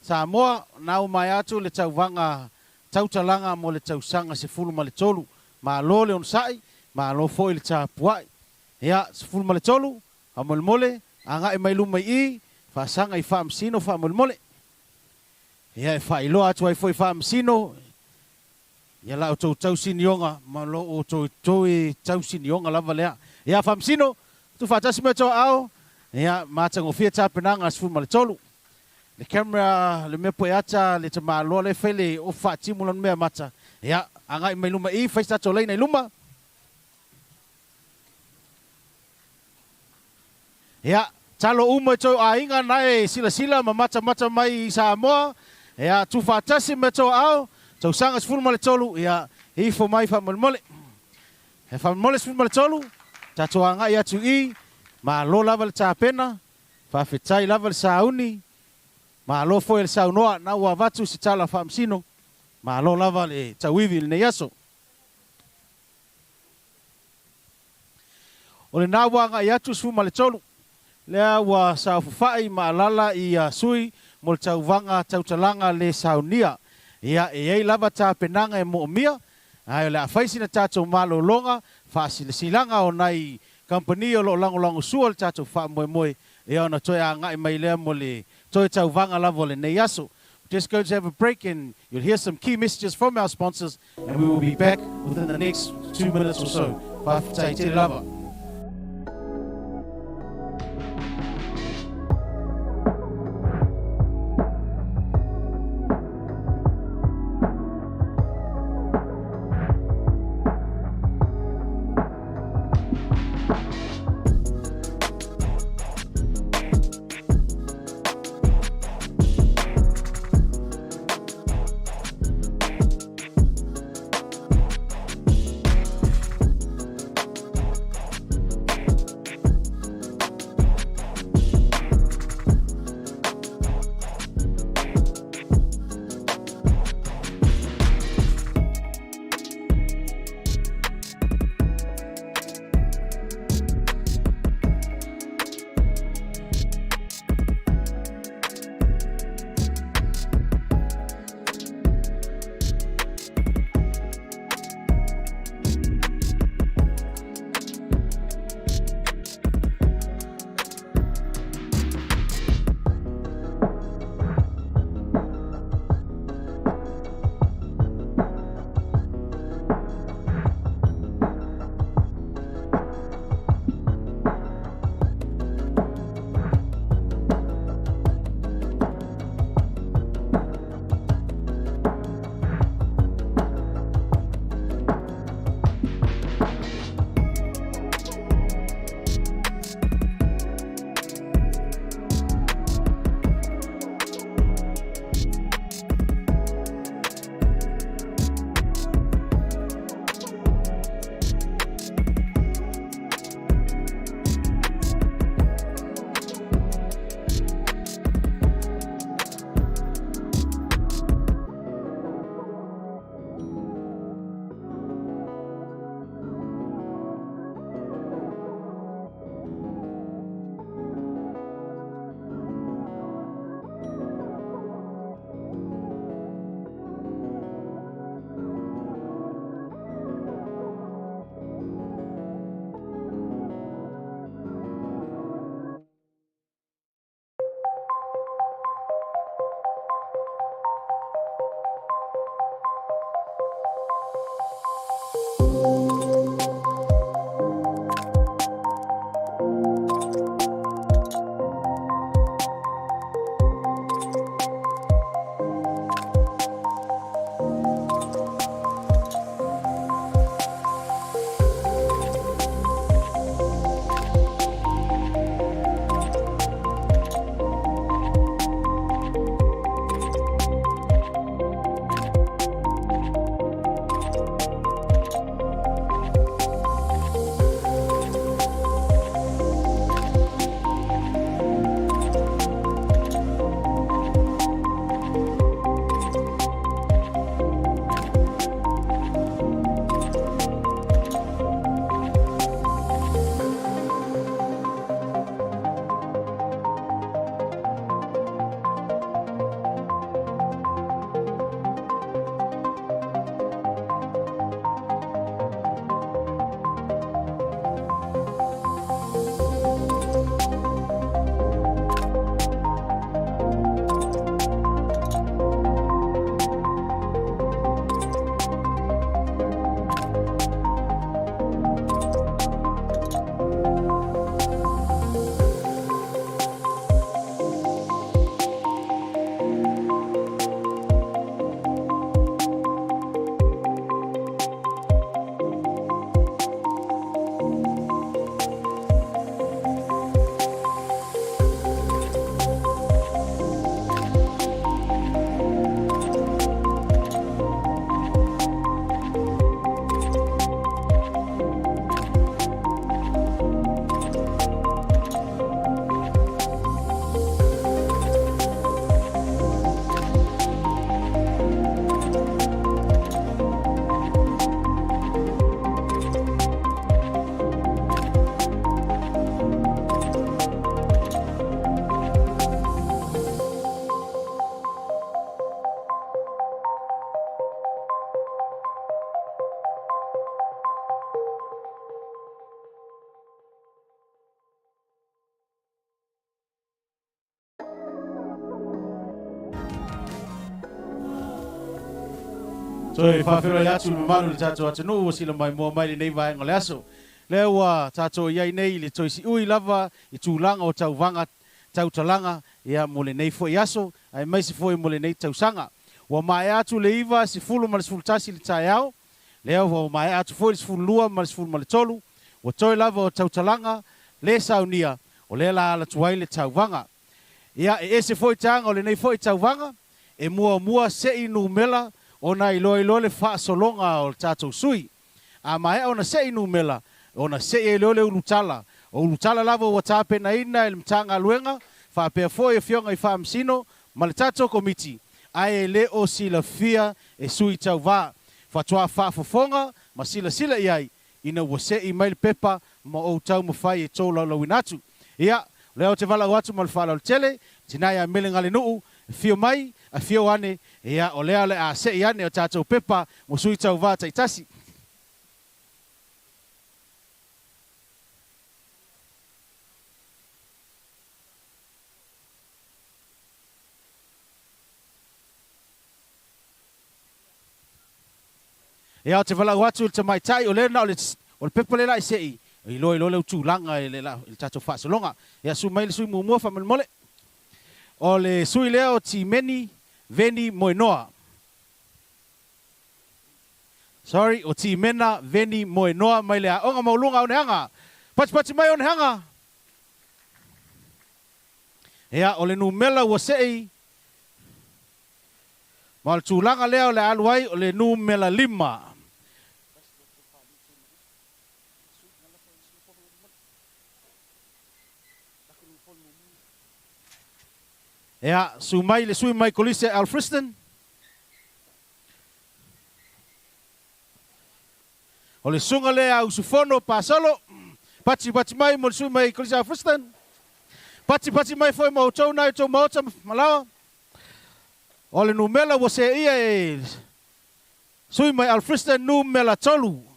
Samoa nau mai atu le tau vanga Tautalaga mo le tau sanga sifuru ma le tolu. Ma lo le on sai. Ma lo fo i le tā puai. Ea sifuru ma le tolu. Ha mole mole. Anga e mai lumai I, whaasanga I whaamsino whaamole. Ia e whailo atu ai foi whaamsino. Ia la o tau tau sinionga, ma lo o tau tau sinionga lava lea. Ia whaamsino, tu whaatasi me toa ao. Ia mātang o fia tāpenanga as fuma le tolu. Le camera, le mea poe ata, le ta maa loa le whaile o whaatimulan mea mata. Ia, anga e mai lumai I, whaista tau leina I luma. Ia, talo uma tau a inga nai sila ma mata mai I Samoa. Ia, tu whaatasi me tau ao, tau sanga sifuru male tolu. Ia, I fo mai whamole mole. He whamole sifuru male tolu, tato anga I atu I, ma lo lava le tāpena, whawhetai lava le sauni, ma lo foi le saunoa, na ua vatu si tala whamsino, ma lo lava le tauivi le neiaso. O le nā wanga I atu sifuru male tolu. Lea wa sa fufai ma lala I sui mo Tauvaga Tautalaga le saunia. Ia e ei lava tā penanga e mo'omia. Ai le afaisi na tatou malolonga faasilasilanga o nai company o lo lango sua le tatou fa moe e ona toe angai mai lea mo le toe tauvanga lava le nei aso. Just going to have a break and you'll hear some key messages from our sponsors and we will be back within the next 2 minutes or so. Whawhitai te lava. Toi whawhero i atu le mamaru le tātou atanu o sila mai mua mai le nei vai ngole aso. Lea ua tātou iai nei le toi si ui lava i tūlanga o Tauvaga Tautalaga ia mo le nei fo i aso, ai mai si fo i mo le nei tausanga. Ua mai atu le iwa si fulu ma le sifulu tasi le tai au, lea ua mai atu fo i le sifulu lua ma le sifulu ma le tolu, ua toi lava o Tautalaga le saunia o le la ala tuai le Tauvaga. Ia e se fo i tanga o le nei fo i Tauvaga, e mua se i numela ona ilo le whaasolonga o le tātou sui. A mai ona se inu mela, ona se e le ulutala. O ulutala lava ua tāpe na ina ele mtanga luenga, whaapea fo e fionga i whaamsino, ma le tātou komiti. Ai le o sila fia e sui tau vā. Whatua whaafofonga, ma sila iai, ina ua se i mail pepa, ma o tau mawhai e tō lau inatu. Ia, leo te wala watu ma le whala o tele, tinai a mele ngale nuu, fio mai, a fio ane, ia o lea le a se i ane o tātou pepa, mo sui tau vā taitasi. Ia o te wala watu te mai tai, o le na o le pepa le la i se i, i lo le utulanga i le la, i tātou whaasolonga. Ia su mai le sui mua whamil mole. O le sui leo ti meni, veni moenoa. Sorry, o ti mena veni moenoa mai le a onga maulunga o ne hanga. Pati mai o ne hanga. Ea, o le numela ua sei. Ma le tūlanga leo le aluai o le numela 5. Ea, sumai le sui mai kolise Alfriston. O le sunga le au sufono pasolo. Pati mai mo le sui mai kolise Alfriston. Pati mai foi mo tau nai tau maota malawa. O le numela wa se ia e sui mai Alfriston numela 3.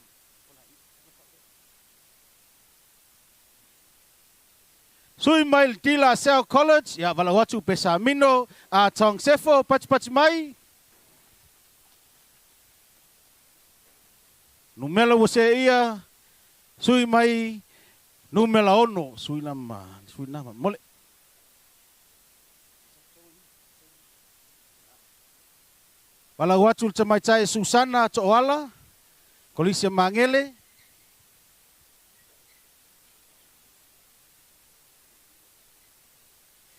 Sui mai tila Sel College, ya wala watu pesa mino a tong sefo pati mai. Numela wo se ia, sui mai numela 1, sui nama, mole. Wala watu te mai tai Susana Toala, Kolisia Mangele.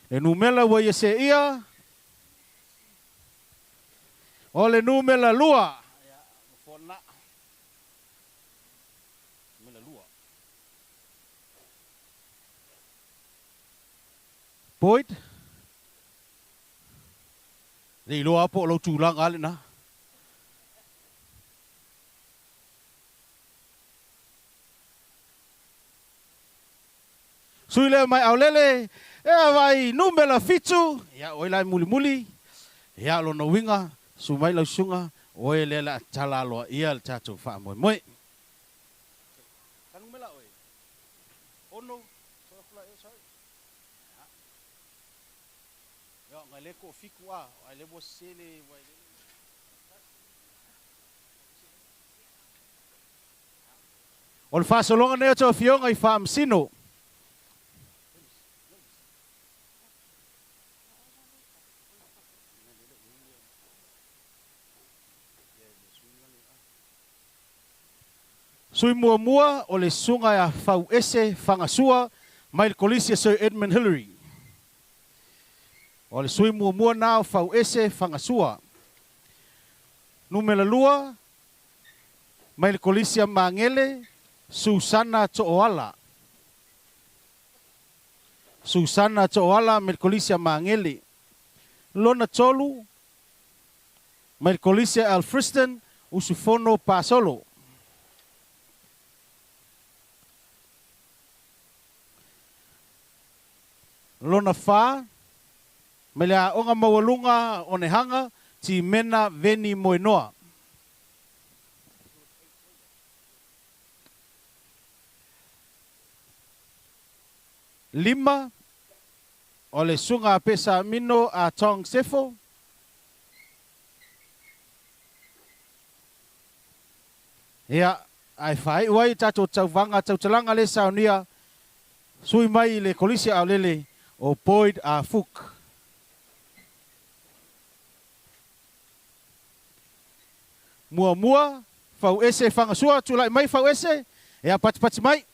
E numela wa ia se ia. O le numela 2. Boyd. Nei loa po lo tulang ale na. Suile mai aulele. Ea vai numela 7, ia oilai muli. Ia lo no winga, sumai lau sunga, oile la talaloa ia le tātou wha moe. Ka numela oi? Ono, sorry. Ia, ngai leko fiku a, ai lebo sele, o le whasolonga neo tau fionga i whaamsino. Sui mua o le sunga ya fau ese fangasua mai le kolisia Sir Edmund Hillary. O le sui mua nao fau ese fangasua. Numela 2 mai le kolisia Mangele Susana Toala. Susana Toala mai le kolisia Mangele. Lona tolu mai le kolisia Alfriston usufono pasolo. Lona fa, me lea onga mawalunga o ne hanga, ti mena veni moenoa. Lima, o le sunga pesa mino a tong sefo. Ia, ai whai uai tato Tauvaga Tautalaga le saunia, sui mai le kolisi au lele o Boyd a Fuk. Mua, fau ese whangasua, tulai mai fau ese, ea pati mai.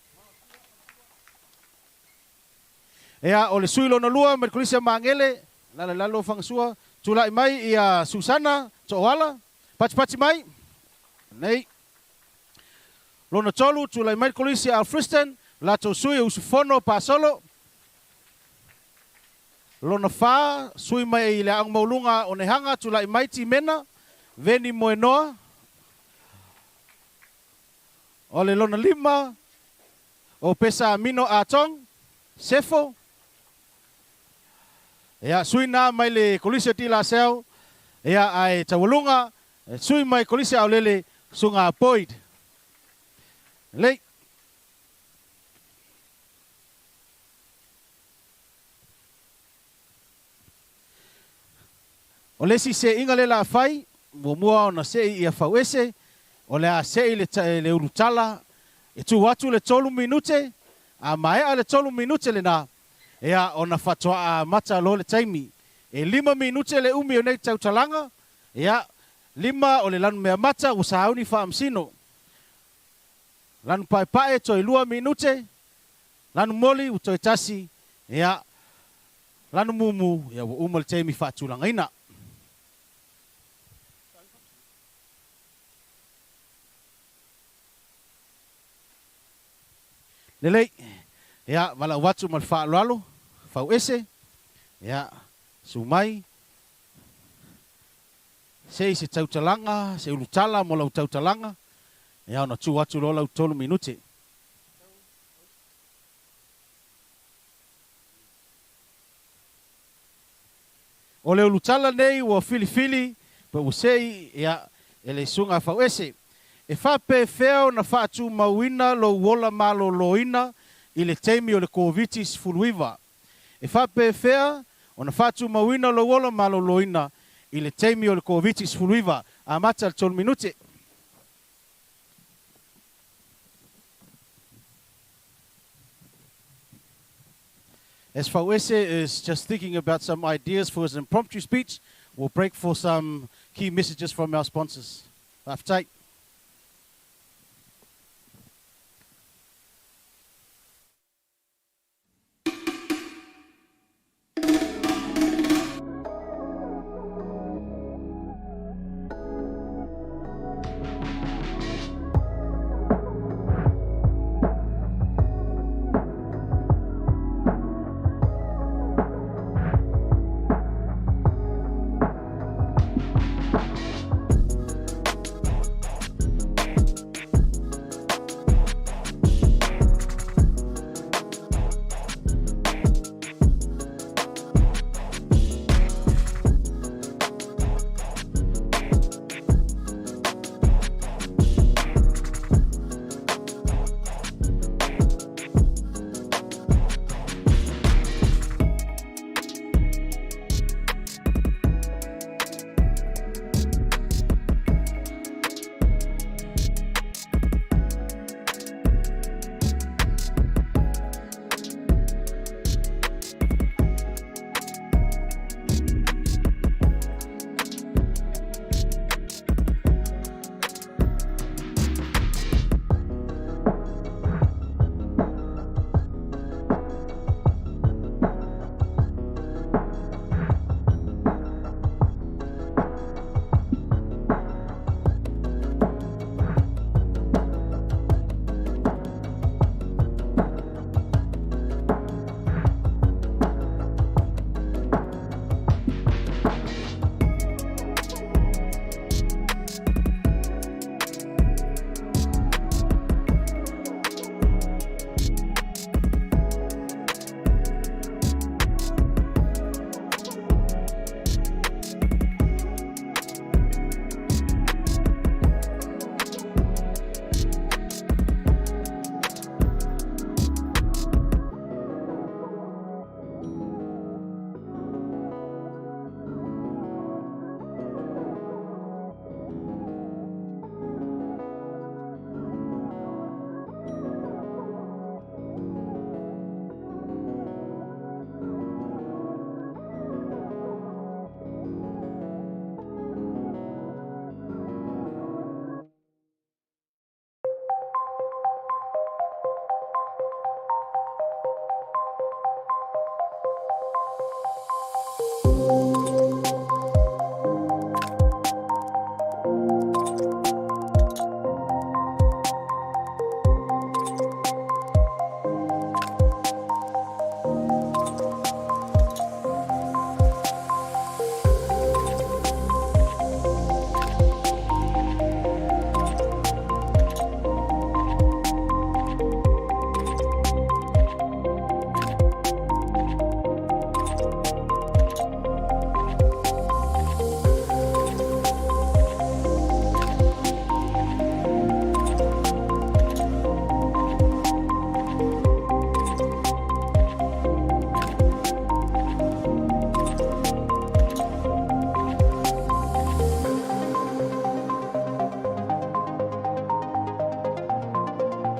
Ea o le sui lona lua, me le kolisi a maangele, lalo whangasua, tulai mai ia Susana, to'oala, pati mai. Nei. Lona tolu, tulai mai kolisi a Alfriston, lato sui usufono pa solo. Lona wha, sui mai i le ang maulunga o nehanga, tulai mai ti mena, veni moenoa. O le lona lima, o pesa mino atong, sefo. Ea sui na mai le kolisi o tila seo, ea ai tawalunga, sui mai kolisi au lele sunga Boyd. Lei. O lesi se inga le la fai, mua ona se ia fauese, o le a se le urutala, e tu watu le tolu minute, a mai a le tolu minute le na, ea ona fatoa a mata lo le taimi. E 5 minute le umi o nei Tautalaga, ea 5 o le lanu mea mata, usahauni fa amsino. Lanu pae toi 2 minute, lanu moli utoi tasi, ea lanu mumu, ea uma le taimi fa tulangaina. Lelei, ea wala watu mal fa lalo, fau ese, ea sumai, se Tautalaga, se ulutala mo lau Tautalaga, ea ona tu watu lo lau tolu minute. O le ulutala nei ua fili, pa usei ea ele sunga fau ese. E wha pe feo na wha atu mauina lo wola malo loina i le teimi o le kovitis fuluiva. E wha pe fea o na wha atu mauina lo wola malo loina i le teimi o le kovitis fuluiva. A mata le tolu minute. As Fawese is just thinking about some ideas for his impromptu speech, we'll break for some key messages from our sponsors. After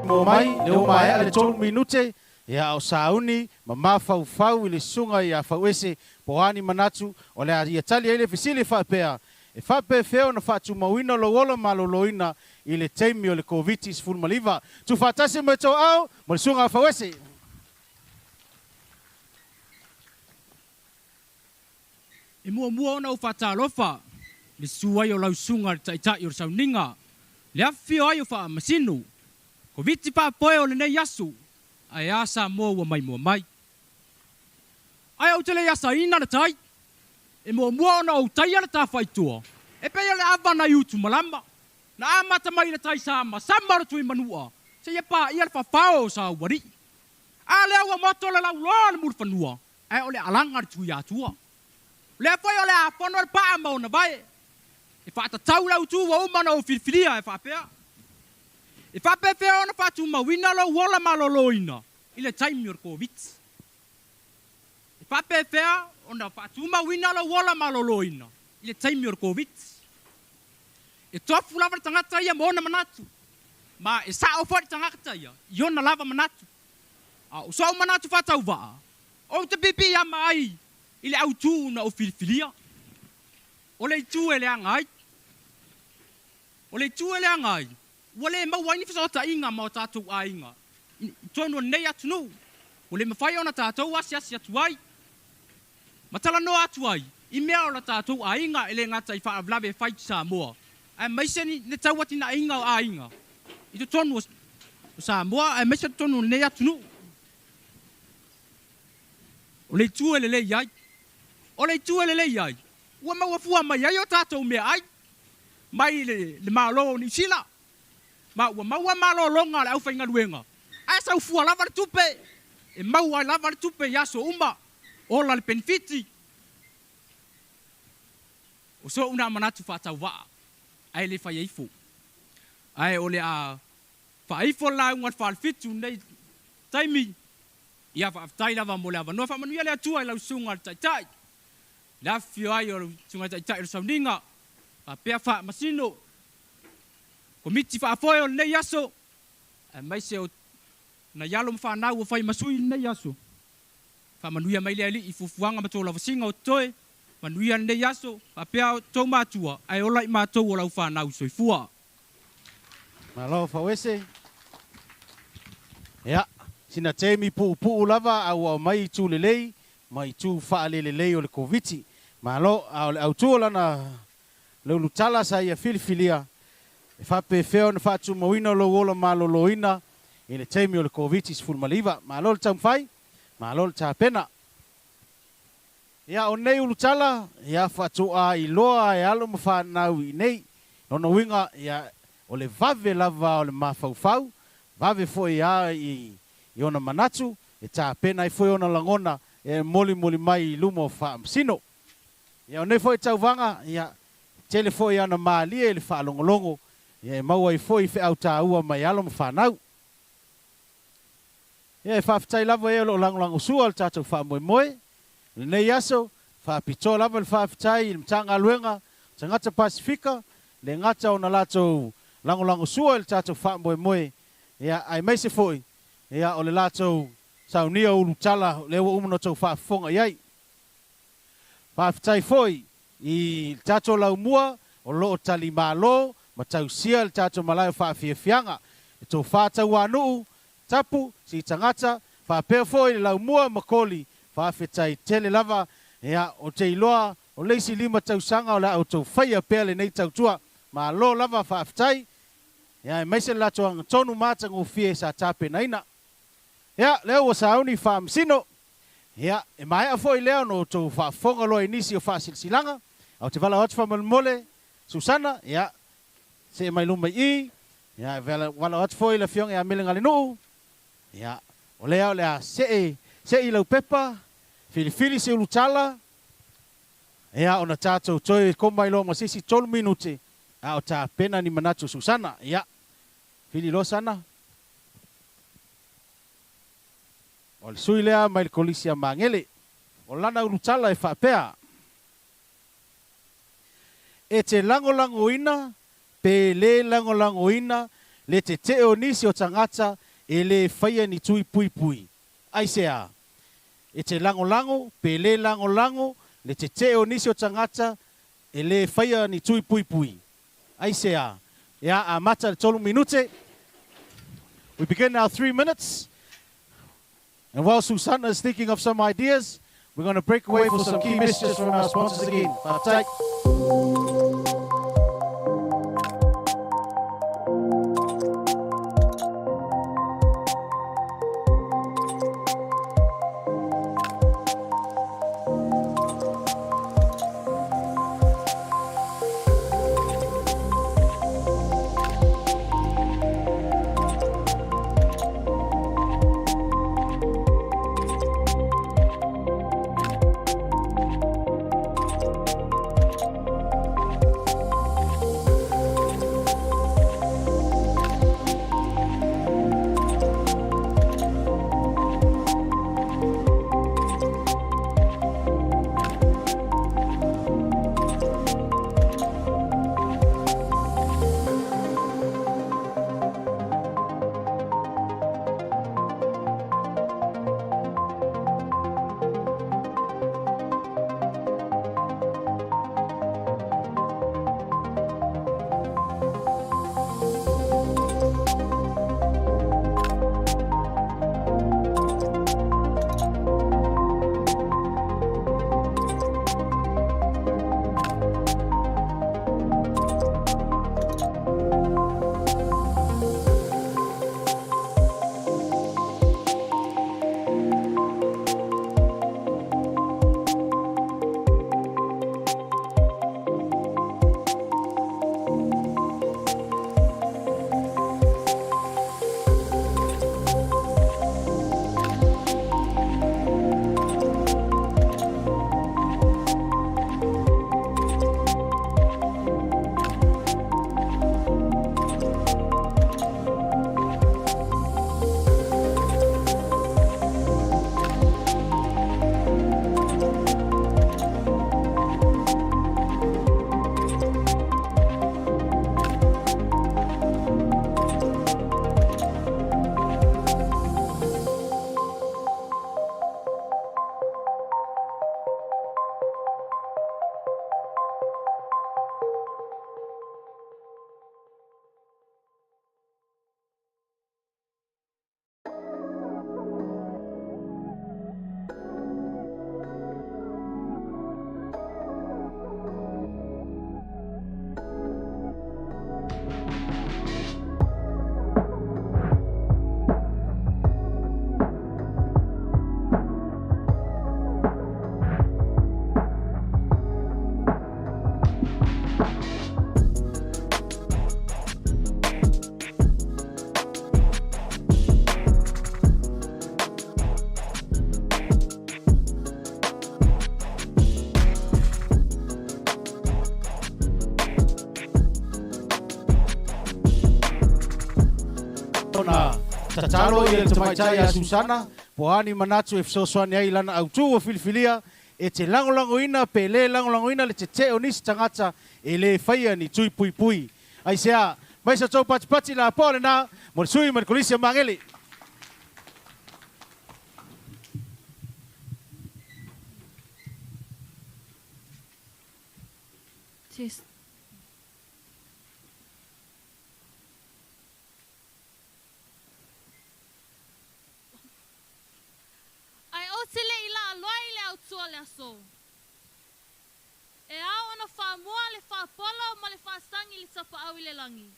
Mo mai, leo mai ale tolu minute, ia o sauni, mama fau i le sunga ia fauese, poani manatu, o le ia tali ele fisili whapea. E whape feo na whatu mawina lo wola maloloina i le teimi o le COVID-19 fulmaliva. Tu whatase me tō au, mo le sunga fauese. E mua ona o whatalofa, le suai o lau sunga taitai o le sauninga, le awhio ai o wha masinu, ko viti pāpoe o le nei asu, ai asa mua mai. Ai au te le asa ina na tai, e mua ona o tai ala tā whaitua, e pei ale awana i utu malama, na amata mai le tai sama, samara tui manua, se ia pā ia le whawhao sa wari. A le aua moto le lau loa le mulu whanua, ai o le alanga le tui atua. Le whai o le a whano le paa mauna vai, e whaata tau lau tu wa umana o whiriwhiria e whapea. E whape whea ona whatu mawina lo wola maloloina, i le taimi o COVID. E whape whea ona whatu mawina lo wola maloloina, i le taimi o COVID. E tofu lava tangata ia mo ona manatu, ma e sao whari tangata ia, i ona lava manatu. A usau manatu whatau waa, o te pipi ama ai, i le au tū na o whiriwhiria. O le tū e le angai. O le tū e le angai. O le mauaini whasota inga ma o tātou a inga. I tonu nei atu nou. O le mawhai ona tātou asi atu ai. Matala no atu ai. I mea o la tātou a inga e le ngata i whaavlawe whai ki Samoa. A maiseni ne tauati na inga o a inga. I te tonu o Samoa, a maiseni tonu nei atu nou. O le tū e le lei ai. O le tū e le lei ai. Ua maua fua mai ai o tātou mea ai. Mai le malo ni sila. Ma ua maua malo longa le au whainga luenga. Ai sau fua lava le tupe. E maua lava le tupe yaso uma. Ola le benefiti. O so una manatu whatau waa. Ai le whai eifo. Ai o le a wha eifo la unga whalfitu nei taimi. Ia whaftai lava mo le awa. Noa whamanuia le atua i lau sunga le taitai. La fio ai o sunga taitai o sauninga. Pa pea wha masino. Komiti wha afoe o nei aso. Mai se o na yalo mwha nau o whai masui nei aso. Wha manuia mai le ali i fufuanga mato la wasinga o toe. Manuia nei aso. Pa pea tau mātua. Ai ola i mātou o lau wha nau soifua. Malo whawese. Ia. Sina temi pu lava au mai tu lelei. Mai tu wha lelei o le COVID-19. Malo au tu lana le lutala sa ia filifilia. E whape feo na whatu mawina lo wola malo loina. I le temi o le COVID-19 fulmaliva. Malo le taumwhai. Malo le tāpena. Ia o nei ulutala. Ia whatu a i loa e alo mawhanau i nei. Nono winga ia o le vave lava o le mawhauwhau. Vave foi a i ona manatu. E tāpena i foi ona langona. E moli mai lumo wha amsino. Ia o nei foi Tauvaga. Ia tele foi ana maalia i le wha longolongo. Ia e maua i foi fe au tā ua mai alo mawhanau. Ia e whawhitai lava e o langolango sua le tātou wha moe. Le nei aso, whapito lava le whawhitai i le mtanga luenga. Ta ngata Pasifika. Le ngata o na lato langolango sua le tātou wha moe. Ia ai mai se foi. Ia o le lato saunia ulu tala le ua umano tau whaafonga iai. Whawhitai foi i tātou lau mua o loo tali malo. Ma tau sia le tātou malai o whaafiafianga. E tau whātau anuu, tapu, si tangata, whapea foi le lau mua makoli. Whawhitai tele lava, ea o te iloa, o leisi lima tau sanga o la au tau whaia pele nei tau tua. Ma lo lava whawhitai, ea e meise lato ang tonu mata ngu fie sa tape naina. Ea, leo wa sauni whaamsino. Ea, e mai a foi leo no tau whaafonga loa inisi o whaasilsilanga. Au te wala hot whamalmole, Susana, ea, se mai luma i, ya wala hot foi la fiong ya melenga le no. Ya, o lea se i lau pepa, fili se ulutala. Ya, ona tātou toi komai lo masisi 12 minute. A o tā pena ni manatu Susana, ya. Fili lo sana. O le sui lea mai le kolisia mangele. O lana ulutala e whapea. E te langolango ina, pe le langolango ina, le te o nisi o tangata e le whaia ni tui pui pui. Ai sea, e te lango pe le lango le te o nisi o tangata e le whaia ni tui pui pui. Ai sea, ia a mata le tolu minute. We begin our 3 minutes. And while Susanna is thinking of some ideas, we're going to break away for some key messages from our sponsors again. Whātai. na tatalo i le tamaitai a Susana, po ani manatu e fsoswani ai lana autu o filifilia, e te langolangoina pe le langolangoina le te o nisi tangata e le whaia ni tui pui pui. Ai sea, mai sa tau pati pati la pole na, mo sui ma kolisia mangeli. Test. Ai o tele ila aloi le au tua le aso. E au ana wha mua le wha polo ma le wha sangi le tapa au i le langi.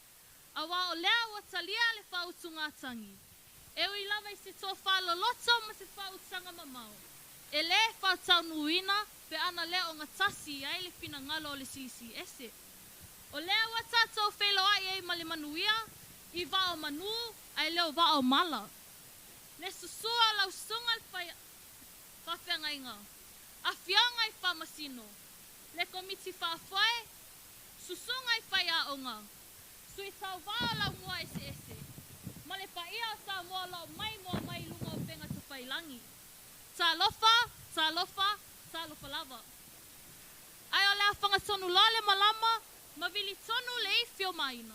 Awa o lea wa talia le wha utunga tangi. E ui lava i se tō wha loloto ma se wha utanga mamau. E le wha tau nuina pe ana lea o ngatasi ai le fina ngalo o le silisi ese. O lea wa tātou whelo ai ei ma le manuia, i va o manu, ai leo va o mala. Le susua lau sunga le whawhenga inga. A whianga i whamasino. Le komiti whawhae, susunga i whaia onga. Sui tau vaa lau mua ese ese. Ma le paia sa mua lau mai mua mai lunga o penga tu whailangi. Tā lofa, tā lofa, tā lofa lava. Ai o lea whangatonu la le malama, ma vili tonu le i whio maina.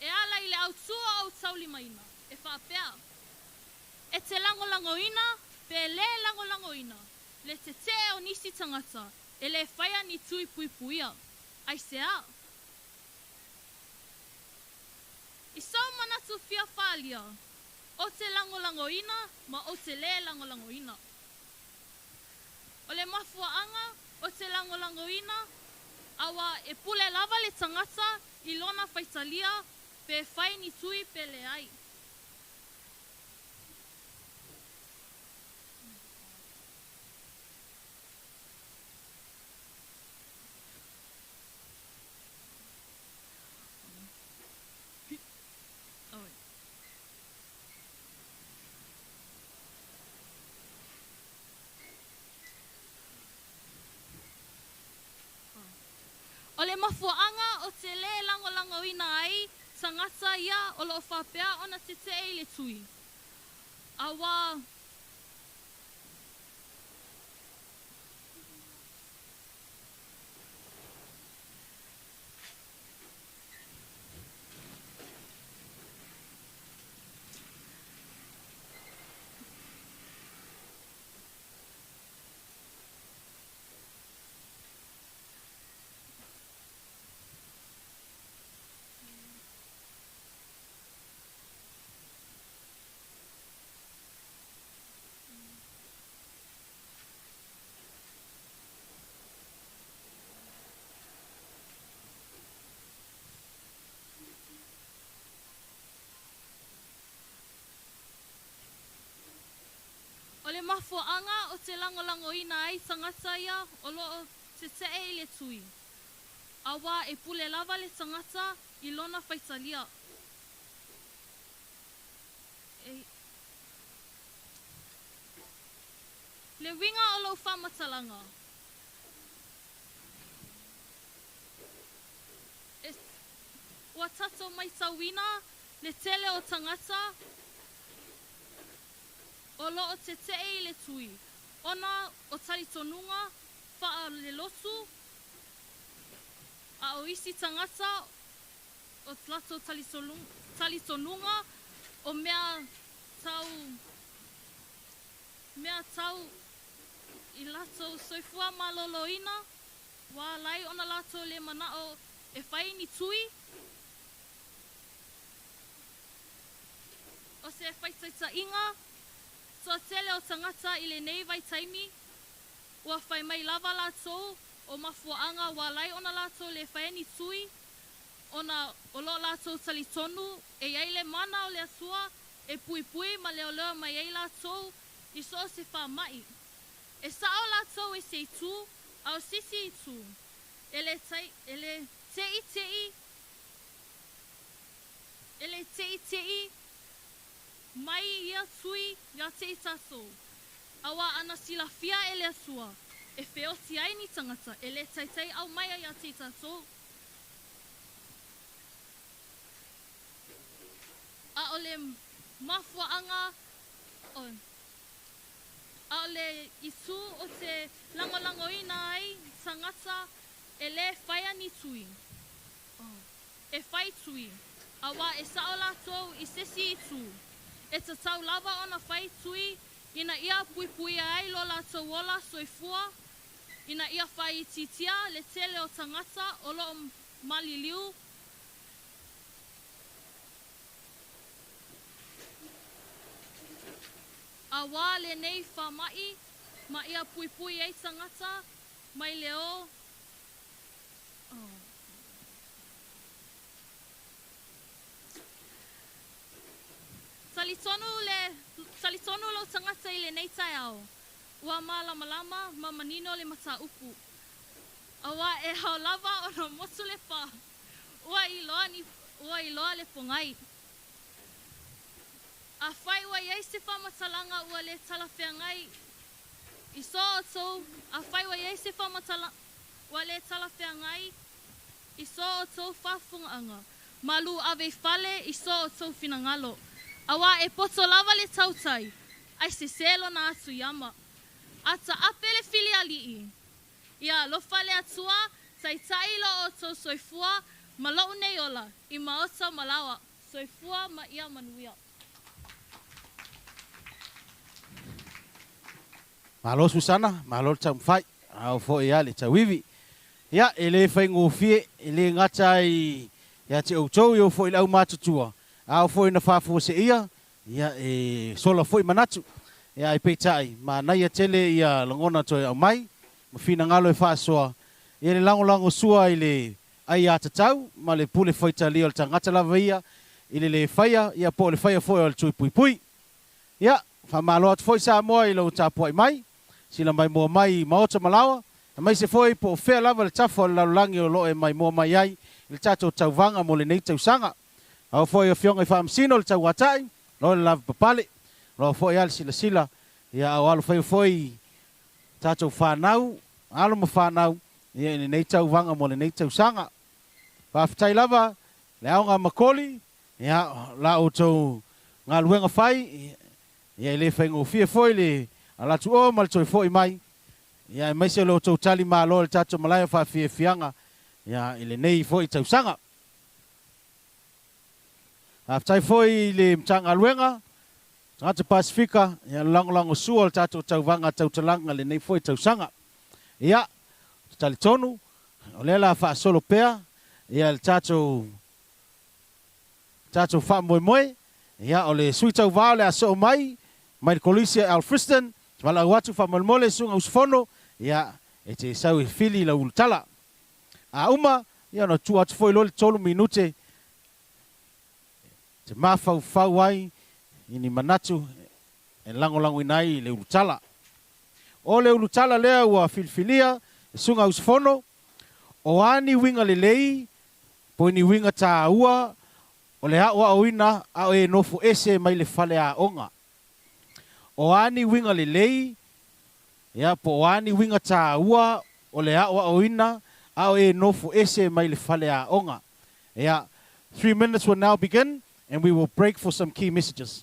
e ala i le au tua au taulimaina, e whaapea. E te langolangoina, pe le langolangoina, le te te o nisi tangata, e le whaia ni tui puipuia. Ai sea. I sau manatu fia whalia, o te langolangoina, ma o te le langolangoina. O le mafuaanga, o te langolangoina, awa e pule lava le tangata, i lona whaitalia, pe whai ni tui pe le ai. O le mafuaanga o te le langolangoina ai, tangata ia o lo whapea ona te te e le tui. Awa, o le mafuaanga o te langolangoina ai, tangata ia o lo te te e le tui. Awa e pule lava le tangata i lona whaitalia. Le winga o lo whamatalanga. Ua tato mai tawina, le tele o tangata, o lo o te te e le tui. Ona o talitonunga, wha le lotu, a o isi tangata, o tlato talitonunga, o mea tau i lato soifua maloloina, wa lai ona lato le manao e whai ni tui. O se whaitaita inga, so tele o tangata i le nei vai taimi, ua whai mai lava lato o mafuaanga wa lai ona lato le whai ni tui, ona o lo lato talitonu, e iai le mana o le asua, e pui pui ma leo leo mai ei lato, i so se wha mai. E sao lato e se tu, au sisi i tu, ele tei tei, mai ia tui ia tei taso. Awa ana sila fia ele asua, e feo si ai ni tangata, ele tei au mai ia tei taso. A ole mafuaanga, a ole isu o te langolangoina ai, tangata, ele whaia ni tui. E whai tui. Awa e sao lato i sesi i tu. E ta tau lava ona whai tui, ina ia pui pui ai lo lato wola soifua, ina ia whai titia le tele o tangata, o lo maliliu. Awa le nei whamai, ma ia pui pui ai tangata, mai leo. Talitonu lo tangata i le nei tai au. Ua ma lama lama, ma manino le mata upu. Awa e hao lava o no motu le pa. Ua i loa le pongai. A whai wa iei se whamatalanga ua le talawhiangai. I so o tau, a whai wa iei se whamatalanga ua le talawhiangai. I so o tau whafungaanga. Malu ave fale i so o tau finangalo. Awa e poto lava le tautai. Ai se selo na atu yama. Ata apele fili alii. Ia lo fale atua, tai lo o tau soifua, Malau nei ola, I maosa malawa, soifua ma ia manuia. Malo Susana, malo chamfai, au fo ia le chawivi. Ya ele fai ngofie, ele ngatai ya te outou yo fo ilau matutua. Au fo ina fafu se ia, ya sola fo manatu. Ya peitai, ma na ia tele ia langona toi au mai, ma fina ngalo e fasoa. Ele lango sua ile ai atatau, ma le pule foita li o tangata lava ia, ile le faia, ia po le faia fo o le tui pui pui. Ya, fa malo at foi sa moa ilo tapu ai mai. Sila mai mua mai maota malawa. Na mai se foi po fea lava le tafo le laulangi o loe mai mua mai ai. Le tato Tauvaga mo le nei tausanga. Au foi o fionga I whaamsino le tauatai. Loe le lava papale. Loe foi al sila. Ia au alo foi tato whanau. Alo ma whanau. Ia le nei Tauvaga mo le nei tausanga. Whaftai lava. Le aonga makoli. Ia la o tau ngā luenga whai. Ia le whaingo fia foi le ala tu o mal toi foi mai ya mai se lo tau tali ma lo tato malaya fa fianga ya ile nei foi tau sanga aftai foi le mtanga luenga tata Pasifika ya lang suol tato Tauvaga Tautalaga le nei foi tau sanga ya tali tonu ole la fa solo pea ya el tato fa moi ya ole sui tau va le aso mai kolisia Alfriston wala watu fa molmole sunga usfono ya ete sau fili la ultala a uma ya no tu atu foi lo tolu minute te mafa fa wai ini manatu en lango inai le ultala o le ultala le wa filfilia sunga usfono o ani winga le lei po ni winga ta ua o le hawa oina a e nofu ese mai le fale a onga o ani winga le lei ya po ani winga ta ua o le awa oina au e nofu ese mai le fale a onga ya 3 minutes will now begin and we will break for some key messages.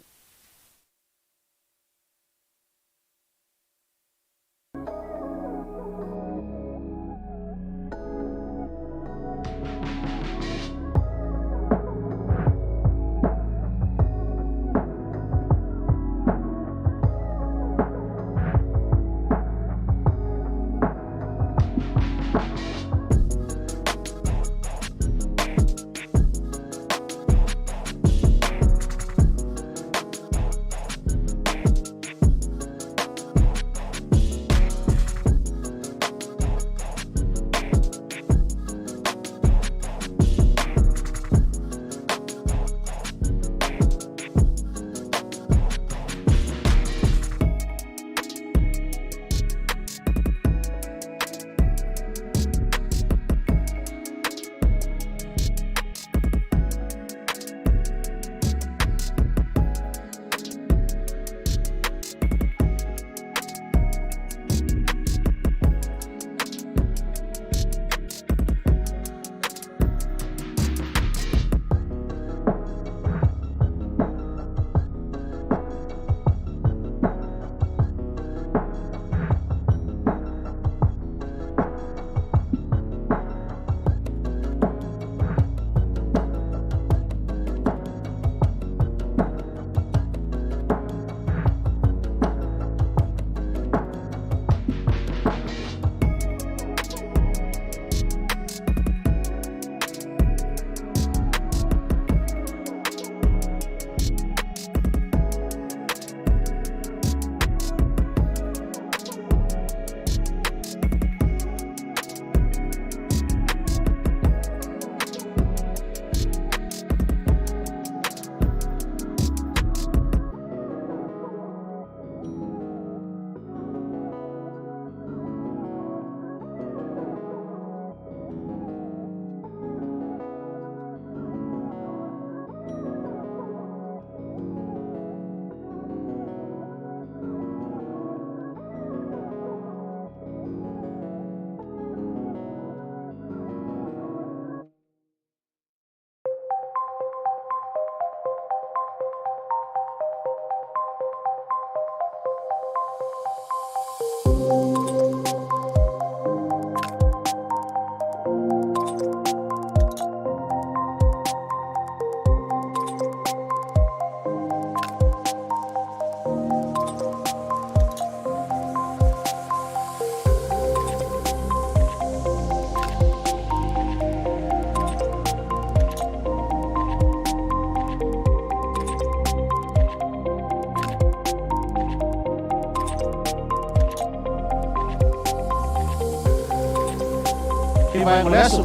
mai ngole aso.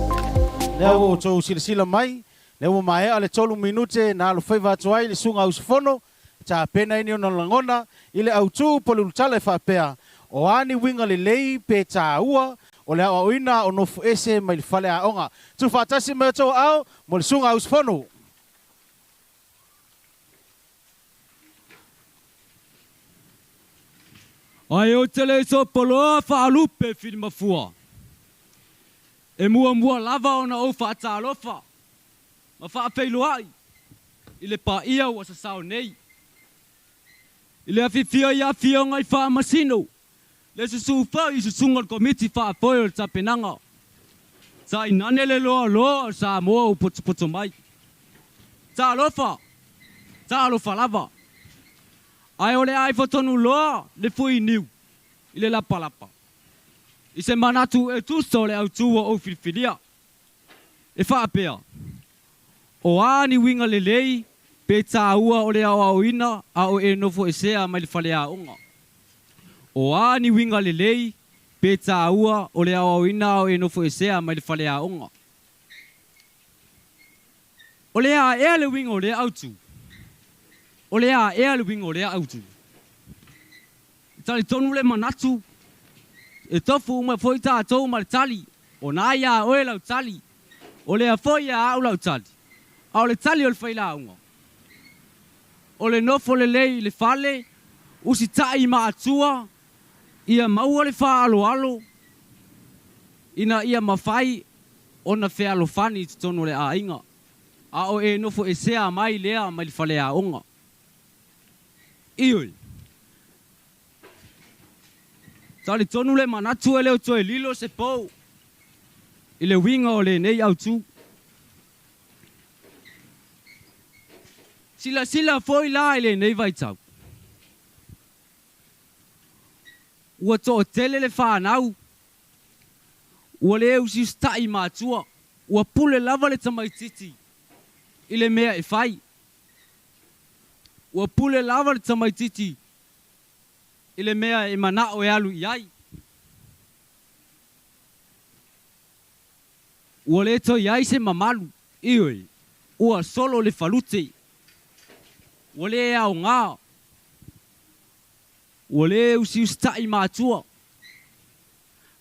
Lea o tau sila mai. Lea o mai ale tolu minute na alo faiva atuai le sunga usifono. Ta pena ini ona langona. Ile au tu polulutala e whapea. O ani winga le lei pe ta ua. O lea o ina o nofu ese mai le fale a onga. Tu whatasi mai tau au mo le sunga usifono. Ai o tele so poloa whaalupe whiri mafua. E mua lava ona o whaatalofa. Ma whaapeilu ai. I le pa ia wa sa sao nei. I le awhiwhia i awhia ngai wha masino. Le susu wha i susunga komiti wha apoio le tapenanga. Sa inane le loa sa moa o putu mai. Sa alofa lava. Ai ole ai fotonu loa le fui niu. I le lapa. I se manatu e tusto le au tua o filfilia. E whaapea. O ani winga le lei, pe tā ua o le au ina, a o e nofo e sea mai le whale a onga. O ani winga le lei, pe tā ua o le au ina, a o e nofo e sea mai le whale a onga. O le a ea le winga o le autu. O le a ea le winga o le autu. Tali tonu le manatu. E tofu uma foi tātou ma le tali. O nā ia oe lau tali. O le a foi a au lau tali. A o le tali o le whaila unga. O le nofo le lei le fale. Usi tai ma atua. Ia maua le wha alo. Ina ia mawhai. Ona whea alo fani tonu le a inga. A o e nofo e sea mai lea mai le whale a unga. Ioi. Tali tonu le manatu e leo toe lilo se pou. I le winga o le nei au tu. Sila foi la i le nei vai tau. Ua to tele le whanau. Ua le eu si stai mātua. Ua pule lava le tamaititi. I le mea e whai. Ua pule lava le tamaititi. I le mea e mana o e alu iai. Ua le to iai se mamalu. Ioi. Ua solo le falute. Ua le au ngā. Ua le usi ustai mātua.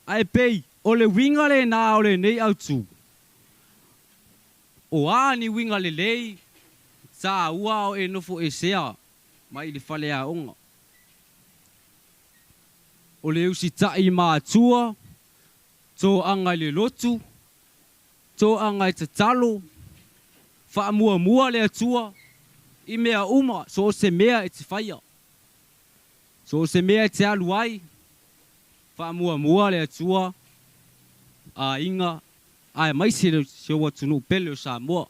Ai pei. O le winga le nā o le nei au tu. O ani winga le lei. Sa ua o e nofo e sea. Mai le fale a onga. O le usi tai mātua, tō anga le lotu, tō anga i te talo, wha mua le atua, i mea uma, so se mea e te whaia. So se mea e te alu ai, wha mua le atua, a inga, a maisi le sewa tunu pele o Samoa.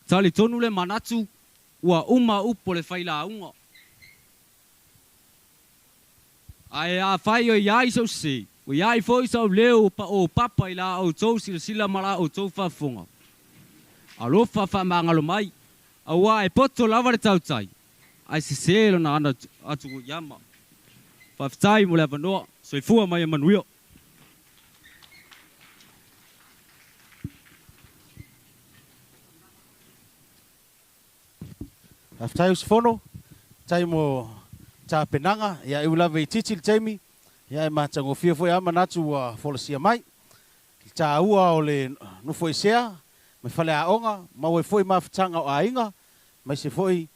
Tali tonu le manatu, ua uma upo le whaila unga. Ai a whai o iai sau se. O iai foi sau leo o papa i la au tau sila mara o tau whafunga. A lofa whamangalo mai. A wā e poto lava le tautai. Ai se selo na ana atu o yama. Whaftai mo le avanoa. So i fua mai e manuio. Whaftai usifono. Tai mo ta penanga ya e ula ve titi le taimi ya e matango fia foi ama natu wa folosia mai ta ua o le no foi sea me fale a onga ma we foi mafutanga o ainga mai se foi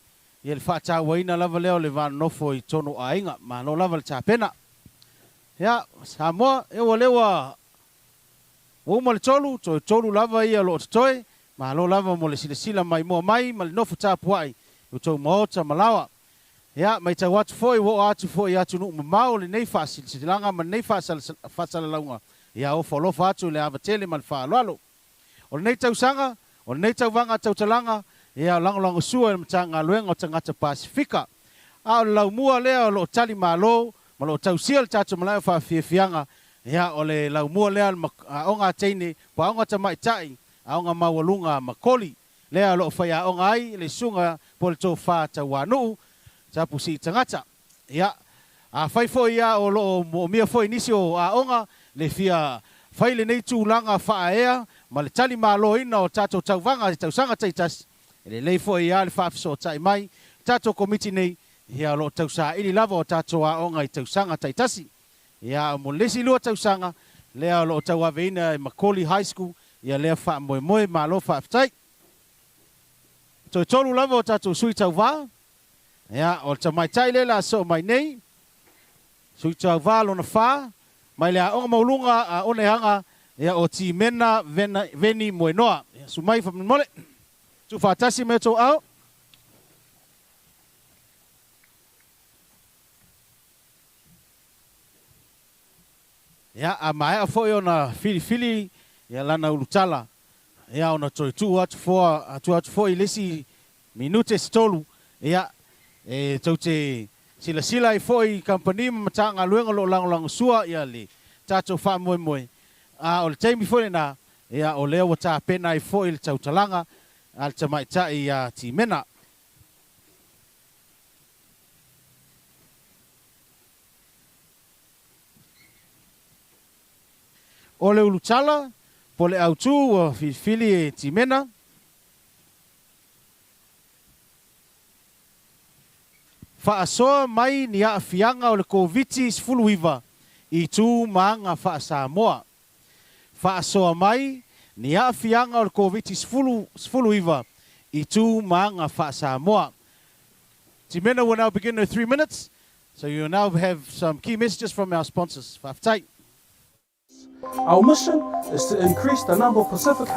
ye le fa ta waina lava leo le van no foi tono ainga ma no lava le ta pena ya Samoa e o lewa o mo le tolu lava ia lo toi ma lo lava mo le sila mai mo mai ma le no futa puai o to mota malawa. Ya, mai tau atu foi, wo atu foi atu nu mamau le nei fasil, sitilanga ma nei fasala launga. Ya, o folofa atu le avatele ma le whaalwalo. O le nei tau sanga, o le nei tau vanga Tautalanga, ya lango sua e matanga luenga o tangata Pasifika. A o lau mua lea o lo tali malo, ma lo tau sia le tatu malai o whaafianga, ya o le lau mua lea a onga teine, pa onga tamai tai, a onga mawalunga makoli, lea lo whai a onga ai, le sunga po le tō wha tau wanu, tapu si tangata. Ya, a fai foi ia o lo mo mia foi nisi o a onga, le fia fai le nei tūlanga whaea, ma le tali malo ina o tātou Tauvaga tausanga taitasi. Le lei fo ia le whaafiso tai mai, tātou komiti nei, ia lo tausa ili lava o tātou a onga I tausanga taitasi. Ia mo lesi lua tausanga, lea lo tauaveina Makoli High School, ia lea wha moe moe malo whaafitai. Toi tolu lava o tātou sui Tauvaga, ia o tamai tai le la so mai nei, sui Tauvaga lo na wha, mai lea onga maulunga a one hanga, ia o ti mena veni moe noa. Ia sumai whamole, tu whaatasi me tō au. Ia a mai a foi ona fili ia lana ulutala. Ia ona toi tu atu foi lesi minute stolu. Ia tau te sila I foi company matanga luenga lo lang sua ia le tato fa moe. A o le taimi foi na ia o leo ta pena I foi le Tautalaga al tamai tai ia ti mena. O le ulutala, po le autu o fili e timena. Whaasoa mai ni a fianga o le koviti sfuluiva I tū maanga wha Samoa. Whaasoa mai ni a fianga o le koviti sfuluiva I tū maanga wha Samoa. Timena will now begin in 3 minutes. So you now have some key messages from our sponsors. Whaftai. Our mission is to increase the number of Pacific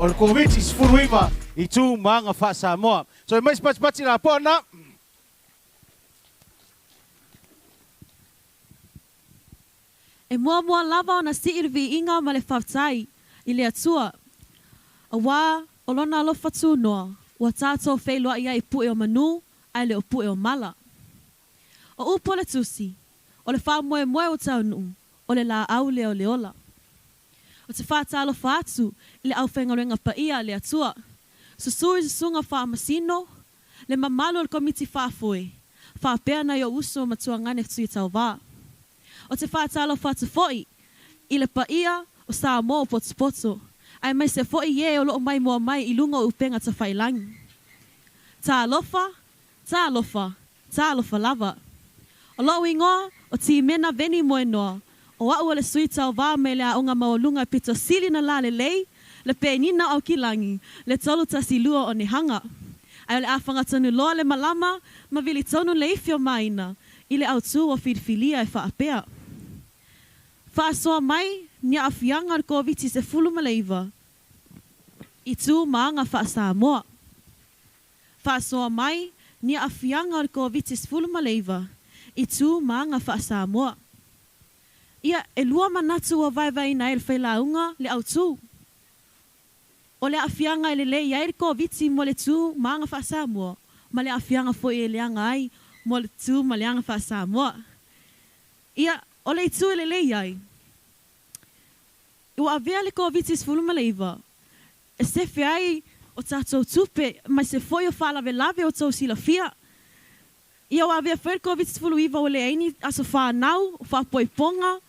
o le koviti sfuluiva i tu maanga wha Samoa. So e mais pati la pona. E mua lava o na siirvi inga ma le whaftai i le atua. A wā o lona alofa tū noa, ua tātou whailua ia i pue o manu, ai le o pue o mala. O upo le tusi, o le wha moe o tau nuu, o le la au leo leola. O te wha tālofa atu, i le au whengarenga pa ia le atua. Susui sunga wha masino, le mamalo le komiti wha foe, wha pēr na i o uso matua ngane tui Tauvaga. O te wha tālofa atu foi, i le pa ia o Samoa poto. Ai mai se foi ye o lo mai mo mai i lunga upenga ta whailangi. Tālofa lava. O lo ingoa o ti mena veni moe noa. O au le sui Tauvaga me le aonga maolunga pito sili na la le lei, le penina au kilangi, le tolu tasi lua o ni hanga. Ai le afanga tonu loa le malama, ma vili tonu le ifio maina, i le autu o filfilia e whaapea. Whaasoa mai, nia afianga ar koviti se fulu maleiva. I tū maanga wha Samoa. Whaasoa mai, nia afianga ar koviti se fulu maleiva. I tū maanga wha Samoa. Ia e lua manatu o vai na el whailaunga le autu. O le afianga ele le iair koviti mo le tū maanga wha Samoa. Ma le afianga fo e leanga ai mo le tū ma leanga wha Samoa. Ia o le tū ele le iai. Ua avea le koviti sfulu maleiva. E se ai o tātou tupe, mai se foi o whalave o tau sila fia. Ia o avea whaer koviti sfulu iwa o le aini aso whanau, o whapoiponga,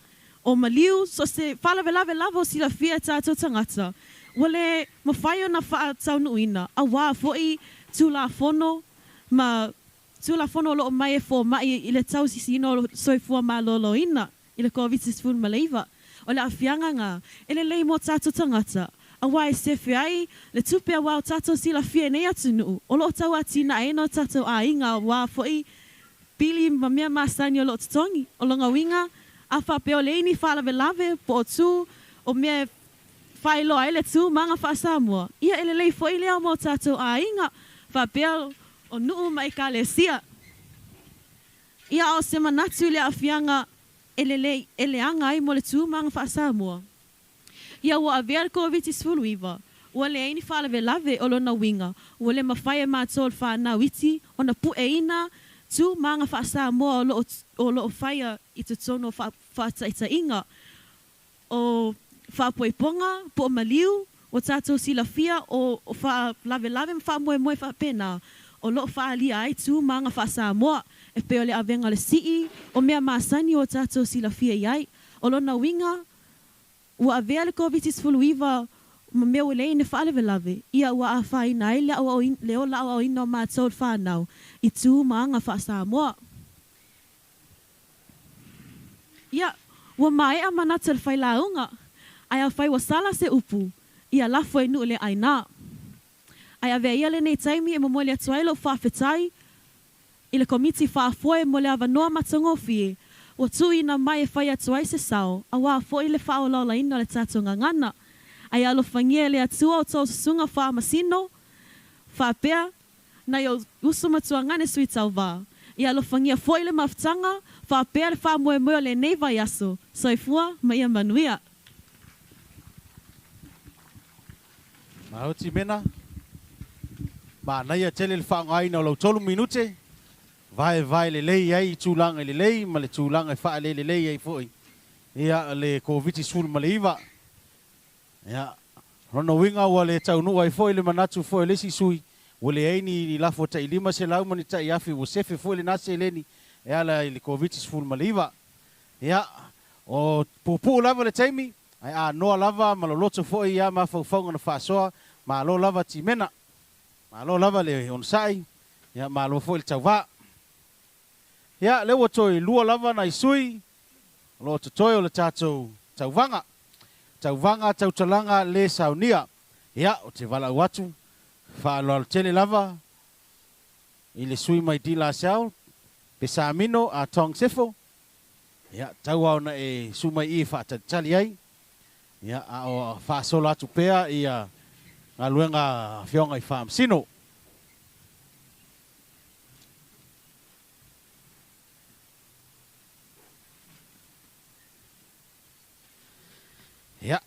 o maliu, so se whalave o sila fia tātou tangata. Wale mawhai o na wha tau nuina, a wā foi tūla fono, ma tūla fono lo o mai e fo mai i le tau sisino soifua ma lolo ina, i le koviti sfulu maleiva. O le afianga ngā, ele lei mo tātou tangata. A wai sefe ai, le tupe a wau tātou sila fia nei atu nuu. O lo tau atina e no tātou a inga wā foi pili ma mea māsani o lo tutongi. O longa winga, a whapeo leini whalave po o tū, o mea whaelo ai le tū manga wha Samoa. Ia ele lei foi lea mo tātou a inga, whapeo o nuu mai ka le sia. Ia o se manatu le afianga ele anga ai mo le tū manga wha Samoa. Ia ua avea koviti sfulu iwa. Ua le aini whalave lave o lona winga. Ua le mawhaia mātol whanau iti. O na pu e ina tū manga wha Samoa o lo whaia i te tono whaataita inga. O whapoiponga, po maliu, o tātou sila fia, o wha lave mwha moe wha pena. O lo whaalia ai tū manga wha Samoa. E peo le avenga le sii, o mea māsani o tātou sila fia iai. O lona winga, ua avea le koviti sfulu iwa, ma mea ulei ne whaalewe lave. Ia ua a whaina ai leo la o ino mātou whanau, i tū maanga wha Samoa. Ia, ua mai a manata le whailaunga, ai a whai wasala se upu, ia lafo e nuu le aina. Ai avea ia le nei taimi e mamoe le atuailo whawhetai, i le komiti whaafoe mo le avanoa matangofie, o tui na mai e whai atu ai se sao, a wā fo i le whao laula ina le tātou ngangana. Ai alo whangia le atua o tau sunga wha masino, whapea, na i o uso matua ngane sui Tauvaga. I alo whangia fo i le maftanga, whapea le wha moe moe le nei vai aso, soifua ma ia manuia. Mahoti mena, ma naia tele le wha ngai na lau tolu minute, vai le lei ai tūlanga le lei, ma le tūlanga wha le lei ai foi. Ia le koviti sfulu maleiva. Ia, rono winga wa le taunu ai foi le manatu foi le sisui. Wale aini ni lafo ta ilima se lau mani ta iafi wo sefe foi le nase leni. Ia le koviti sfulu maleiva. Ia, o pupu lava le taimi, ai a noa lava maloloto foi ia ma faufaunga na whaasoa, ma alo lava timena. Ma alo lava le onsai, ia ma alo foi le Tauvaga. Ia, lewa toi lua lava na isui, lo to toi o le tātou Tauvaga. Tauvaga Tautalaga le saunia. Ia, o te wala watu, whaalo al tele lava, i le sui mai di la seau, pe Samino a tong sefo. Ia, tau au na e sumai i whaatatali ai. Ia, a o whaasola atu pea, ia ngā luenga whionga I whaamsino. Ja.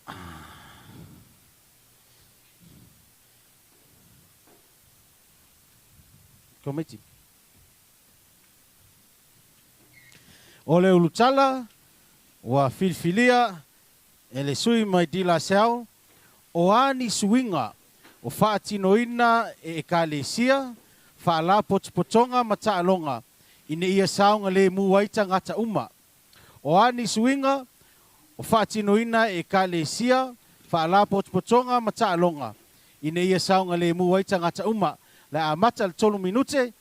Komiti. O le ulutala, wa filfilia, e le sui mai dila seau, o ani suinga, o whaatinoina e kalesia, whaala potopotonga mata alonga, ine ia saunga le muwaita ngata uma. O ani suinga, o whaatinoina e kalesia, whaala potopotonga mata alonga, ine ia saunga le muwaita ngata uma. La amata al tolu minute.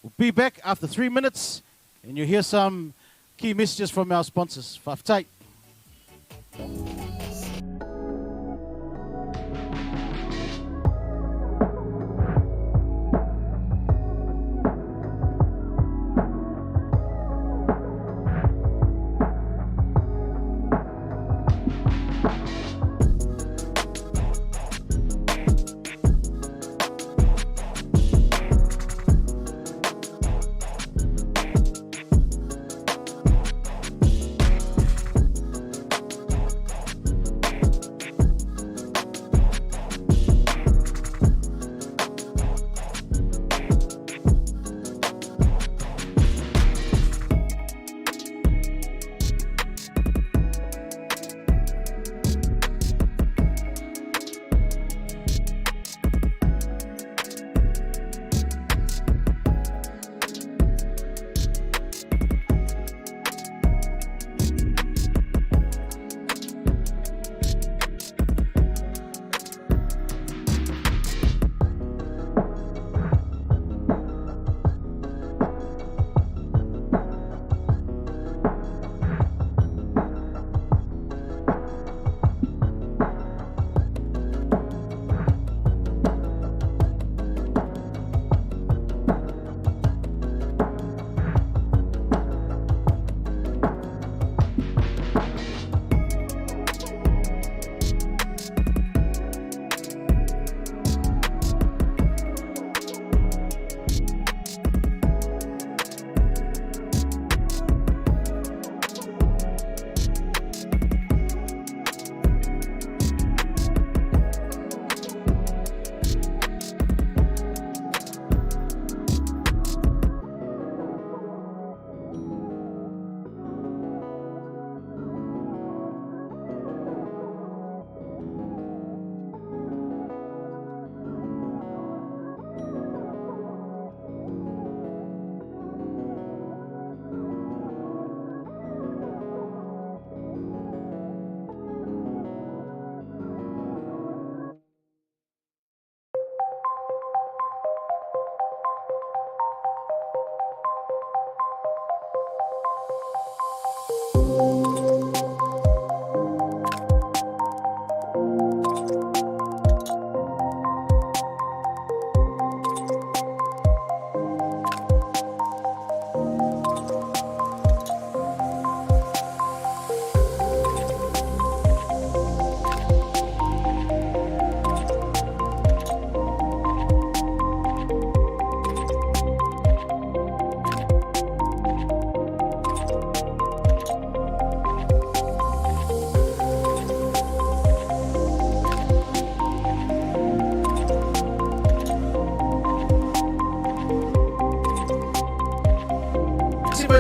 We'll be back after 3 minutes, and you'll hear some key messages from our sponsors. Whaftai.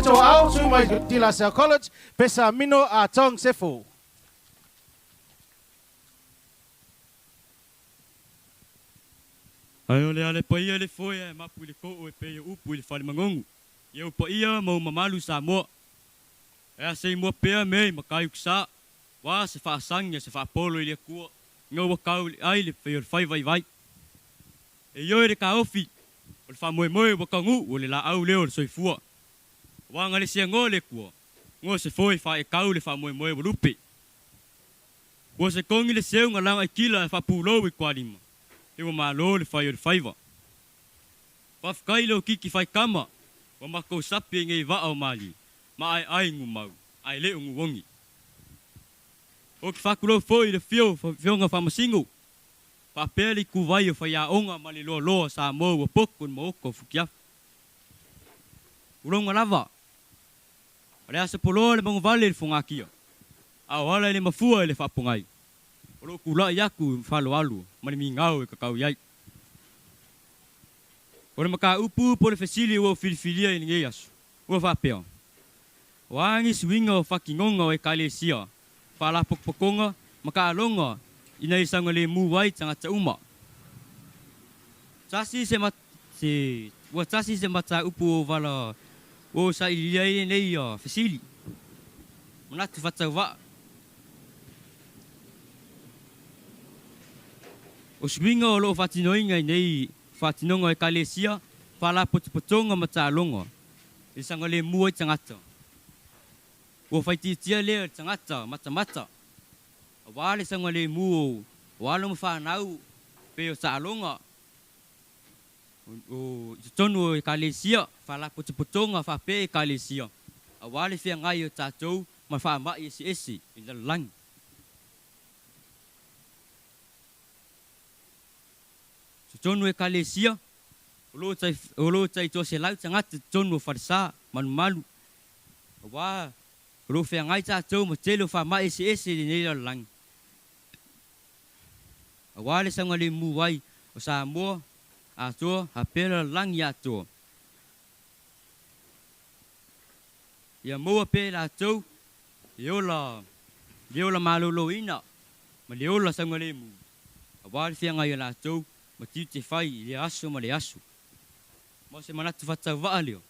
to au su mai di la Sel College pesa mino a tong sefu. Ai ole ale pa ia le foi e mapu le ko o e pe upu le fale mangongu. Ia pa ia mo mamalu Samoa. E se mo pe me makai uksa. Wa se fa sanga se fa polo ile ku. Ngo wa kau ai le fe fai vai. E yo re ka ofi. O fa mo wa kangu o le la au le o so fua. Wa ngale se ngole ku. Ngo se foi fa e kau le fa mo o lupe. Wa se kongi le seu ngala ai kila fa pulo i kwalima. E wa malo le fai o le faiva. Wafkai lo kiki fai kama. Wa mako sapi ngai va au mali. Ma ai ngu mau. Ai le ngu wongi. O ki whakulo foi le fio nga whamasingo. Whapele kuwai o whaia onga mali loa loa Samoa wa pokun mo oko fukia. Uronga lava. Rea se polo le mangu vale le fungakia. Awala le mafua le whapungai. Oro kula yaku whalo alu. Mani mi ngau e kakau iai. Ora maka upu po le fesili o filifilia i nge asu. Ua whapea. Wangi swinga o whakingonga o e kalesia. Whala pokpokonga, maka alonga. Ina isanga le muwai tangata uma. Tasi se mata upu o wala o sa ilia i nei fesili. Manatu whatau wa. O swinga o loo whatinoinga i nei whatinonga e kalesia, whala potopotonga mata alonga. Isanga le muwai tangata. O whaititia lea tangata mata. Wale sanga le muo, wale mo whanau, pe o sa alonga. O tonu e kalesia, whala potopotonga whape e kalesia. Wale whia ngai o tātou, ma whamai esi, i na lang. Tonu e kalesia, o lo tai to se lau tangata tonu o wharisa, malu. Wa, o lo whia ngai tātou, ma telo whamai esi, i na lang. Awale sanga le muwai o Samoa ato hapela lang ya to. Ya moa pela to yola malolo ina. Ma leola sanga le mu. Awale fianga ya la to ma tite fai le aso ma le aso. Mo se manatu fata valeo.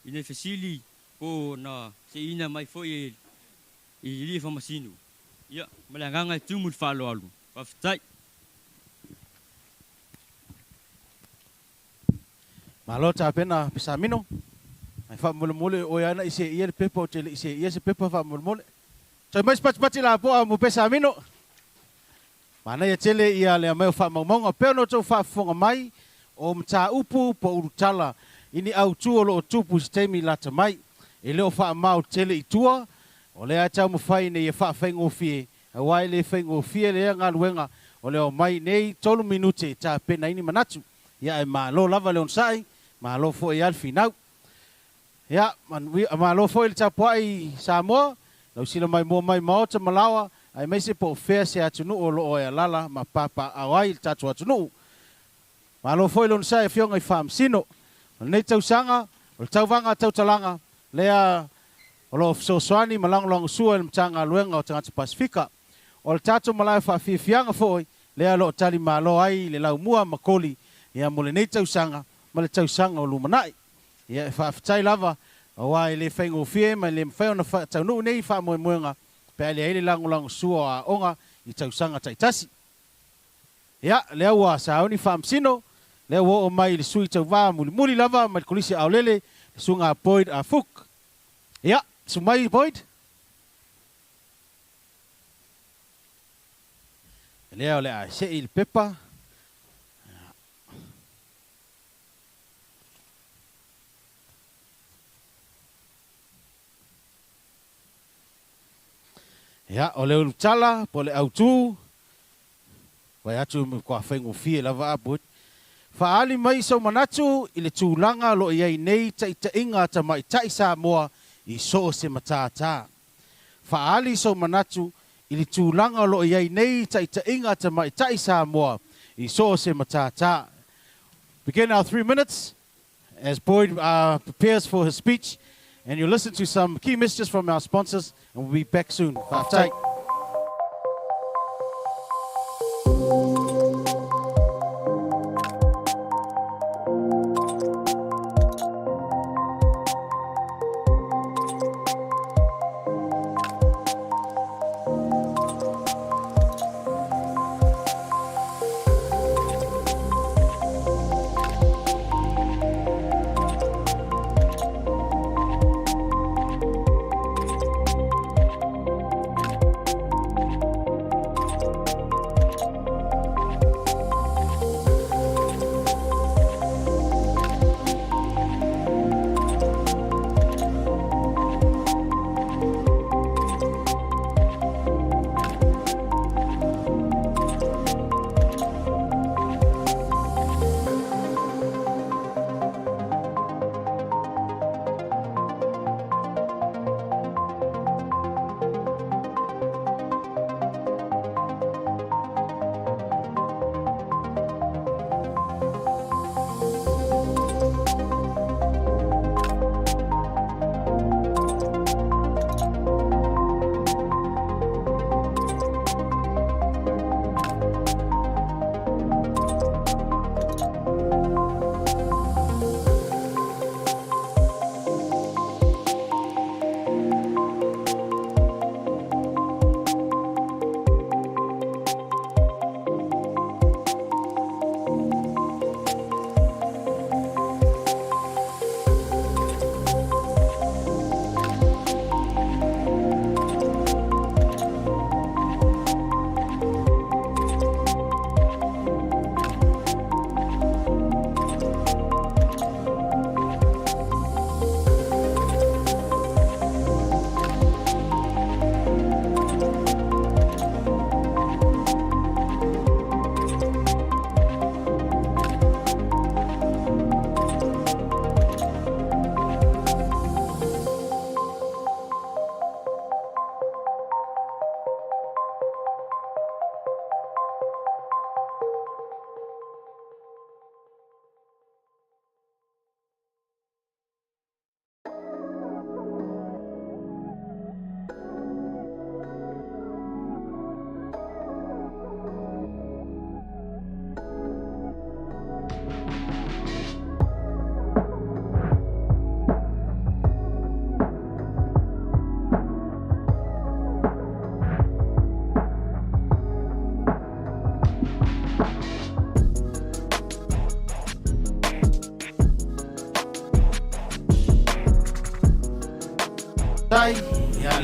Ine fesili ko na se ina mai foi i li fa masinu. Ya malanganga tumul falo alu. Waftai. Malo ta pena pisa mino. Ai fa mole o yana ise ia pepa o tele ise ia se pepa fa mole. So mais pat la po mo pesa mino. Mana ia tele ia le mai fa monga peno to fa fonga mai o mta upu po urutala ini au tuolo o tupu stemi lata mai. Ele o fa mau tele itua o le ata mo fai ne ia fa fengo fie. Awai le fengo fie le nga luenga o le o mai nei tolu minute ta pena ini manatu. Ya e malo lava le onsai, malo fo e al final. Ya malo fo il tapuai Samoa, lau sila mai mo ta malawa, ai mai se po fea se atunu o lo o e lala ma papa awai il tatu atunu. Malo fo il onsai fionga i fam sino. Nei tau sanga, o Tauvaga Tautalaga, lea o lo sosoani malanglong sua il mtanga luenga o tangata Pasifika. O le tatu malai fa fianga foi, lea lo tali malo ai le lau mua makoli, ia mole nei tausanga, ma le tausanga o lumanai. Ia fa fitai lava, awa le whaingo fie, ma le mwhao na taunu nei wha moenga, pe ale ele lango sua a onga i tausanga taitasi. Ia, lea ua saoni wha msino, lea ua o mai le sui tauwa muli lava, ma le kolisi au lele, le sunga Boyd a Fuk. Ia, sumai Boyd. Lea o lea se il pepa. Ya, o le utala, po le autu. Wai atu kwa whaingo fie lava abut. Whaali mai sau manatu i le tūlanga lo iai nei ta inga ta mai tai Samoa i so se matata. Whaali sau manatu i le tūlanga lo iai nei ta inga ta mai tai Samoa i so se matata. Begin our 3 minutes as Boyd prepares for his speech. And you'll listen to some key messages from our sponsors, and we'll be back soon. Five.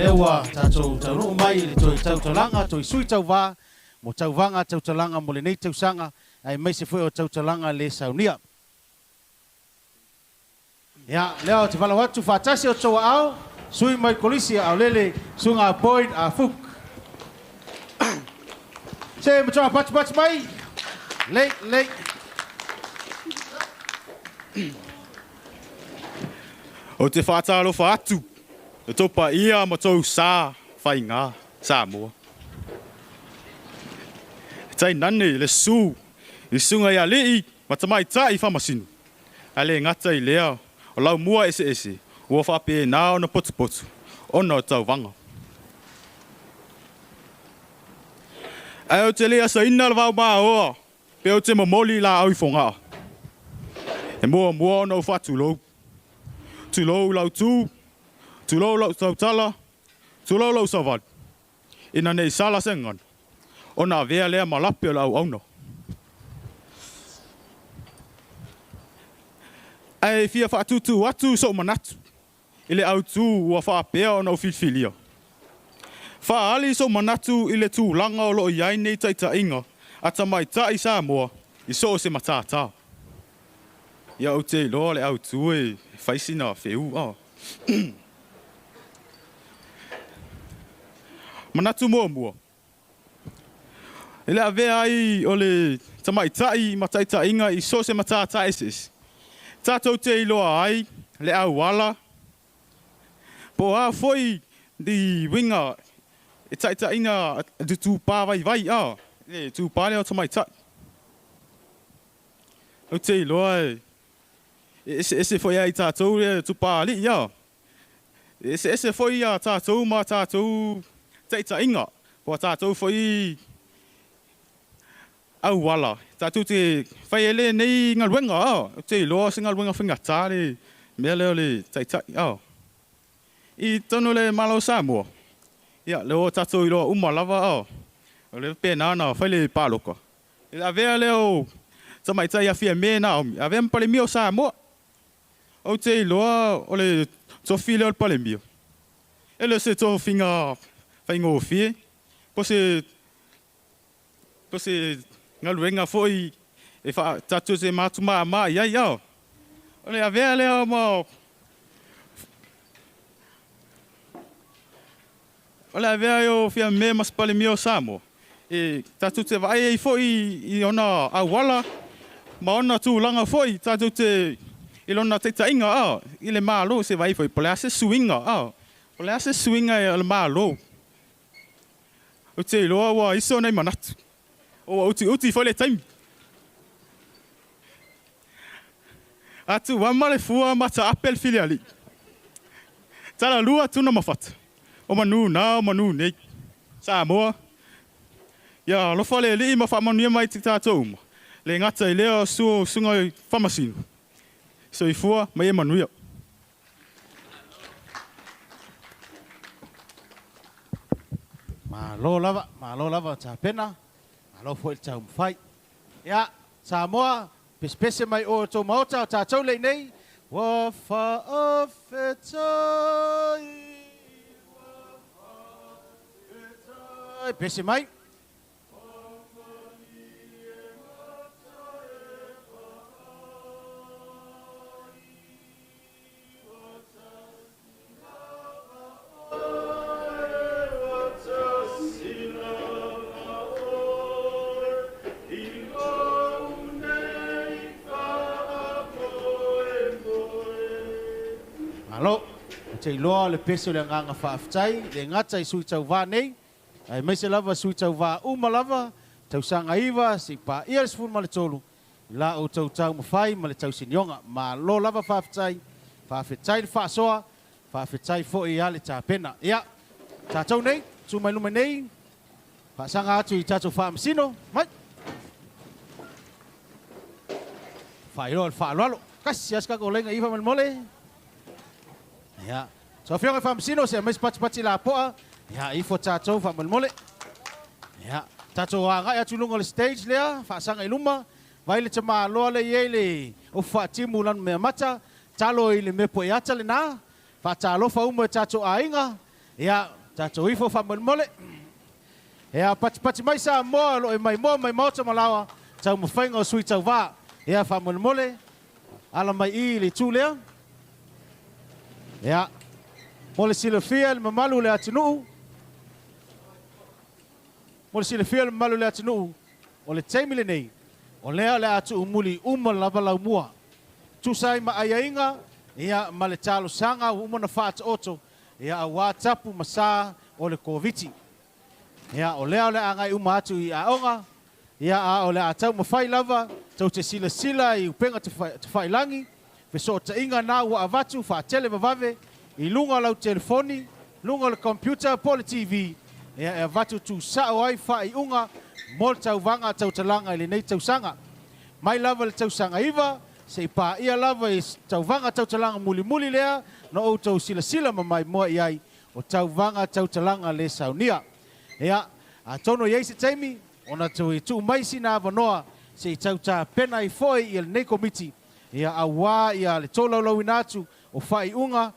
lewa tātou tauru mai le toi Tautalaga, toi sui Tauvaga, mo Tauvaga Tautalaga mo le nei tausanga, ai mai se foi o Tautalaga le saunia. Ia, leo te wala watu whātasi o toa au, sui mai kolisi au lele, sunga Boyd a Fuk. Se matoa pati mai, lei. O te whātalo whaatu, e topa ia matou sā whainga, Samoa. Tai nane le su, i sunga ia lei, matamai tai whamasinu. Ale ngata i lea, o lau mua ese, ua whape nā o na potu, ona o Tauvaga. Ai o te lea sa ina la wau maa oa, pe o te mamoli la au i whonga. E mua ona o whatu lou. Tu lou lau tu lou lau tautala, tu lou lau savad. Ina nei sala sengan, ona vea lea malape o lau auna. Ai fia whaatutu atu so manatu, ile au tu ua whaapea o nau filfilia. Whaali so manatu ile tu langa o loo iai nei taita inga, ata mai ta i Samoa, i so se matata. Ia au te loa le au tu e whaisina wheu a. Manatu mua. Ile a vea ai o le tamaitai mataita inga i so se matata eses. Tātou te iloa ai, le au wala. Po a foi di winga, e taita inga du tūpā vai a. Le tūpā leo tamaitai. O te iloa e. Ese foi ai tātou le tūpā li ia. Ese foi a tātou ma tātou taita inga. Po tātou foi au wala. Tātou te whai ele nei ngalwenga a. Te loa se ngalwenga whingata le mea leo le taitai a. I tono le malo Samoa. Ia, leo tātou i loa umalawa a. O le pēnana whai le pāloka. I la vea leo tamaitai a fia me na omi. A vea mpale mio Samoa. O te loa o le tofi leo pale mio. E le se tō whinga whaingo o fie. Po se ngaluenga foi e fa tatu se matu ma ia ia. Ole a vea leo mo. Ole a vea yo fia me mas pale mio Samoa. E tatu te vai foi i ona awala. Ma ona tu langa foi tatu te ilona te inga a. Ile malo se vai foi pole ase swinga a. Pole ase swinga e le malo. O te loa wa iso nei manatu. O uti foi le taimi. Atu wamale fua mata apel filiali. Tala lua tuna mafata. O manu nei. Samoa. Ya lo fale li ma fa manu mai titatou. Le ngata i leo sunga famasino. So i fua mai manu ya. Malo lava ta pena. Alo foi tau fai. Ya, Samoa, pespese mai o to mauta ta tau le nei. Wa fa ofetai. Pese mai. Alo, te loa le pese le nganga whaaftai, le ngata i sui tau wā nei, ai mai se lava sui tau wā uma lava, tau sanga iwa, si pā ia le sifuru ma le tolu, la o tau tau mawhai ma le tau sinionga, ma lo lava whaaftai le whaasoa, whaafetai fo i ale tā pena. Ia, tā tau nei, tu mai lume nei, whaasanga atu i tātou whaamasino, mai. Whairo al whaaloalo, kasi aska ko lenga iwa malmole. Ya, so fio ke famsino se mes pati la poa. Ya, ifo tato fa mole. Ya, tato nga ya tulungo le stage lea, fa sanga iluma, vai le tama lo le yele, o fa timu lan me mata, talo ile me po ya tale na, fa talo fa umo tato ainga. Ia, tātou ifo whamole. Ia, pati mai sa moa, lo e mai maota malawa, tau mawhainga o sui tau wā. Ia, whamole, ala mai I le tūlea. Ia, mole sila fia le mamalu le atinuu. Mole sila fia le mamalu le atinuu. O le teimile nei, o lea le atu umuli lava lau mua. Tusai ma ayainga, ia ma le talo sanga umana whaata oto, ia a wā tapu masa o le koviti. Ia o lea le angai atu I aonga, ia a o le atau mawhai lava, tau te sila I upenga te whailangi, so ta inga nā ua avatu, whaatele vavave, I lunga lau telefoni, lunga le computer, po le TV, ia e avatu tu sao ai whai unga, mo Tauvaga Tautalaga I le nei tausanga. Mai lava le tausanga iwa, se pa ia lava I Tauvaga Tautalaga muli lea, no o tau sila mai moa I ai, o Tauvaga Tautalaga le saunia. Ia, a tono iei se taimi, ona tau I tu mai sina avanoa, se I tauta pena I foi I le nei komiti, ia a wā ia le tōlaulau inatu, o whai unga,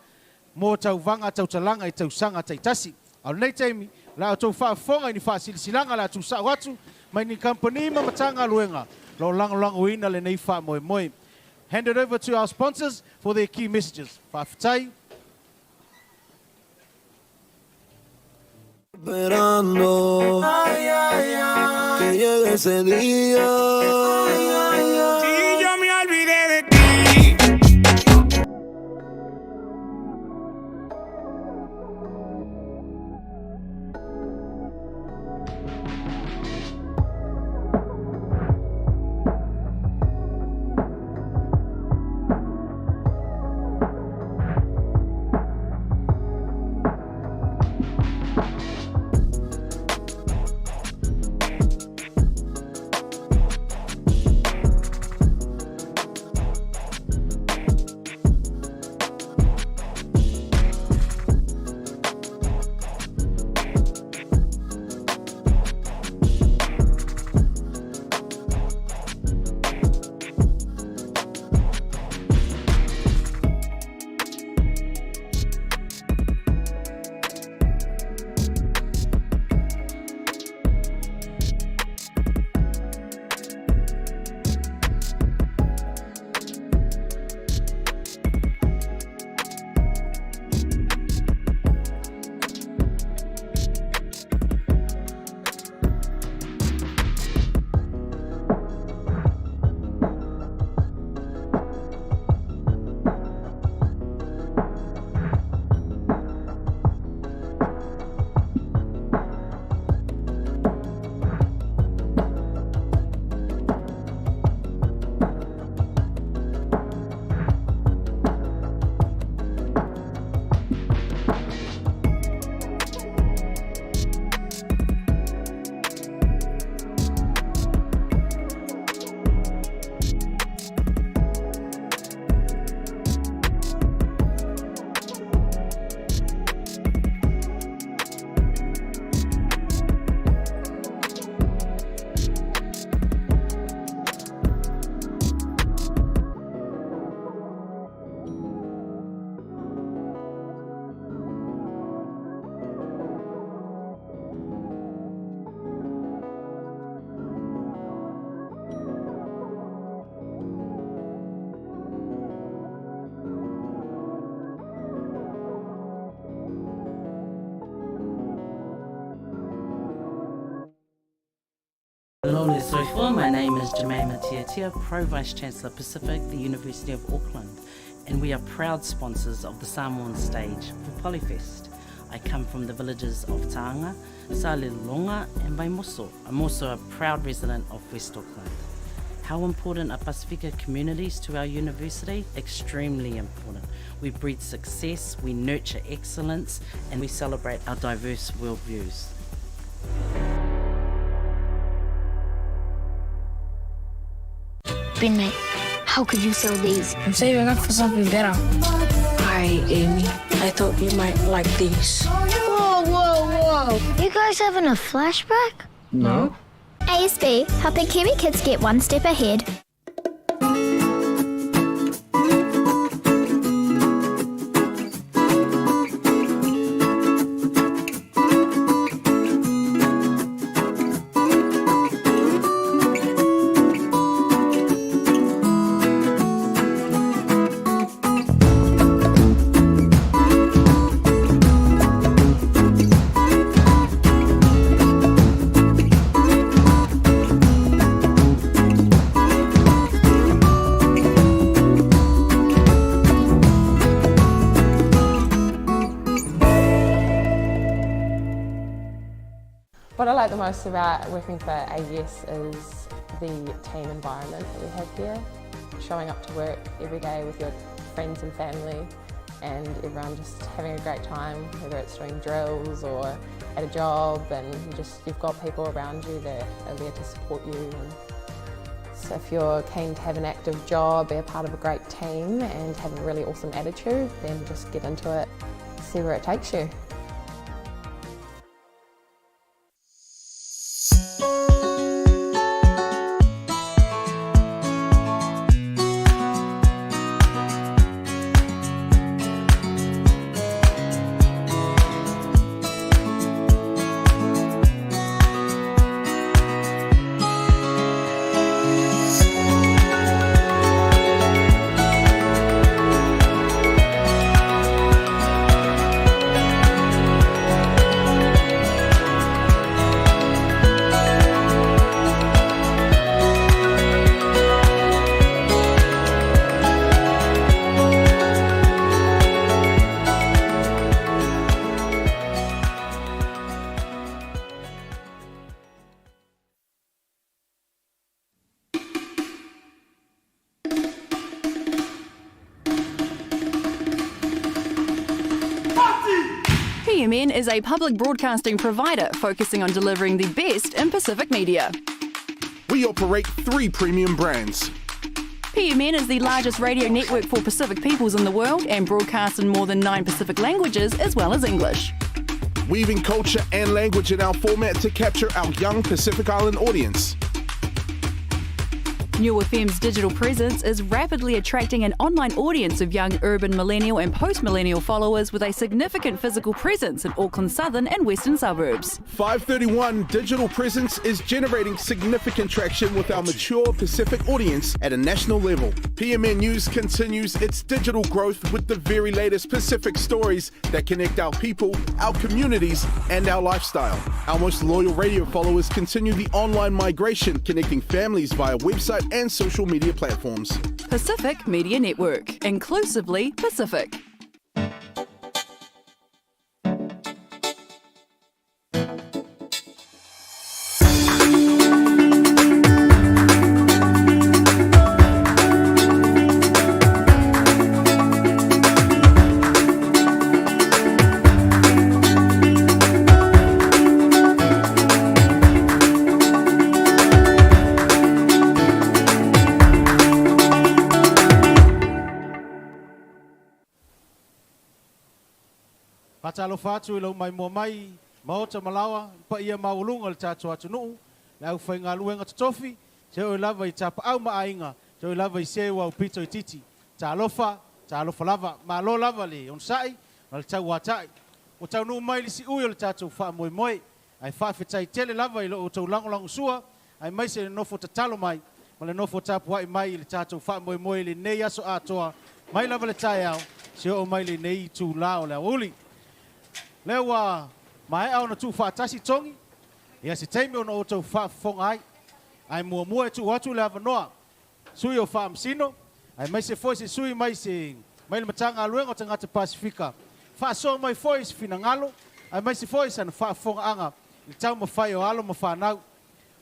mo Tauvaga Tautalaga I tausanga taitasi. Au nei taimi, la o tau whaafonga I ni whaasilisilanga la tu sao atu, mai ni company mamatanga luenga, lo lango ina le nei wha moe. Hand it over to our sponsors for their key messages. Whaafitai. Esperando que llegue ese día. Si yo me olvidé de ti. Lole Soifua, my name is Jemima Tiatia, Pro Vice Chancellor Pacific, the University of Auckland, and we are proud sponsors of the Samoan Stage for Polyfest. I come from the villages of Taanga, Salilonga and Vaimoso. I'm also a proud resident of West Auckland. How important are Pacifica communities to our university? Extremely important. We breed success, we nurture excellence, and we celebrate our diverse worldviews. Bin mate, how could you sell these? I'm saving up for something better. Hi, Amy. I thought you might like these. Whoa. You guys having a flashback? No. ASB, helping Kiwi kids get one step ahead. What I like the most about working for AES is the team environment that we have here. Showing up to work every day with your friends and family and everyone just having a great time, whether it's doing drills or at a job, and you've got people around you that are there to support you. And so if you're keen to have an active job, be a part of a great team and have a really awesome attitude, then just get into it, see where it takes you. PMN is a public broadcasting provider focusing on delivering the best in Pacific media. We operate 3 premium brands. PMN is the largest radio network for Pacific peoples in the world and broadcasts in more than 9 Pacific languages as well as English. Weaving culture and language in our format to capture our young Pacific Island audience. New FM's digital presence is rapidly attracting an online audience of young urban millennial and post-millennial followers with a significant physical presence in Auckland's southern and western suburbs. 531 digital presence is generating significant traction with our mature Pacific audience at a national level. PMN News continues its digital growth with the very latest Pacific stories that connect our people, our communities, and our lifestyle. Our most loyal radio followers continue the online migration, connecting families via website and social media platforms. Pacific Media Network, inclusively Pacific. Patalo fatu ilo mai mo mai maota malawa pa ia maulunga le tatu atu nuu la au whainga luenga tutofi te o lava I tapa au maainga te o lava I sewa upito I titi ta alofa lava ma lo lava le on sai ma le tau watai o tau nuu mai li si ui o le tatu wha moe moe ai whawhetai tele lava ilo o tau lango sua ai mai se le nofo tatalo mai ma le nofo tapu wai mai le tatu wha moe moe le nei aso atoa mai lava le tai au se o mai le nei tu lao le uli. Lewa mai au na tu fatasi tongi ia se taimi ona o tau whaafonga ai mua tu watu le avanoa sui o whaamsino ai mai se foi se sui mai se mai le matanga aluenga o tangata Pasifika whaaso mai foi se finangalo ai mai se foi sa na whaafonga anga I tau mawhai o alo ma whanau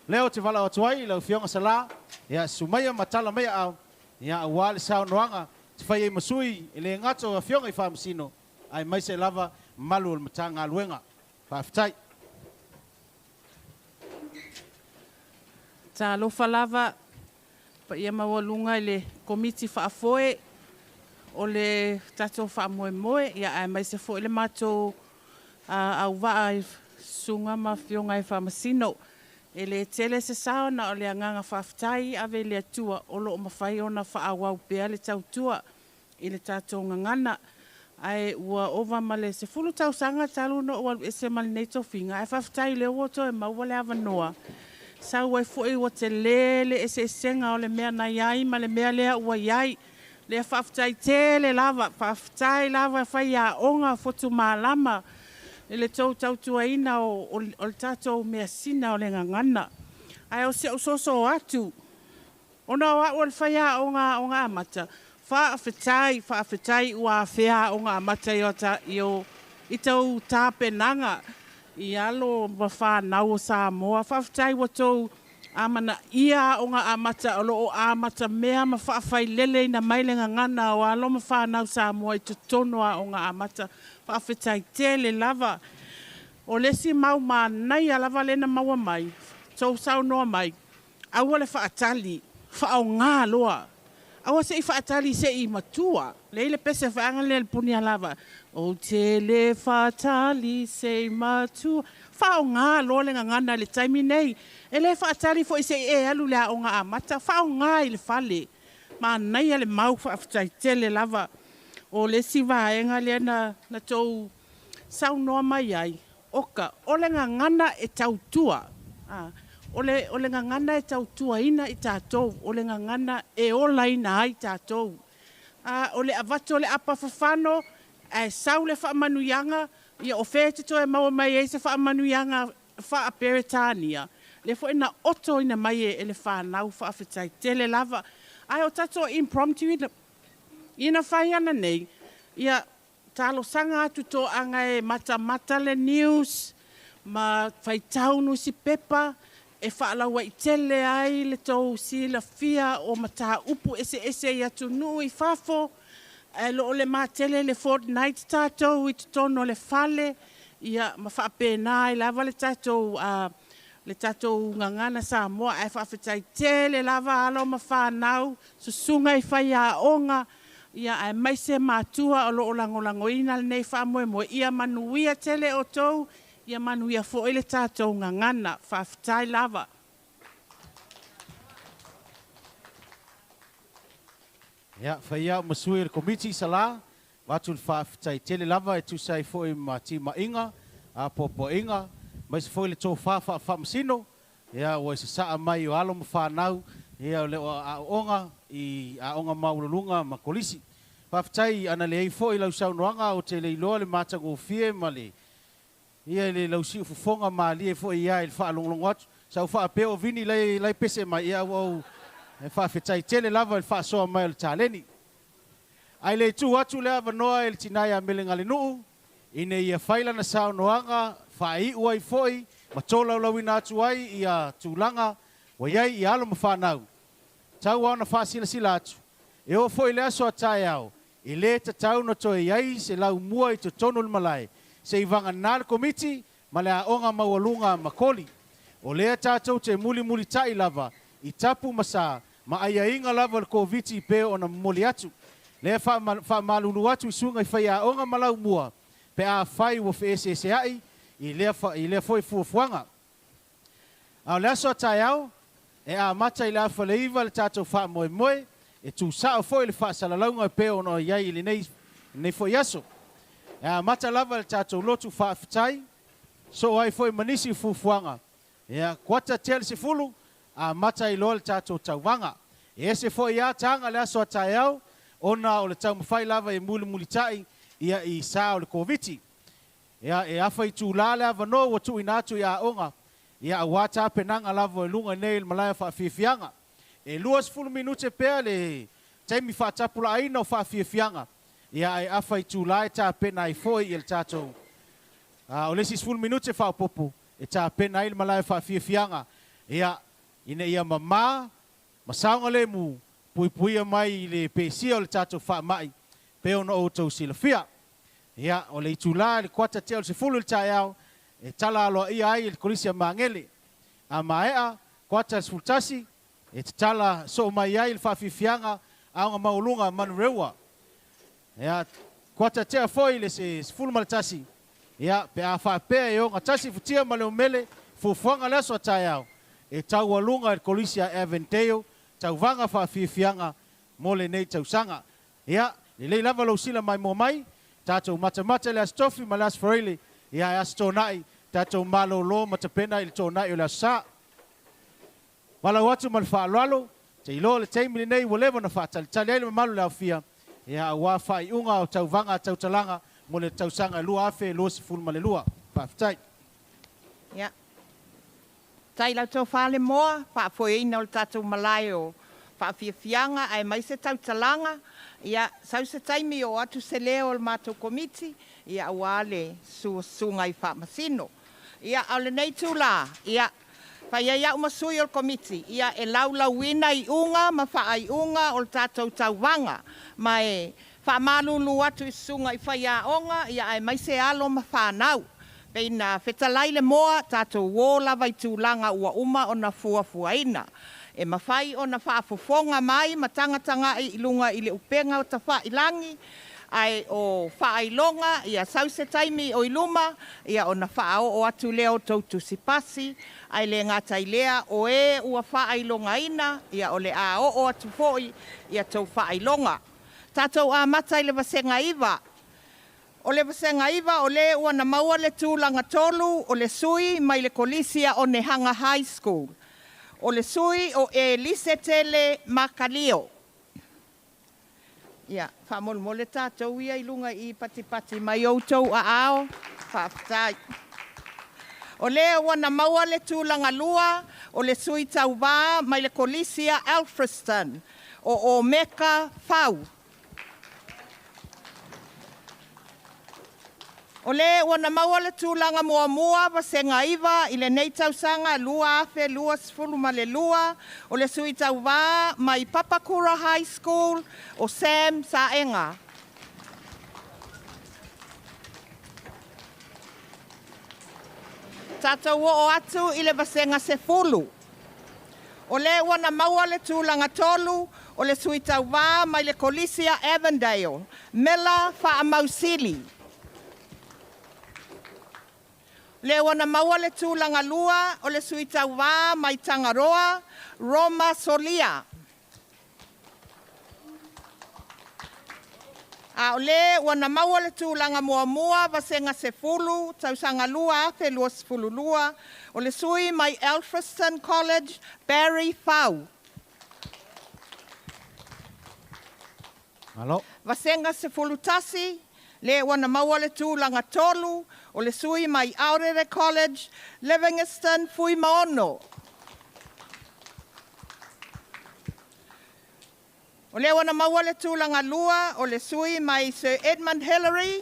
leo te wala o tuai lau fionga sala ia sumaya matala mea au ia awale sao noanga te whai e masui ele ngato a fionga I whaamsino ai mai se lava malu matanga luenga paftai ta lofa lava pa ia mawalunga le komiti whaafoe o le tato whaamoe ia ai mai se fo le mato au waa sunga ma fionga I whaamasino e le tele se sao na o le anganga whaaftai ave le atua o lo o mawhai ona whaawau pea le tautua I le tato ngangana ai ua ova male se fulu tau sanga talu no wal ese mal neto finga ai whaftai le woto e mau le avanoa sa wai foi wa te lele ese senga o le mea na iai ma le mea lea ua iai le whaftai tele lava whai a onga fotu malama le tau tuaina o le tatou mea sina o le ngangana ai o se usoso atu ona wa whai a onga amata whaafetai ua whea o ngā mata I tau tāpenanga. I alo ma whanau o Samoa. Whawhitai wa tau amana ia o ngā amata o lo o amata mea ma whaafai lele na mailenga ngana o alo ma whanau Samoa I te tonoa o ngā amata. Whawhitai tele lava. O lesi mau ma nai a lava lena maua mai. Tau sau noa mai. Aua le whaatali. Whaau ngā loa. Aua se I whaatali se I matua. Leile pese whaanga le puni a lava. O te le whaatali se I matua. Whaau ngā loa le ngana le taimi nei. E le whaatali fo I se e alu lea o ngā amata. Whaau ngā I le whale. Ma nai a le mau whaafitai tele lava. O le si vaenga le na tau sau noa mai ai. Oka, ole ngana e tautua. Ole ngana e tautua ina I tātou. Ole ngana e ola ina ai tātou. Ole avato le apa whawhano, e sau le whaamanuyanga, ia o whete to e maua mai e se whaamanuyanga whaaperetania. Le fo ina oto ina mai e le whanau whaafetai tele lava. Ai o tato impromptu ina whaiana nei, ia talo sanga atu to anga e mata le news, ma whaitaunu si pepa, e whaalaua I tele ai le tau si la fia o mata upu ese I atu nui fafo, e lo le ma tele le fortnight tātou I tono le fale, ia ma whaapena I lava le tātou ngangana Samoa, e whaafetai tele lava alo ma whanau, susunga I whaia onga, ia ai mai se matua o lo lango ina le nei whamoe ia manuia tele o tou, ia manuia fo ele tātou ngangana, whaafitai lava. Ia, whaia masui le komiti sala, watu le whaafitai tele lava e tusai fo I tima inga, a popo inga, mai se fo le tō whamasino, ia o se saa mai o alo ma whanau, ia le a onga I a onga maulunga ma kolisi. Whaftai ana le eifo I lau saunoanga o te leiloa le mātango fie ma le. Ia le lau si ufufonga ma li e fo I ai le whaalonglong atu. Sau whaapeo vini lai pese mai ia wau e whawhetai tele lava le whaasoa mai o le tāleni. Ai le tu atu le avanoa e le tinai a melenga le nuu. Ine ia whaila na saunoanga whai uai foi ma tōlau lauina atu ai ia tūlanga wa iai I alo ma whanau. Tau ana whaasila atu. E o foi le aso atai au. I le tatau na toi iai se lau mua I te tonu le malai. Se I vanga nāle komiti ma le a onga maualunga makoli. O lea tātou te muli tai lava I tapu masa ma aia inga lava le koviti I peo ona moli atu. Lea wha malunu atu I sunga I whai a onga malau mua. Pe a whai wo wheese ai I lea foi fuafuanga. Au le aso atai au. E a mata I la whaleiva le tātou wha moe, e tū sao foi le wha salalaunga peo no iai I le nei foi aso. E a mata lava le tātou lotu wha fitai, so ai foi manisi fufuanga. E a kuata tele se fulu, a mata I loa le tātou tauwanga. E se foi ia tanga le aso atai au, ona o le tau mawhai lava e muli tai, ia I sao le koviti. E a whai tū la le avano wa tu inatu ia onga, ia awata penanga lavo e lunga nei le malaya whaafiafianga. E 20 minute pea le taimi whaatapula aina o whaafiafianga. Ia ai awhai tūlai tā pena I foi I le tātou. O lesi 20 minute whaapopu e tā pena I le malaya whaafiafianga. Ia ina ia mama, masaunga le mu, puipuia mai I le pesia o le tātou whaamai. Peo no o tau silafia. Ia o le tūlai le kuata te o le se fulu le tāiau. E tala aloa ia ai le kolisia mangele. A maea, kuata sfultasi, e te tala so mai ai le whaafifianga aonga maulunga manureua. Ea, kuata tea foi le se sfulu malatasi. Ea, pe a whaapea e o ngā tasi futia ma leo mele, fufuanga leso atai au. E tau alunga le kolisia Aventeo, Tauvaga whaafifianga mole nei tausanga. Ea, le lei lava lau sila mai mo mai, tātou mata le astofi ma le asfareile, ia e astonai, tātou malolo matapena I le tōnai o le asa. Walau atu ma le whaaloalo, te ilo le teimi nei walewa na whaatalitali ai le malu le awhia, ia a wā whai unga o Tauvaga Tautalaga, mo le tausanga lua afe, lua sifuru ma le lua. Pāwhitai. Ia. Tai lau tau whale moa, whaafoe ina o le tātou malai o whaafiafianga, ai mai se Tautalaga, ia sau se taimi o atu se leo o le mātou komiti, ia wale sunga I whaamasino. Ia au le nei tūla. Ia whaia iau masui o komiti. Ia e laulauina I unga ma whaai unga o le tātou Tauvaga. Ma e whamalulu atu I sunga I whaia onga. Ia e maise alo ma whanau. Peina whetalai le moa tātou wola vai tūlanga ua uma o na fuafuaina. E mawhai o na whaafofonga mai ma tangatanga I ilunga I le upenga o ta whailangi. Ai o whaailonga, ia sause taimi o iluma, ia o na whaao o atu leo tautu sipasi, ai le ngātai lea o e ua whaailonga ina, ia o le a o atu foi, ia tau whaailonga. Tātou a matai le vasenga iwa. O le vasenga iwa o le ua na maua le tūlanga tolu, o le sui mai le kolisia o Nehanga High School. O le sui o e Lisetele Makalio. Ia, whamolmole tātou ia I lunga I pati mai outou a ao, whaafitai. O lea wana maua le tūlanga lua, o le sui Tauvaga mai le kolisia Alfriston, o Meka Whau. O le wana maua le tūlanga mua vasenga iwa I le nei tausanga lua afe lua sifulu ma le lua o le sui Tauvaga mai Papakura High School o Sam Saenga. Tātou o atu I le vasenga sefulu. O le wana maua le tūlanga tolu o le sui Tauvaga mai le kolisia Avondale, Mela Fa'amausili. Le wana maua le tūlanga lua o le sui Tauvaga mai Tangaroa, Roma Solia. A o le wana maua le tūlanga mua vasenga sefulu, tausanga lua afe lua sefulu lua, o le sui mai Alfriston College, Barry Fau. Malo. Vasenga sefulu tasi, le wana maua le tūlanga tolu, o le sui mai Aurere College, Livingston, Fui Maono. O le wana maua le tūlanga lua, o le sui mai Sir Edmund Hillary,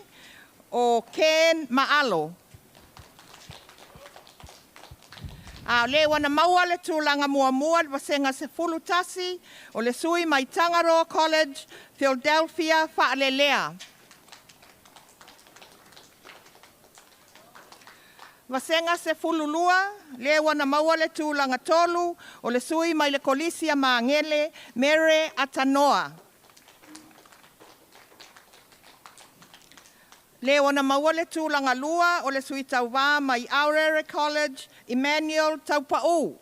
o Ken Maalo. A le wana maua le tūlanga mua le vasenga sefulu tasi, o le sui mai Tangaroa College, Philadelphia, Fa'alelea. Vasenga sefulu lua, le wana maua le tūlanga tolu, o le sui mai le kolisia Maangele, Mere Atanoa. Le wana maua le tūlanga lua, o le sui Tauvaga mai Aurere College, Emmanuel Taupa'u.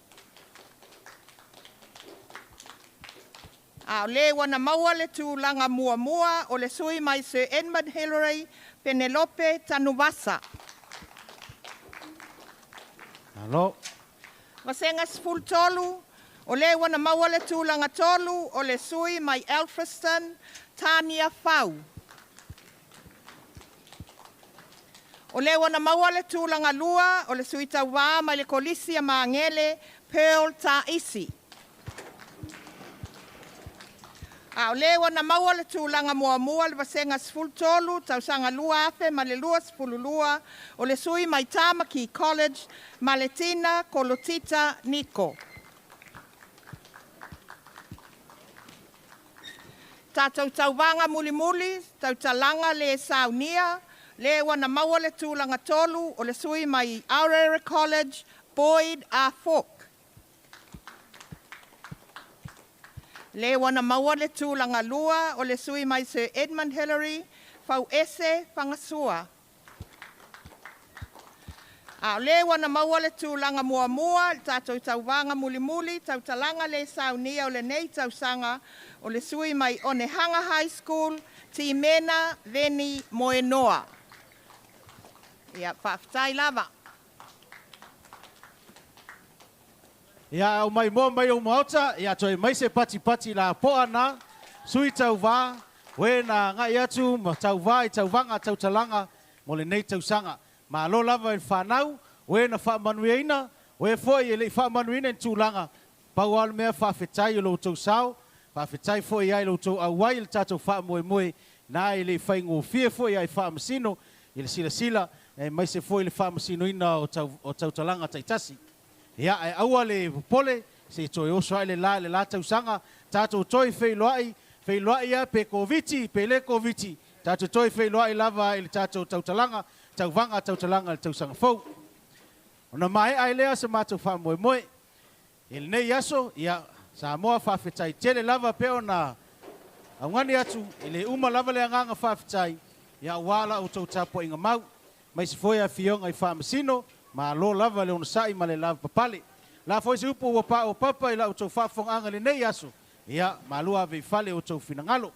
A le wana maua le tūlanga mua, o le sui mai Sir Edmund Hillary, Penelope Tanuvasa. Alo. Vasenga sefulu tolu, o le wana maua le tūlanga tolu, o le sui mai Alfriston, Tania Fau. O le wana maua le tūlanga lua, o le sui Tauvaga mai le kolisia Maangele, Pearl Taisi. A o le wana maua le tūlanga mua le vasenga sefulu tolu, tausanga lua afe ma le lua sefulu lua, o le sui mai Tamaki College, Maletina Kolotita Niko. Tātou Tauvaga muli, tautalanga le saunia, le wana maua le tūlanga tolu, o le sui mai Aurere College, Boyd A. Falk. Le wana maua le tūlanga lua, o le sui mai Sir Edmund Hillary, Fau Ese Whangasua. A le wana maua le tūlanga mua, tātou Tauvaga muli, tautalanga le saunia o le nei tausanga, o le sui mai Onehanga High School, Timena Veni Moenoa. Ia, whaafitai lava. Ia o mai mo mai o mauta, ia toi mai se pati la poana, sui Tauvaga, we na ngai atu ma Tauvaga I Tauvaga Tautalanga, mo le nei tausanga. Ma lo lava I whanau, we na whaamanuina, we foi le whaamanuina I tūlanga, pau alu mea whawhetai o lo tau sao, whawhetai foi ai lo tau awai le tātou whaamoe na I le whaingo fie foi ai whaamasino, I le sila, e mai se foi le whaamasinoina o Tautalaga Taitasi. Ia e aua le pole, se toi oso ai le la tausanga, tātou toi whailoai ia pe koviti, pe le koviti, tātou toi whailoai lava i le tātou Tautalaga, Tauvaga Tautalaga le tausanga fau. Ona mai ai lea se mātou whaamoemoe, e le nei aso, ia Samoa whawhetai tele lava peo na aungani atu, i le uma lava le anganga whawhetai, ia wala o tau tapo inga mau, mai se foi a fionga i whaamasino, ma lo lava le onasai ma le lava papale. La foi se upo o papa i la o tau whawhonganga le nei aso, ia malua vei fale o tau finangalo.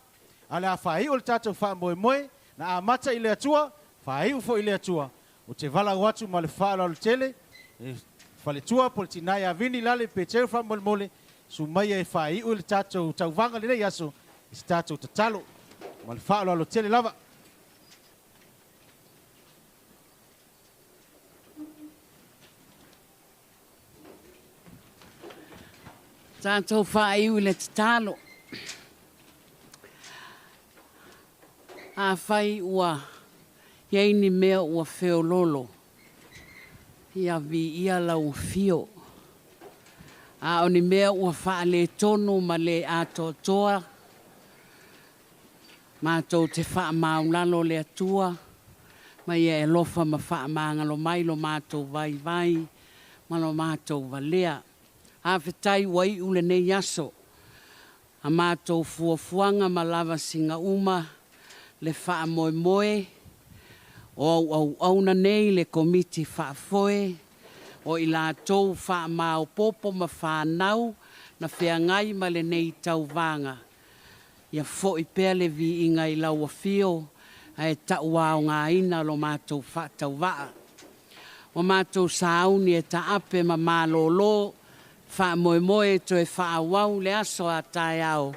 Ale a whahi o le tātou whaamoemoe, na a mata i le atua, whahi ufo i le atua, o te vala watu ma le whaala o le tele, whale tua po le tinai a vini lale pe teo whaamoemoe, su mai e whahi o le tātou Tauvaga le nei aso, i se tātou tatalo, ma le whaala o le tele lava. Tātou whaiu le tatalo. A whai ua iaini mea ua whiololo. Ia vi ia lau fio. A oni mea ua wha le tonu ma le atotoa. Mātou te wha maulalo le atua. Ma ia e lofa ma wha maangalo mai lo mātou vai. Ma lo mātou valea. A whetai wai ule nei aso. A mātou fuafuanga ma lava singa uma. Le wha moe. O auna nei le komiti wha foe. O i lātou wha mao popo ma whanau. Na whea ngai ma le nei Tauvanga. Ia fo i pēr le vi inga i laua fio. A e taua o ngā ina lo mātou wha Tauvaa. O mātou sauni e ta ape ma mālolo. Wha moe to e wha wau le aso a tai au.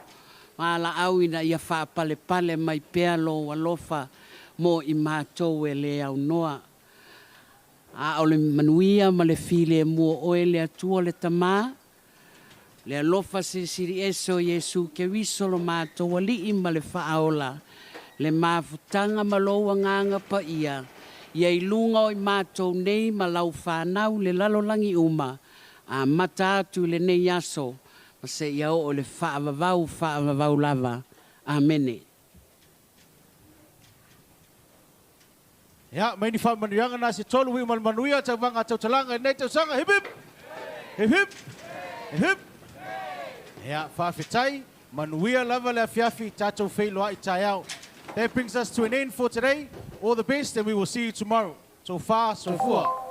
Mala au ina ia wha pale mai pealo alofa mo i mātou e le au noa. A o le manuia ma le file mua oe le atua le tamā. Le alofa se siri eso Yesu ke wisolo mātou ali ima le wha aola. Le mafutanga maloa nganga pa ia. Ia ilunga o i mātou nei ma lau whanau le lalolangi uma. A mata atu le nei aso, ma se ia o le whaavavau lava. Amene. Ia, mai ni whaamanuianga nā se tolu hui malmanuia Tauvaga Tautalaga nei tausanga. Hip hip! Hip hip! Hip hip! Ia, whawhetai, manuia lava le afiafi tātou whailoa i tai au. That brings us to an end for today. All the best and we will see you tomorrow. So far, so far.